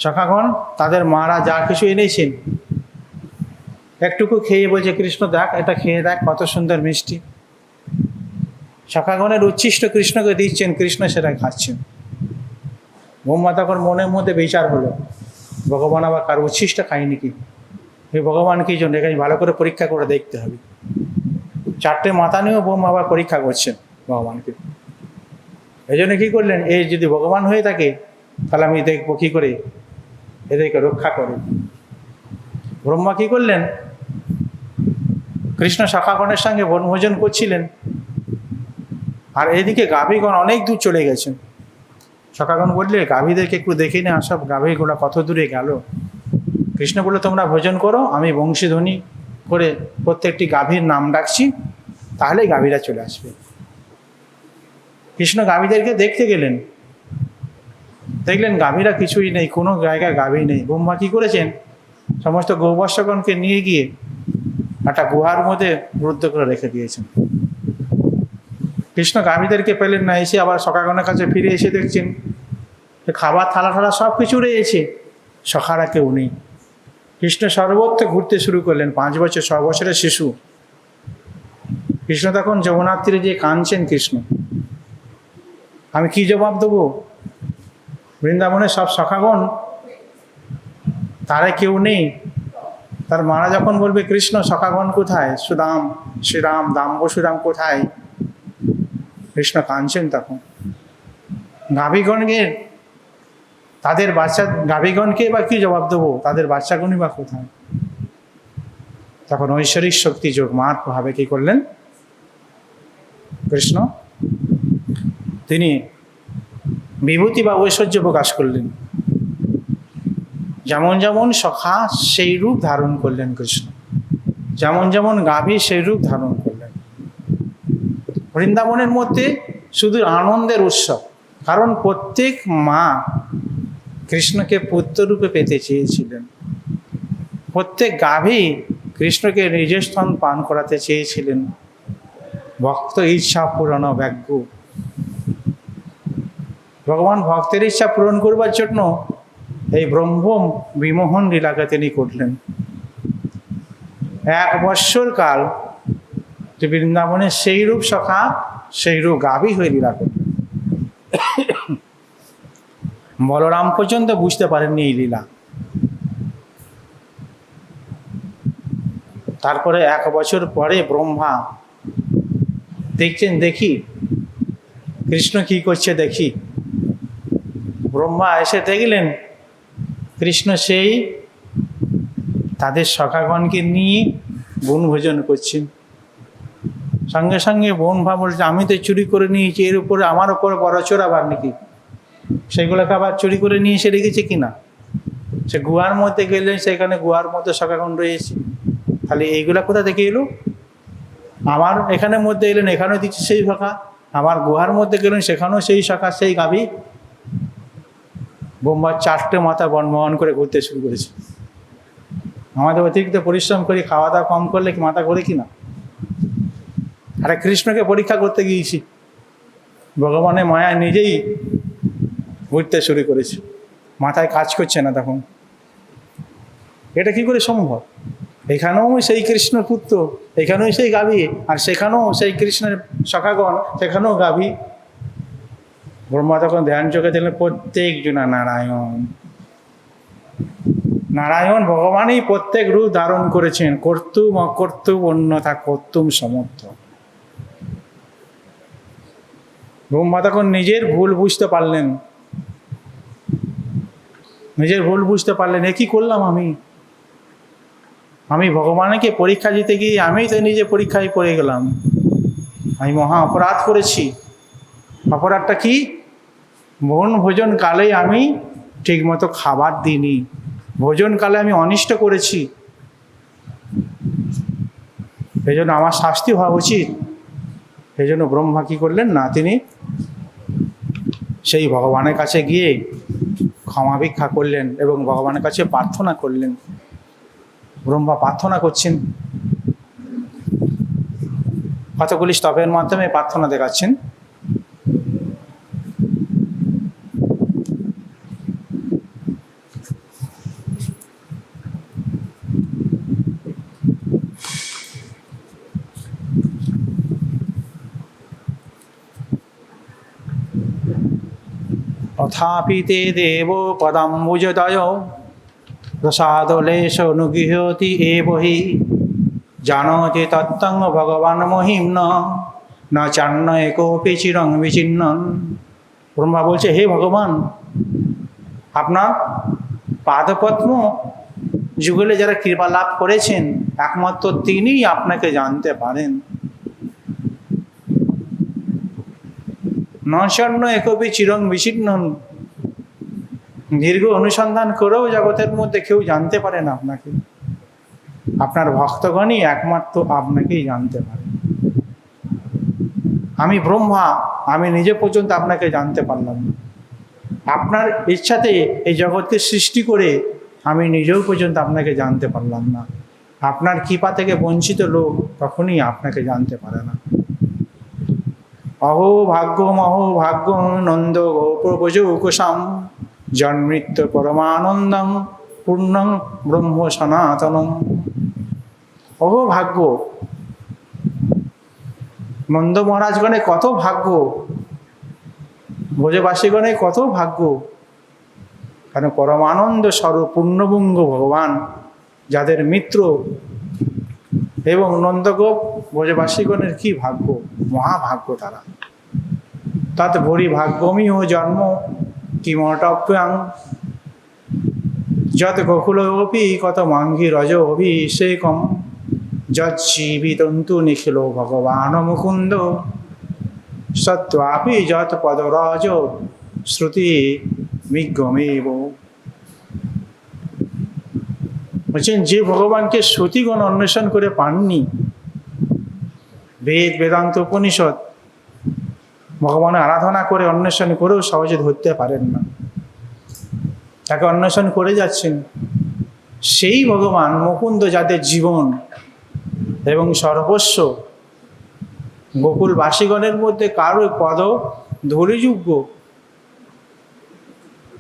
সখাগণ তাদের মারা যা কিছু এনেছেন একটুকু খেয়ে বলছে, কৃষ্ণ দেখ, এটা খেয়ে দেখ, কত সুন্দর মিষ্টি। সখাগণের উচ্ছিষ্ট কৃষ্ণকে দিচ্ছেন, কৃষ্ণ সেটা খাচ্ছেন। ব্রহ্মা তখন মনের মধ্যে বিচার হলো, ভগবান আবার কার উচ্ছিষ্ট খায়নি কি, এই ভগবান কি জন্য, এখানে ভালো করে পরীক্ষা করে দেখতে হবে। 4টে মাথা নিয়েও ব্রহ্মা আবার পরীক্ষা করছেন ভগবানকে। এই জন্য কী করলেন, এই যদি ভগবান হয়ে থাকে তাহলে আমি দেখবো কী করে এদেরকে রক্ষা করে। ব্রহ্মা কী করলেন, কৃষ্ণ সখাগণের সঙ্গে বনভোজন করছিলেন, আর এদিকে গাভীগণ অনেক দূর চলে গেছেন। সখাগণ বললে, গাভীদেরকে একটু দেখে নে, সব গাভীগুলো কত দূরে গেল। কৃষ্ণ বললো, তোমরা ভোজন করো, আমি বংশীধ্বনি করে প্রত্যেকটি গাভীর নাম ডাকছি, তাহলেই গাভীরা চলে আসবে। কৃষ্ণ গাভীদেরকে দেখতে গেলেন, দেখলেন গাভীরা কিছুই নেই, কোনো জায়গায় গাভী নেই। ব্রহ্মা কী করেছেন, সমস্ত গৌবর্ষগণকে নিয়ে গিয়ে একটা গুহার মধ্যে রুদ্ধ করে রেখে দিয়েছেন। কৃষ্ণ গাভীদেরকে পেলেন না, এসে আবার সখাগণের কাছে ফিরে এসে দেখছেন খাবার থালা ঠালা সব কিছু রয়েছে, সখারা কেউ নেই। কৃষ্ণ সর্বত্র ঘুরতে শুরু করলেন। 5 বছর 6 বছরের শিশু কৃষ্ণ তখন যমুনার তীরে যে কাঁদছেন। কৃষ্ণ, আমি কি জবাব দেবো? বৃন্দাবনের সব সখাগণ, তারে কেউ নেই। তার মারা যখন বলবে, কৃষ্ণ সখাগণ কোথায়, সুদাম শ্রীরাম দাম্ব সুরাম কোথায়, কৃষ্ণ কাঁদছেন। তখন গাভীগণকে, তাদের বাচ্চা গাভীগণকে বা কি জবাব দেবো, তাদের বাচ্চাগণই বা কোথায়? তখন ঐশ্বরিক শক্তি যোগ মার প্রভাবে কী করলেন কৃষ্ণ, তিনি বিভূতি বা ঐশ্বর্য প্রকাশ করলেন। যেমন যেমন সখা সেই রূপ ধারণ করলেন কৃষ্ণ, যেমন যেমন গাভী সেই রূপ ধারণ করলেন। বৃন্দাবনের মধ্যে শুধু আনন্দের উৎসব, কারণ প্রত্যেক মা কৃষ্ণকে পুত্ররূপে পেতে চেয়েছিলেন। প্রত্যেক গাভী কৃষ্ণকে নিজের স্তন পান করাতে চেয়েছিলেন। ভক্ত ইচ্ছা পূরণ ব্যগ্য, ভগবান ভক্তের ইচ্ছা পূরণ করবার জন্য এই ব্রহ্ম বিমোহন লীলাকে তিনি করলেন। 1 বৎসর কাল বৃন্দাবনের সেই রূপ সখা, সেই রূপ গাভী হয়ে লীলা করলেন। বলরাম পর্যন্ত বুঝতে পারেননি এই লীলা। তারপরে 1 বছর পরে ব্রহ্মা দেখছেন, দেখি কৃষ্ণ কি করছে দেখি। ব্রহ্মা এসে দেখলেন কৃষ্ণ সেই তাদের সখাগণকে নিয়ে বনভোজন করছেন। সঙ্গে সঙ্গে ব্রহ্মা বলছে আমি তো চুরি করে নিয়েছি, এর উপরে আমার উপরে বড় চোর আবার নাকি, সেগুলোকে আবার চুরি করে নিয়ে এসে রেখেছে কিনা। সে গুহার মধ্যে গেলেন, সেখানে গুহার মধ্যে শাখাখণ্ড রয়েছে, তাহলে এইগুলা কোথা থেকে এলো? আমার এখানের মধ্যে এলেন, এখানেও দিচ্ছে সেই শাখা, আমার গুহার মধ্যে গেলেন, সেখানেও সেই শাখা, সেই গাভী। ব্রহ্মার 4টে মাথা বনমোহন করে ঘুরতে শুরু করেছে। আমাদের অতিরিক্ত পরিশ্রম করি, খাওয়া দাওয়া কম করলে কি মাথা ঘোরে কিনা? আরে কৃষ্ণকে পরীক্ষা করতে গিয়েছি, ভগবানের মায়া নিজেই ঘুরতে শুরু করেছে, মাথায় কাজ করছে না তখন। এটা কি করে সম্ভব? এখানেও সেই কৃষ্ণর পুত্র, এখানেও সেই গাভী, আর সেখানেও সেই কৃষ্ণের সখাগণ, সেখানেও গাভী। ব্রহ্মা তখন ধ্যান চোখে দিলেন প্রত্যেক জনা নারায়ণ। নারায়ণ ভগবানই প্রত্যেক রূপ ধারণ করেছেন, কর্তুম অকর্তুম অন্যথা কর্তুম সমর্থ। ব্রহ্মা তখন নিজের ভুল বুঝতে পারলেন, নিজের ভুল বুঝতে পারলেন, এ কি করলাম আমি ভগবানকে পরীক্ষা দিতে গিয়ে আমি তো নিজে পরীক্ষায় পড়ে গেলাম, আমি মহা অপরাধ করেছি। অপরাধটা কি? বন ভোজন কালে আমি ঠিকমতো খাবার দিইনি, ভোজনকালে আমি অনিষ্ট করেছি, এই জন্য আমার শাস্তি হওয়া উচিত। এই জন্য ব্রহ্মা কী করলেন না, তিনি সেই ভগবানের কাছে গিয়ে ক্ষমা ভিক্ষা করলেন এবং ভগবানের কাছে প্রার্থনা করলেন। ব্রহ্মা প্রার্থনা করছেন, কতগুলি স্তবের মাধ্যমে প্রার্থনা দেখাচ্ছেন। তথাপি তে দেব পদাম্বুজদয় প্রসাদলেশ অনুগৃহতি এবহি জানতি তত্ত্বং ভগবান মহিম্ন ন চান্ন একোপি চিরং বিচিন্নন। ব্রহ্মা বলছে, হে ভগবান, আপনার পাদপদ্ম যুগলে যারা কৃপা লাভ করেছেন, একমাত্র তিনিই আপনাকে জানতে পারেন। নশন্ন একবি চিরং বিচ্ছিন্নন, দীর্ঘ অনুসন্ধান করেও জগতের মধ্যে কেউ জানতে পারে না আপনাকে, আপনার ভক্তগণই একমাত্র আপনাকেই জানতে পারে। আমি ব্রহ্মা, আমি নিজে পর্যন্ত আপনাকে জানতে পারলাম না, আপনার ইচ্ছাতে এই জগৎকে সৃষ্টি করে আমি নিজেও পর্যন্ত আপনাকে জানতে পারলাম না। আপনার কৃপা থেকে বঞ্চিত লোক কখনই আপনাকে জানতে পারে না। অহো ভাগ্য নন্দ গোপ্রভুজৌকুশাম জন্মৃত্য পরমানন্দং পূর্ণং ব্রহ্ম সনাতনম। অহো ভাগ্য, নন্দ মহারাজগণে কত ভাগ্য, ব্রজবাসীগণে কত ভাগ্য, কারণ পরমানন্দ স্বরূপ পূর্ণবঙ্গ ভগবান যাদের মিত্র, এবং নন্দগোপ ব্রজবাসীগণের কি ভাগ্য, মহাভাগ্য তারা। তৎ ভরি ভাগ্যমি ও জন্ম কিমটপ্যাং যত গোকুল অপি কত মাঙ্গি রজ অভিষেকম যৎজীবিতন্তু নিখিল ভগবান মুকুন্দ সত্ত্বাপি যত পদরজ শ্রুতি বিজ্ঞমেব। বলছেন, যে ভগবানকে শ্রুতিগণ অন্বেষণ করে পাননি, বেদ বেদান্ত উপনিষদ ভগবানের আরাধনা করে অন্বেষণ করেও সহজে ধরতে পারেন না, তাকে অন্বেষণ করে যাচ্ছেন, সেই ভগবান মুকুন্দ যাদের জীবন এবং সর্বস্ব, গোকুলবাসীগণের মধ্যে কারো পদ ধূলিযোগ্য।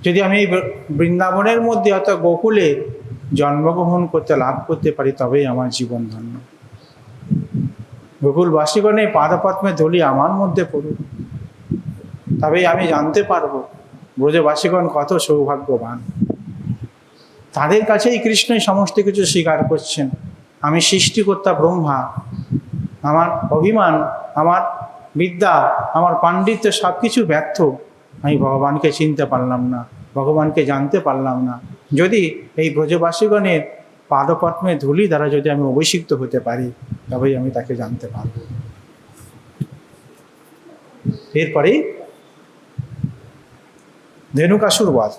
যদি আমি বৃন্দাবনের মধ্যে অর্থাৎ গোকুলে জন্মগ্রহণ করতে লাভ করতে পারি, তবেই আমার জীবন ধন্য। গোকুলবাসীগণের পাদপদ্মে ধূলি আমার মধ্যে পড়ুক, তবেই আমি জানতে পারবো ব্রজবাসীগণ কত সৌভাগ্যবান। তাদের কাছেই কৃষ্ণই সমস্ত কিছু স্বীকার করছেন। আমি সৃষ্টিকর্তা ব্রহ্মা, আমার অভিমান, আমার বিদ্যা, আমার পাণ্ডিত্য সব কিছু ব্যর্থ, আমি ভগবানকে চিনতে পারলাম না, ভগবানকে জানতে পারলাম না। যদি এই ব্রজবাসীগণের পাদপদ্মে ধূলি দ্বারা যদি আমি অভিষিক্ত হতে পারি, তবেই আমি তাকে জানতে পারব। এরপরে ধেনুকাসুর বধ।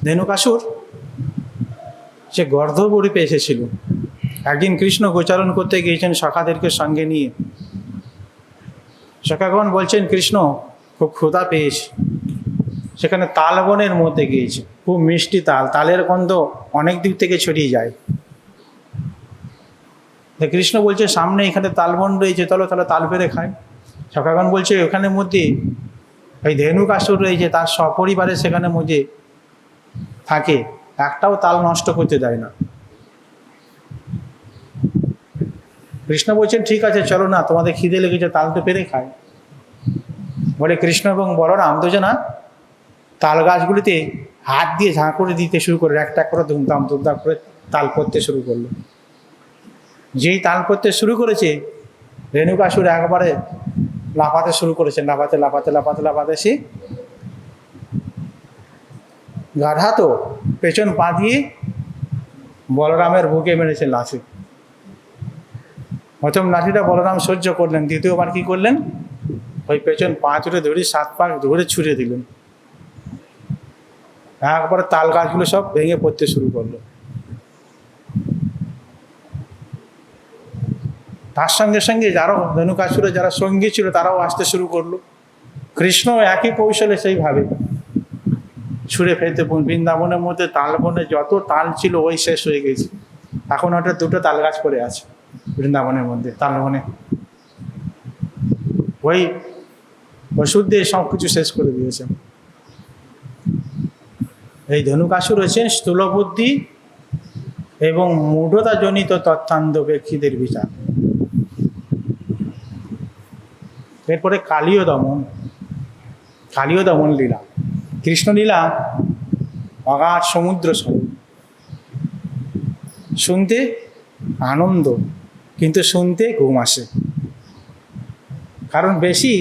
ধেনুকাসুর সে গর্ধবরূপে এসেছিল। একদিন কৃষ্ণ গোচারণ করতে গিয়েছেন সখাদেরকে সঙ্গে নিয়ে। সখাগণ বলছেন কৃষ্ণ খুব ক্ষুধা পেয়েছে। সেখানে তালবনের মধ্যে গিয়েছে, খুব মিষ্টি তাল, তালের গন্ধ অনেক দিক থেকে ছড়িয়ে যায়। কৃষ্ণ বলছে সামনে এখানে তালবন রয়েছে, চলো তাহলে তাল পেরে খায়। সখাগণ বলছে ওখানের মধ্যে ওই ধেনুকাসুর রয়েছে, তার সপরিবারে সেখানে মধ্যে থাকে, একটাও তাল নষ্ট করতে দেয় না। কৃষ্ণ বলছেন ঠিক আছে চলো না, তোমাদের খিদে লেগেছে, তাল তো পেরে খায়। বলে কৃষ্ণ এবং বলরাম দুজনা তাল গাছগুলিতে হাত দিয়ে ঝাঁ করে দিতে শুরু করে, একটা করে ধুমধাম ধুমধাম করে তাল পড়তে শুরু করলো। যেই তাল পড়তে শুরু করেছে, ধেনুকাসুর একবারে লাফাতে শুরু করেছে, লাফাতে লাফাতে লাফাতে লাফাতে সে গাধা তো পেছন পা দিয়ে বলরামের বুকে মেরেছে লাঠি। প্রথম লাঠিটা বলরাম সহ্য করলেন, দ্বিতীয়বার কি করলেন, ওই পেছন পা চুটে ধরে 7 পা ধরে ছুঁড়ে দিলেন। একবারে তাল গাছগুলো সব ভেঙে পড়তে শুরু করলো। তার সঙ্গে সঙ্গে যারা ধেনুকাসুরের যারা সঙ্গী ছিল তারাও আসতে শুরু করলো। কৃষ্ণ একই কৌশলে সেইভাবে ছুঁড়ে ফেলতে, বৃন্দাবনের মধ্যে তালবনে যত তাল ছিল ওই শেষ হয়ে গেছে। এখন ওটা 2টো তাল গাছ পড়ে আছে বৃন্দাবনের মধ্যে, তালবনে। ওই ওষুধ দিয়ে সব কিছু শেষ করে দিয়েছে। এই ধেনুকাসুর হচ্ছেন স্থূলবুদ্ধি এবং মূঢ়তা জনিত তথ্যান্ধ ব্যক্তিদের বিচার। এরপরে কালীয় দমন, কালীয় দমন লীলা। কৃষ্ণলীলা অগাধ সমুদ্র স্বরূপ, শুনতে আনন্দ কিন্তু শুনতে ঘুম আসে। কারণ বেশি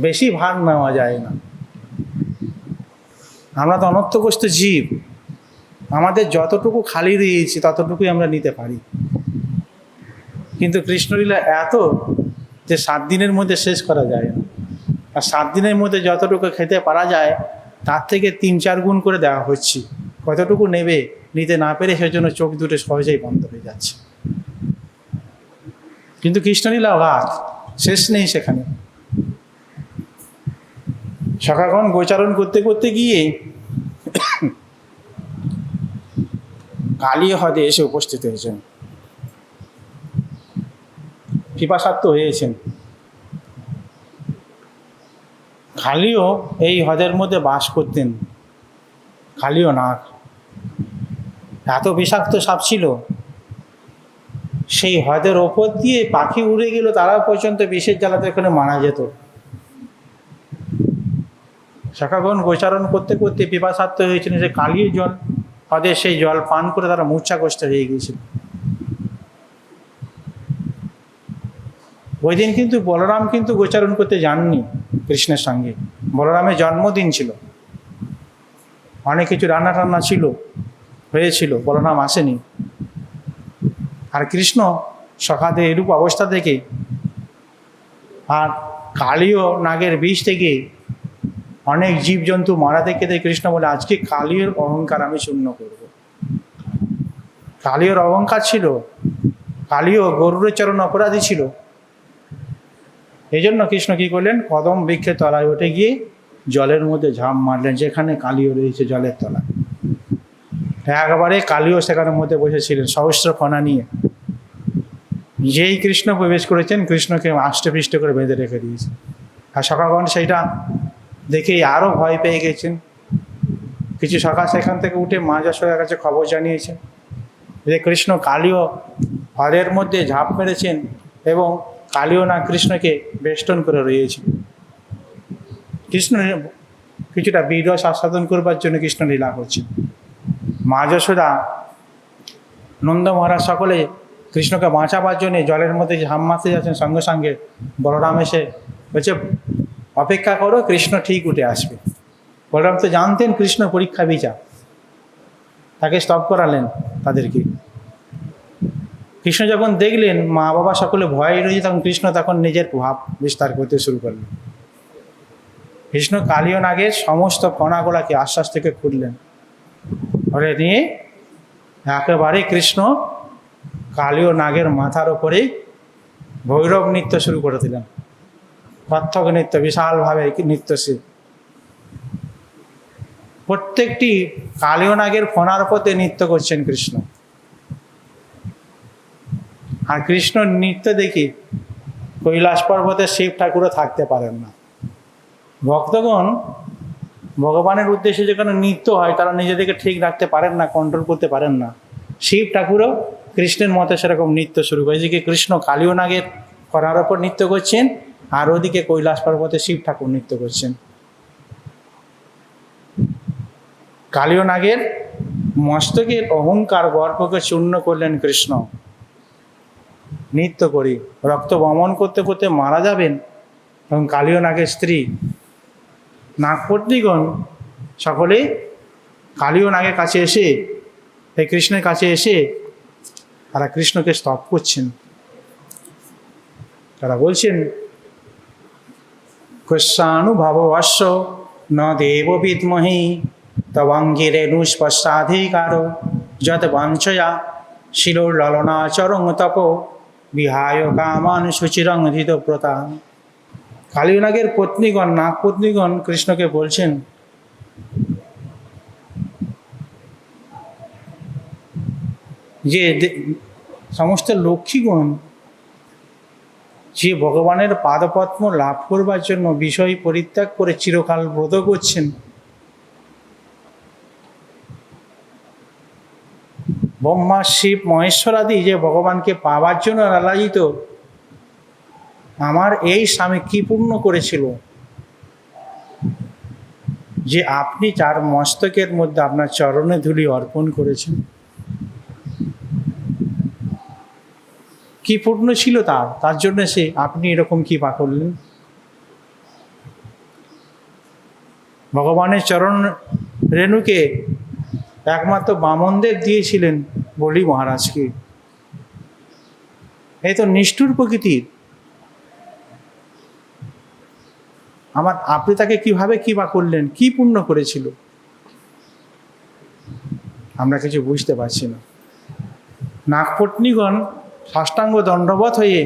বেশি ভার নেওয়া যায় না। আমরা তো অনর্থগ্রস্ত জীব, আমাদের যতটুকু খালি দিয়েছি ততটুকুই আমরা নিতে পারি। কিন্তু কৃষ্ণলীলা এত যে 7 দিনের মধ্যে শেষ করা যায় না। আর 7 দিনের মধ্যে যতটুকু খেতে পারা যায় তার থেকে 3-4 গুণ করে দেওয়া হচ্ছে। কতটুকু নেবে, নিতে না পেরে সেজন্য চোখ দুটো সহজেই বন্ধ হয়ে যাচ্ছে। কিন্তু কৃষ্ণলীলা অগাধ, শেষ নেই সেখানে। সখাগণ গোচারণ করতে করতে গিয়ে কালীয় হ্রদে এসে উপস্থিত হয়েছেন, পিপাসার্ত হয়েছেন। কালীয় এই হ্রদের মধ্যে বাস করতেন। কালীয় নাগ এত বিষাক্ত সাপ ছিল, সেই হ্রদের ওপর দিয়ে পাখি উড়ে গেল, তারা পর্যন্ত বিষের জ্বালাতে এখানে মারা যেত। সখাগণ গোচারণ করতে করতে পিপাসার্ত হয়েছিল, যে কালীয় জল হ্রদের সেই জল পান করে তারা মূর্ছাগ্রস্ত হয়ে গিয়েছিল। ওই দিন কিন্তু বলরাম কিন্তু গোচারণ করতে যাননি কৃষ্ণের সঙ্গে। বলরামের জন্মদিন ছিল, অনেক কিছু রান্না টান্না ছিল, হয়েছিল, বলরাম আসেনি। আর কৃষ্ণ সখাদের এরূপ অবস্থা থেকে আর কালীয় নাগের বিষ থেকে অনেক জীবজন্তু মারা দেখে কৃষ্ণ বলে আজকে কালীর অহংকার আমি শূন্য করব। কালীর অহংকার ছিল, কালীয় গরুরের চরণ অপরাধী ছিল। এই জন্য কৃষ্ণ কী করলেন, কদম বৃক্ষের তলায় উঠে গিয়ে জলের মধ্যে ঝাঁপ মারলেন, যেখানে কালীয় রয়েছে জলের তলায়। একবারে কালীয় সেখানের মধ্যে বসেছিলেন সহস্র ফণা নিয়ে। যেই কৃষ্ণ প্রবেশ করেছেন, কৃষ্ণকে আষ্টপৃষ্ট করে বেঁধে রেখে দিয়েছে। আর সখাগণ সেইটা দেখেই আরও ভয় পেয়ে গেছেন। কিছু সখা সেখান থেকে উঠে মা যশোদার কাছে খবর জানিয়েছেন যে কৃষ্ণ কালীয় হ্রদের মধ্যে ঝাঁপ মেরেছেন এবং কালীয় না কৃষ্ণকে বেষ্টন করে রয়েছে। কৃষ্ণ কিছুটা বীরস আস্বাদন করবার জন্য কৃষ্ণ লীলা করছেন। মা যশোদা, নন্দ মহারাজ সকলে কৃষ্ণকে বাঁচাবার জন্য জলের মধ্যে ঝাঁপ মারতে যাচ্ছেন। সঙ্গে সঙ্গে বলরাম এসে বলছে অপেক্ষা করো, কৃষ্ণ ঠিক উঠে আসবে। বলরাম তো জানতেন কৃষ্ণ পরীক্ষা বিচার, তাকে স্টপ করালেন তাদেরকে। কৃষ্ণ যখন দেখলেন মা বাবা সকলে ভয়ে রয়েছে, তখন কৃষ্ণ তখন নিজের ভাব বিস্তার করতে শুরু করলেন। কৃষ্ণ কালীয় নাগের সমস্ত কণাগুলাকে আশ্বাস থেকে খুললেন, ধরে নিয়ে একেবারে কৃষ্ণ কালীয় নাগের মাথার ওপরে ভৈরব নৃত্য শুরু করে দিলেন। কত্থক নৃত্য, বিশালভাবে নৃত্যশীল। প্রত্যেকটি কালীয় নাগের ফণার পথে নৃত্য করছেন কৃষ্ণ। আর কৃষ্ণ নৃত্য দেখি কৈলাস পর্বতে শিব ঠাকুরও থাকতে পারেন না। ভক্তগণ ভগবানের উদ্দেশ্যে যেখানে নৃত্য হয় তারা নিজেদেরকে ঠিক রাখতে পারেন না, কন্ট্রোল করতে পারেন না। শিব ঠাকুরও কৃষ্ণের মতে সেরকম নৃত্য শুরু করে। এদিকে কৃষ্ণ কালীয় নাগের করার ওপর নৃত্য করছেন, আর ওদিকে কৈলাস পর্বতে শিব ঠাকুর নৃত্য করছেন। কালীয় নাগের মস্তকের অহংকার গর্বকে চূর্ণ করলেন কৃষ্ণ। নৃত্য করি রক্ত বমন করতে করতে মারা যাবেন, এবং কালীয় নাগের স্ত্রী নাগপত্নীগণ সকলে কালীয় নাগের কাছে এসে, এই কৃষ্ণের কাছে এসে তারা কৃষ্ণকে স্তব করছেন। তারা বলছেন, কৃষ্ণানুভবস্য ন দেব বিদ্মহি তবঙ্গিরেণুস্পর্শাধিকার যত বাঞ্ছয়া শিলোর ললনাচরং তপ বিহায় কামান সুচিরং ধৃতব্রতা। কালীয় নাগের পত্নীগণ, নাগপত্নীগণ কৃষ্ণকে বলছেন, যে সমস্ত লক্ষ্মীগণ যে ভগবানের পাদপদ্ম লাভ করবার জন্য বিষয় পরিত্যাগ করে চিরকাল ব্রত করছেন, ব্রহ্মা শিব মহেশ্বর আদি যে ভগবানকে পাওয়ার জন্য লালায়িত, আমার এই স্বামী কি পূর্ণ করেছিল যে আপনি তার মস্তকের মধ্যে আপনার চরণে ধুলি অর্পণ করেছেন? কি পূর্ণ ছিল তার জন্য সে আপনি এরকম কি পা করলেন? ভগবানের চরণ রেণুকে একমাত্র বামনদেব দিয়েছিলেন বলি মহারাজকে। এই তো নিষ্ঠুর প্রকৃতির। আপনি তাকে কিভাবে কি বা করলেন, কি পুণ্য করেছিল? আমরা কিছু বুঝতে পারছি না। নাগপত্নীগণ সাষ্টাঙ্গ দণ্ডবত হয়ে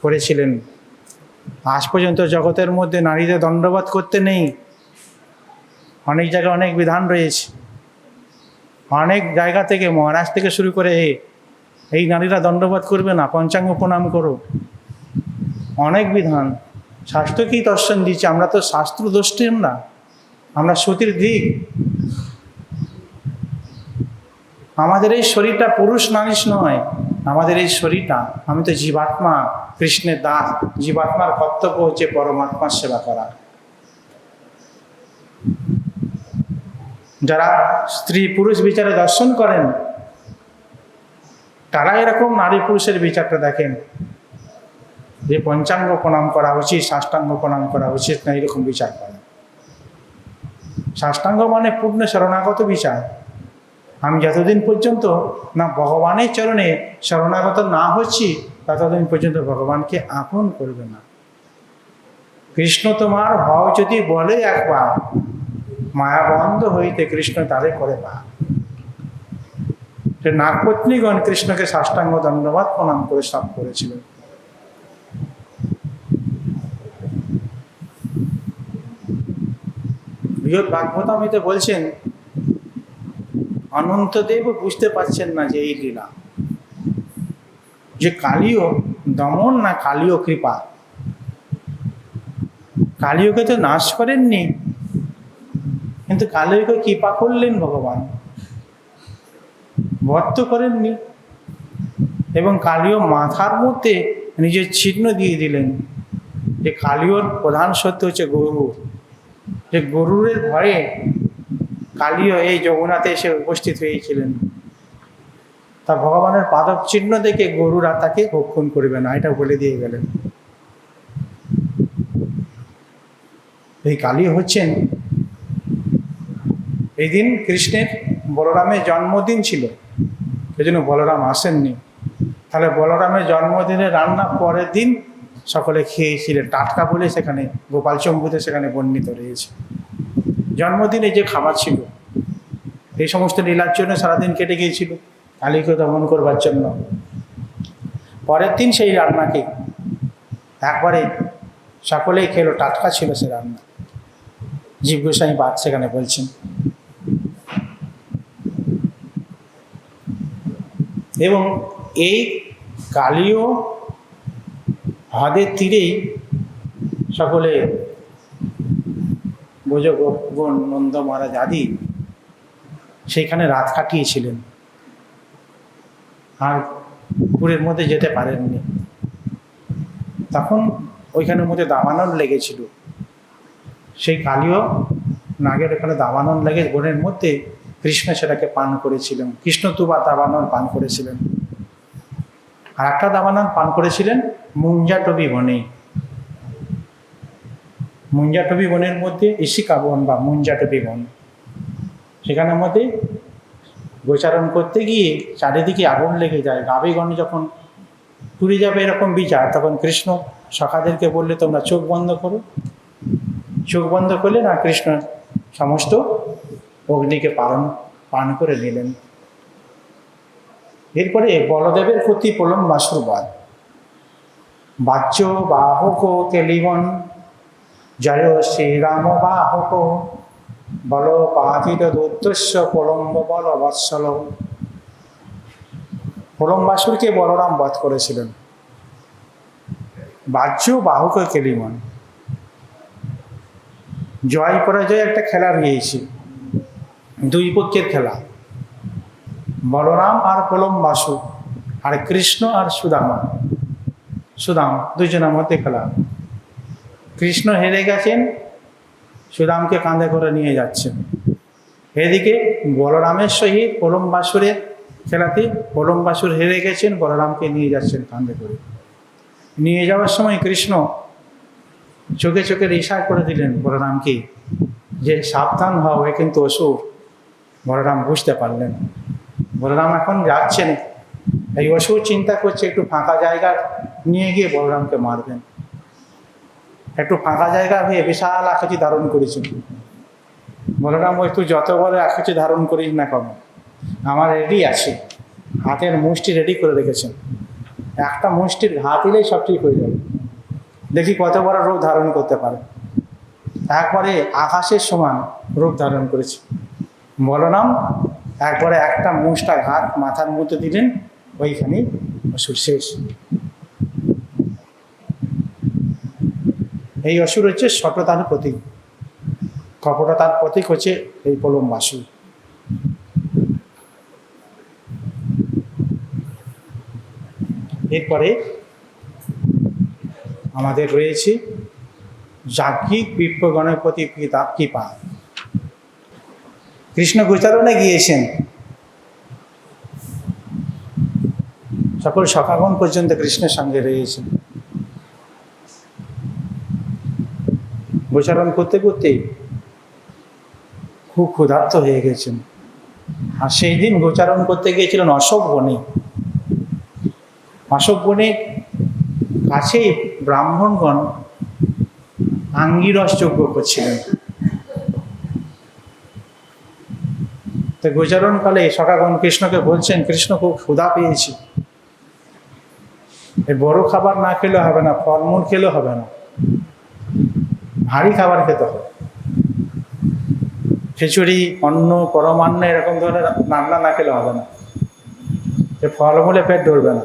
করেছিলেন। আজ পর্যন্ত জগতের মধ্যে নারীদের দণ্ডবত করতে নেই। অনেক জায়গায় অনেক বিধান রয়েছে, অনেক জায়গা থেকে মহারাজ থেকে শুরু করে এই নারীরা দণ্ডবত করবে না, পঞ্চাঙ্গ প্রণাম করো, অনেক বিধান। শাস্ত্র কি দর্শন দিচ্ছে? আমরা তো শাস্ত্র দোষী, আমরা সতীর দিক। আমাদের এই শরীরটা পুরুষ নারীশ নয়, আমাদের এই শরীরটা, আমি তো জীবাত্মা, কৃষ্ণের দাস। জীবাত্মার কর্তব্য হচ্ছে পরমাত্মার সেবা করা। যারা স্ত্রী পুরুষ বিচারে দর্শন করেন তারা এরকম নারী পুরুষের বিচারটা দেখেন, যে পঞ্চাঙ্গ প্রণাম করা উচিত, সাষ্টাঙ্গ প্রণাম করা উচিত না, এরকম বিচার করেন। সাষ্টাঙ্গ মানে পূর্ণ শরণাগত বিচার। আমি যতদিন পর্যন্ত না ভগবানের চরণে শরণাগত না হচ্ছি, ততদিন পর্যন্ত ভগবানকে আপন করবে না। কৃষ্ণ তোমার হও যদি বলে একবার, মায়া বন্ধ হইতে কৃষ্ণ তারে করে পা। নাগপত্নীগণ কৃষ্ণকে সাষ্টাঙ্গ দণ্ডবাদ প্রণাম করে সব করেছিলেন। বৃহৎ ভাগবতামৃতে বলছেন, অনন্তদেব বুঝতে পারছেন না যে এই লীলা, যে কালীয় দমন না কালীয় কৃপা। কালীয়কে তো নাশ করেননি, কিন্তু কালীয়কে কৃপা করলেন ভগবান, বদ্ধ করেননি। এবং কালীয় মাথার মধ্যে নিজের চিহ্ন দিয়ে দিলেন, যে কালীয়র প্রধান সত্য হচ্ছে গরু। যে গরুরের ভয়ে কালীয় এই যমুনাতে এসে উপস্থিত হয়েছিলেন। তা ভগবানের পাদক চিহ্ন দেখে গরুরা তাকে ভক্ষণ করবে না, এটা বলে দিয়ে গেলেন। এই কালী হচ্ছেন, এই দিন কৃষ্ণের বলরামের জন্মদিন ছিল, সেই জন্য বলরাম আসেননি। তাহলে বলরামের জন্মদিনে রান্না পরের দিন সকলে খেয়েছিলেন, টাটকা বলে সেখানে গোপাল চম্বুতে সেখানে বর্ণিত রয়েছে। জন্মদিনে যে খাবার ছিল, এই সমস্ত লীলার জন্য সারাদিন কেটে গিয়েছিল, কালীকে দমন করবার জন্য। পরের দিন সেই রান্নাকে একবারে সকলেই খেলো, টাটকা ছিল সে রান্না। জীব গোস্বামী পাঠ সেখানে বলছেন। এবং এই কালীয় হ্রদের তীরেই সকলে ব্রজগোপগণ, নন্দ মহারাজ আদি সেইখানে রাত কাটিয়েছিলেন, আর পুরের মধ্যে যেতে পারেননি। তখন ওইখানের মধ্যে দাবানল লেগেছিল, সেই কালীয় নাগের ওখানে দাবানল লেগে বনের মধ্যে কৃষ্ণ সেটাকে পান করেছিলেন। কৃষ্ণ দুবার দাবানল পান করেছিলেন। আর একটা দাবানল পান করেছিলেন মুঞ্জাটবি বনে। মুঞ্জাটবি বনের মধ্যে ইশিকা বন বা মুঞ্জাটবি বন, সেখানের মধ্যে গোচারণ করতে গিয়ে চারিদিকে আগুন লেগে যায়। গাভীগণ যখন পুড়ে যাবে এরকম বিচার, তখন কৃষ্ণ সখাদেরকে বললে তোমরা চোখ বন্ধ করো। চোখ বন্ধ করলে না, কৃষ্ণ সমস্ত অগ্নিকে পান করে নিলেন। এরপরে বলদেবের প্রতি প্রলম্বাসুর বধ। বাচ্য বাহক কেলিবন জয় শ্রীরাম বাহক বল পাতিত দৈত্যস্য প্রলম্ব বল বৎসল। প্রলম্বাসুরকে বলরাম বধ করেছিলেন। বাহ্য বাহুক কেলিমন, জয় পরাজয় একটা খেলা রয়েছে, দুই পক্ষের খেলা। বলরাম আর প্রলম্বাসুর, আর কৃষ্ণ আর সুদাম দুজনের মধ্যে খেলা। কৃষ্ণ হেরে গেছেন, সুদামকে কাঁধে করে নিয়ে যাচ্ছেন। এদিকে বলরামের সহিত প্রলম্বাসুরের খেলাতে প্রলম্বাসুর হেরে গেছেন, বলরামকে নিয়ে যাচ্ছেন কাঁধে করে। নিয়ে যাওয়ার সময় কৃষ্ণ চোখে চোখে ইশারা করে দিলেন বলরামকে যে সাবধান হও, এ কিন্তু অসুর। বলরাম বুঝতে পারলেন। বলরাম এখন যাচ্ছেন, এই অসুর চিন্তা করছে একটু ফাঁকা জায়গা নিয়ে গিয়ে বলরামকে মারবেন। একটু ফাঁকা জায়গা হয়ে বিশাল আকৃতি ধারণ করেছেন। বলরাম একটু যত বড় আকৃতি ধারণ করিস না কেন, আমার রেডি আছে, হাতের মুষ্টি রেডি করে রেখেছেন। একটা মুষ্টির ঘা দিলেই সব ঠিক হয়ে যাবে, দেখি কত বড় রূপ ধারণ করতে পারে। একবারে আকাশের সমান রূপ ধারণ করেছে বলরাম। একবারে একটা মুষ্টা ঘাত মাথার মধ্যে দিলেন, ওইখানে অসুর শেষ। এই অসুর হচ্ছে সততার প্রতীক, কপটতার প্রতীক হচ্ছে এই প্রলম্বাসুর। এরপরে আমাদের রয়েছে যাজ্ঞিক বিপ্রগণের প্রতি কৃপা। কৃষ্ণ গোচারণে গিয়েছেন, সকল সখাগণ পর্যন্ত কৃষ্ণের সঙ্গে রয়েছেন। গোচারণ করতে করতে খুব ক্ষুধার্ত হয়ে গেছেন। আর সেই দিন গোচারণ করতে গিয়েছিলেন অশোক বনে। অশোক বনের কাছেই ব্রাহ্মণগণ আঙ্গিরস যজ্ঞ করছিলেন। তো গোচারণকালে সখাগণ কৃষ্ণকে বলছেন, কৃষ্ণ খুব ক্ষুধা পেয়েছি, এই বড় খাবার না খেলে হবে না, ফলমূল খেলেও হবে না, ভারী খাবার খেতে হবে। খিচুড়ি, অন্ন, পরমান্ন এরকম ধরনের রান্না না খেলে হবে না, ফলমূলে পেট ধরবে না।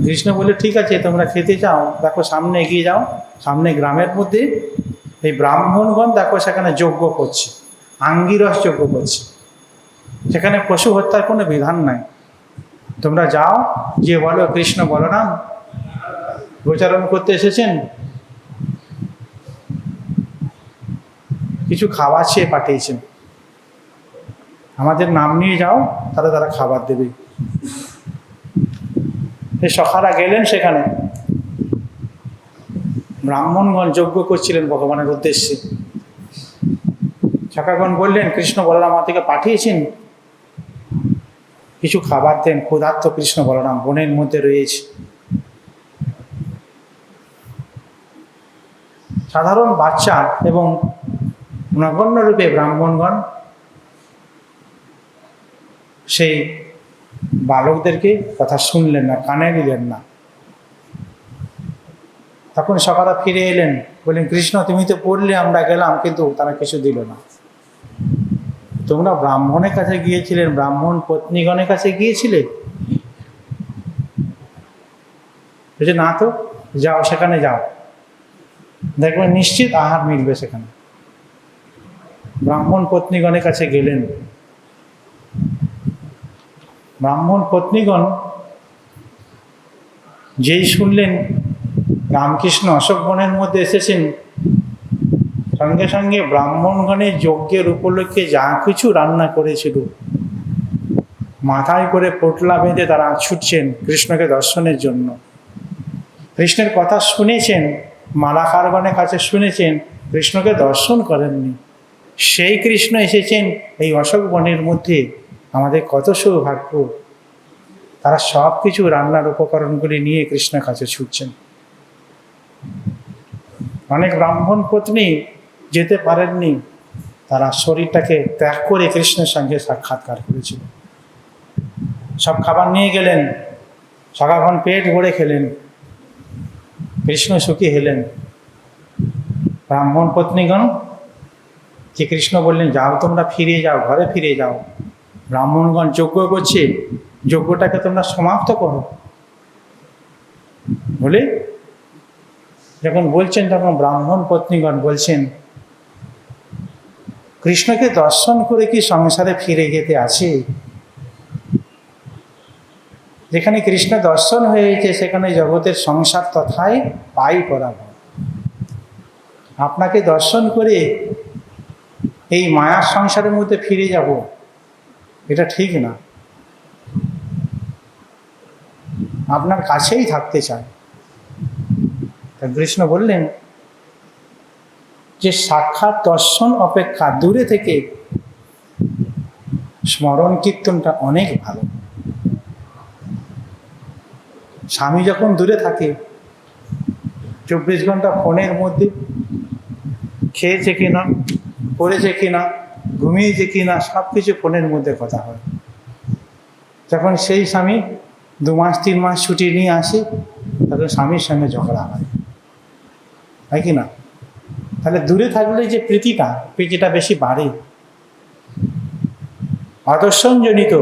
কৃষ্ণ বলে ঠিক আছে, তোমরা খেতে চাও, দেখো সামনে এগিয়ে যাও। সামনে গ্রামের মধ্যে এই ব্রাহ্মণগণ দেখো সেখানে যজ্ঞ করছে, আঙ্গিরস যজ্ঞ করছে। সেখানে পশু হত্যার কোনো বিধান নাই। তোমরা যাও, যে বলো কৃষ্ণ বলরাম গোচারণ করতে এসেছেন, কিছু খাবার চেয়ে পাঠিয়েছেন, আমাদের নাম নিয়ে যাও, তাহলে তারা খাবার দেবে। এই সখারা গেলেন সেখানে, ব্রাহ্মণগণ যজ্ঞ করছিলেন ভগবানের উদ্দেশ্যে। সখাগণ বললেন, কৃষ্ণ বলরাম আমাদেরকে পাঠিয়েছেন, কিছু খাবার দেন। ক্ষুধার্ত কৃষ্ণ বলরাম বনের মধ্যে রয়েছে। সাধারণ বাচ্চা এবং নগণ্য রূপে ব্রাহ্মণগণ সেই বালকদেরকে কথা শুনলেন না, কানে দিলেন না। তখন সকালে ফিরে এলেন, বললেন কৃষ্ণ তুমি তো পড়লে, আমরা গেলাম, কিন্তু তারা কিছু দিল না। তোমরা ব্রাহ্মণের কাছে গিয়েছিলেন, ব্রাহ্মণ পত্নীগণের কাছে গিয়েছিলে? বলছে না তো। যাও, সেখানে যাও, দেখবেন নিশ্চিত আহার মিলবে সেখানে। ব্রাহ্মণ পত্নীগণের কাছে গেলেন। ব্রাহ্মণ পত্নীগণ যেই শুনলেন রামকৃষ্ণ অশোক বনের মধ্যে এসেছেন, সঙ্গে সঙ্গে ব্রাহ্মণগণের যজ্ঞের উপলক্ষে যা কিছু রান্না করেছিল মাথায় করে পোটলা বেঁধে তারা ছুটছেন কৃষ্ণকে দর্শনের জন্য। কৃষ্ণের কথা শুনেছেন, মালাকারগণের কাছে শুনেছেন, কৃষ্ণকে দর্শন করেননি। সেই কৃষ্ণ এসেছেন এই অশোক বনের মধ্যে, আমাদের কত সৌভাগ্য। তারা সব কিছু রান্নার উপকরণগুলি নিয়ে কৃষ্ণের কাছে ছুটছেন। অনেক ব্রাহ্মণ পত্নী যেতে পারেননি, তারা শরীরটাকে ত্যাগ করে কৃষ্ণের সঙ্গে সাক্ষাৎকার করেছিল। সব খাবার নিয়ে গেলেন, সারাক্ষণ পেট ভরে খেলেন, কৃষ্ণ সুখী হলেন। ব্রাহ্মণ পত্নীগণ যে কৃষ্ণ বললেন যাও তোমরা ফিরে যাও, ঘরে ফিরে যাও। ব্রাহ্মণগণ যজ্ঞ করছে, যজ্ঞটাকে তোমরা সমাপ্ত করো বলে যখন বলছেন, তখন ব্রাহ্মণ পত্নীগণ বলছেন কৃষ্ণকে দর্শন করে কি সংসারে ফিরে যেতে আছে? যেখানে কৃষ্ণ দর্শন হয়েছে সেখানে জগতের সংসার তথায় পাই করাবো। আপনাকে দর্শন করে এই মায়ার সংসারের মধ্যে ফিরে যাব, এটা ঠিক না। আপনার কাছেই থাকতে চায়। কৃষ্ণ বললেন যে সাক্ষাৎ দর্শন অপেক্ষা দূরে থেকে স্মরণ কীর্তনটা অনেক ভালো। স্বামী যখন দূরে থাকে 24 ঘন্টা ফোনের মধ্যে, খেয়েছে কিনা, পড়েছে কিনা, ঘুমিয়েছে কিনা, সব কিছু ফোনের মধ্যে কথা হয়। যখন সেই স্বামী 2 মাস 3 মাস ছুটি নিয়ে আসে, তখন স্বামীর সঙ্গে ঝগড়া হয় কি না? তাহলে দূরে থাকলে যে প্রীতিটা বেশি বাড়ে। অদর্শনজনিত,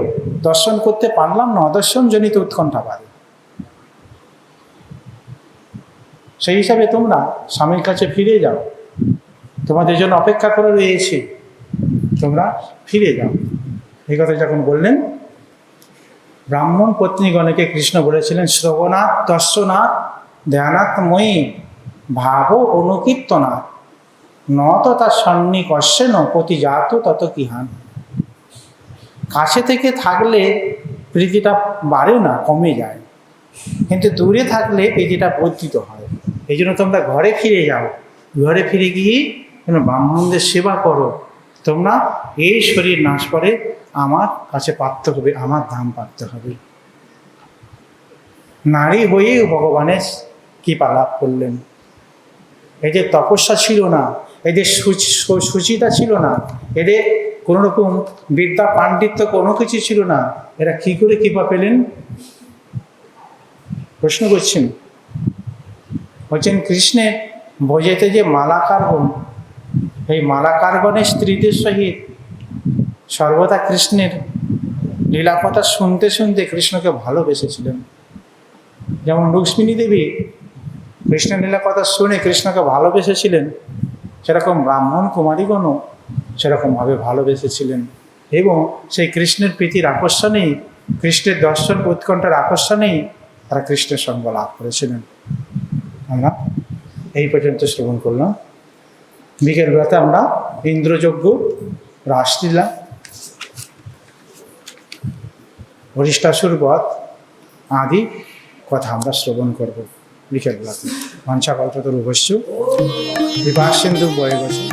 দর্শন করতে পারলাম না, অদর্শনজনিত উৎকণ্ঠা বাড়ে। সেই হিসাবে তোমরা স্বামীর কাছে ফিরে যাও, তোমাদের জন্য অপেক্ষা করে রয়েছে, তোমরা ফিরে যাও। এই কথা যখন বললেন, ব্রাহ্মণ পত্নীগণকে কৃষ্ণ বলেছিলেন শ্রবণাৎ দর্শনাৎ ধ্যানাত্ময়ী ভাব অনুকীর্তনাৎ ন তথা সন্নিকর্ষেণ প্রতিজাত তত কিহান। কাছে থেকে থাকলে প্রীতিটা বাড়ে না, কমে যায়, কিন্তু দূরে থাকলে প্রীতিটা বর্ধিত হয়। এই জন্য তোমরা ঘরে ফিরে যাও, ঘরে ফিরে গিয়ে ব্রাহ্মণদের সেবা করো। তোমরা এই শরীর নাশ করে আমার কাছে পারতে হবে, আমার ধাম পারতে হবে। নারী হয়েও ভগবানের কৃপা লাভ করলেন। এদের তপস্যা ছিল না, এদের সুচিতা ছিল না, এদের কোনো রকম বিদ্যা পাণ্ডিত্য কোনো কিছু ছিল না। এরা কি করে কৃপা পেলেন? প্রশ্ন করছেন। বলছেন কৃষ্ণের ভোজেতে যে মালাকারগণ, এই মালাকারগণের স্ত্রীদের সহিত সর্বদা কৃষ্ণের লীলাকথা শুনতে শুনতে কৃষ্ণকে ভালোবেসেছিলেন। যেমন রুক্মিণী দেবী কৃষ্ণের লীলাকথা শুনে কৃষ্ণকে ভালোবেসেছিলেন, সেরকম ব্রাহ্মণ কুমারীগণও সেরকমভাবে ভালোবেসেছিলেন। এবং সেই কৃষ্ণের প্রীতির আকর্ষণেই, কৃষ্ণের দর্শন উৎকণ্ঠার আকর্ষণেই তারা কৃষ্ণের সঙ্গ লাভ করেছিলেন। আমরা এই পর্যন্ত শ্রবণ করলাম। বিকেলবেলাতে আমরা ইন্দ্রযজ্ঞ, রাসলীলা, হরিষ্টাসুর বধ আদি কথা আমরা শ্রবণ করব বিকেলবেলাতে। মঞ্চাকল্পতরুভস্য কৃপা সিন্ধু বয়ে গেছে।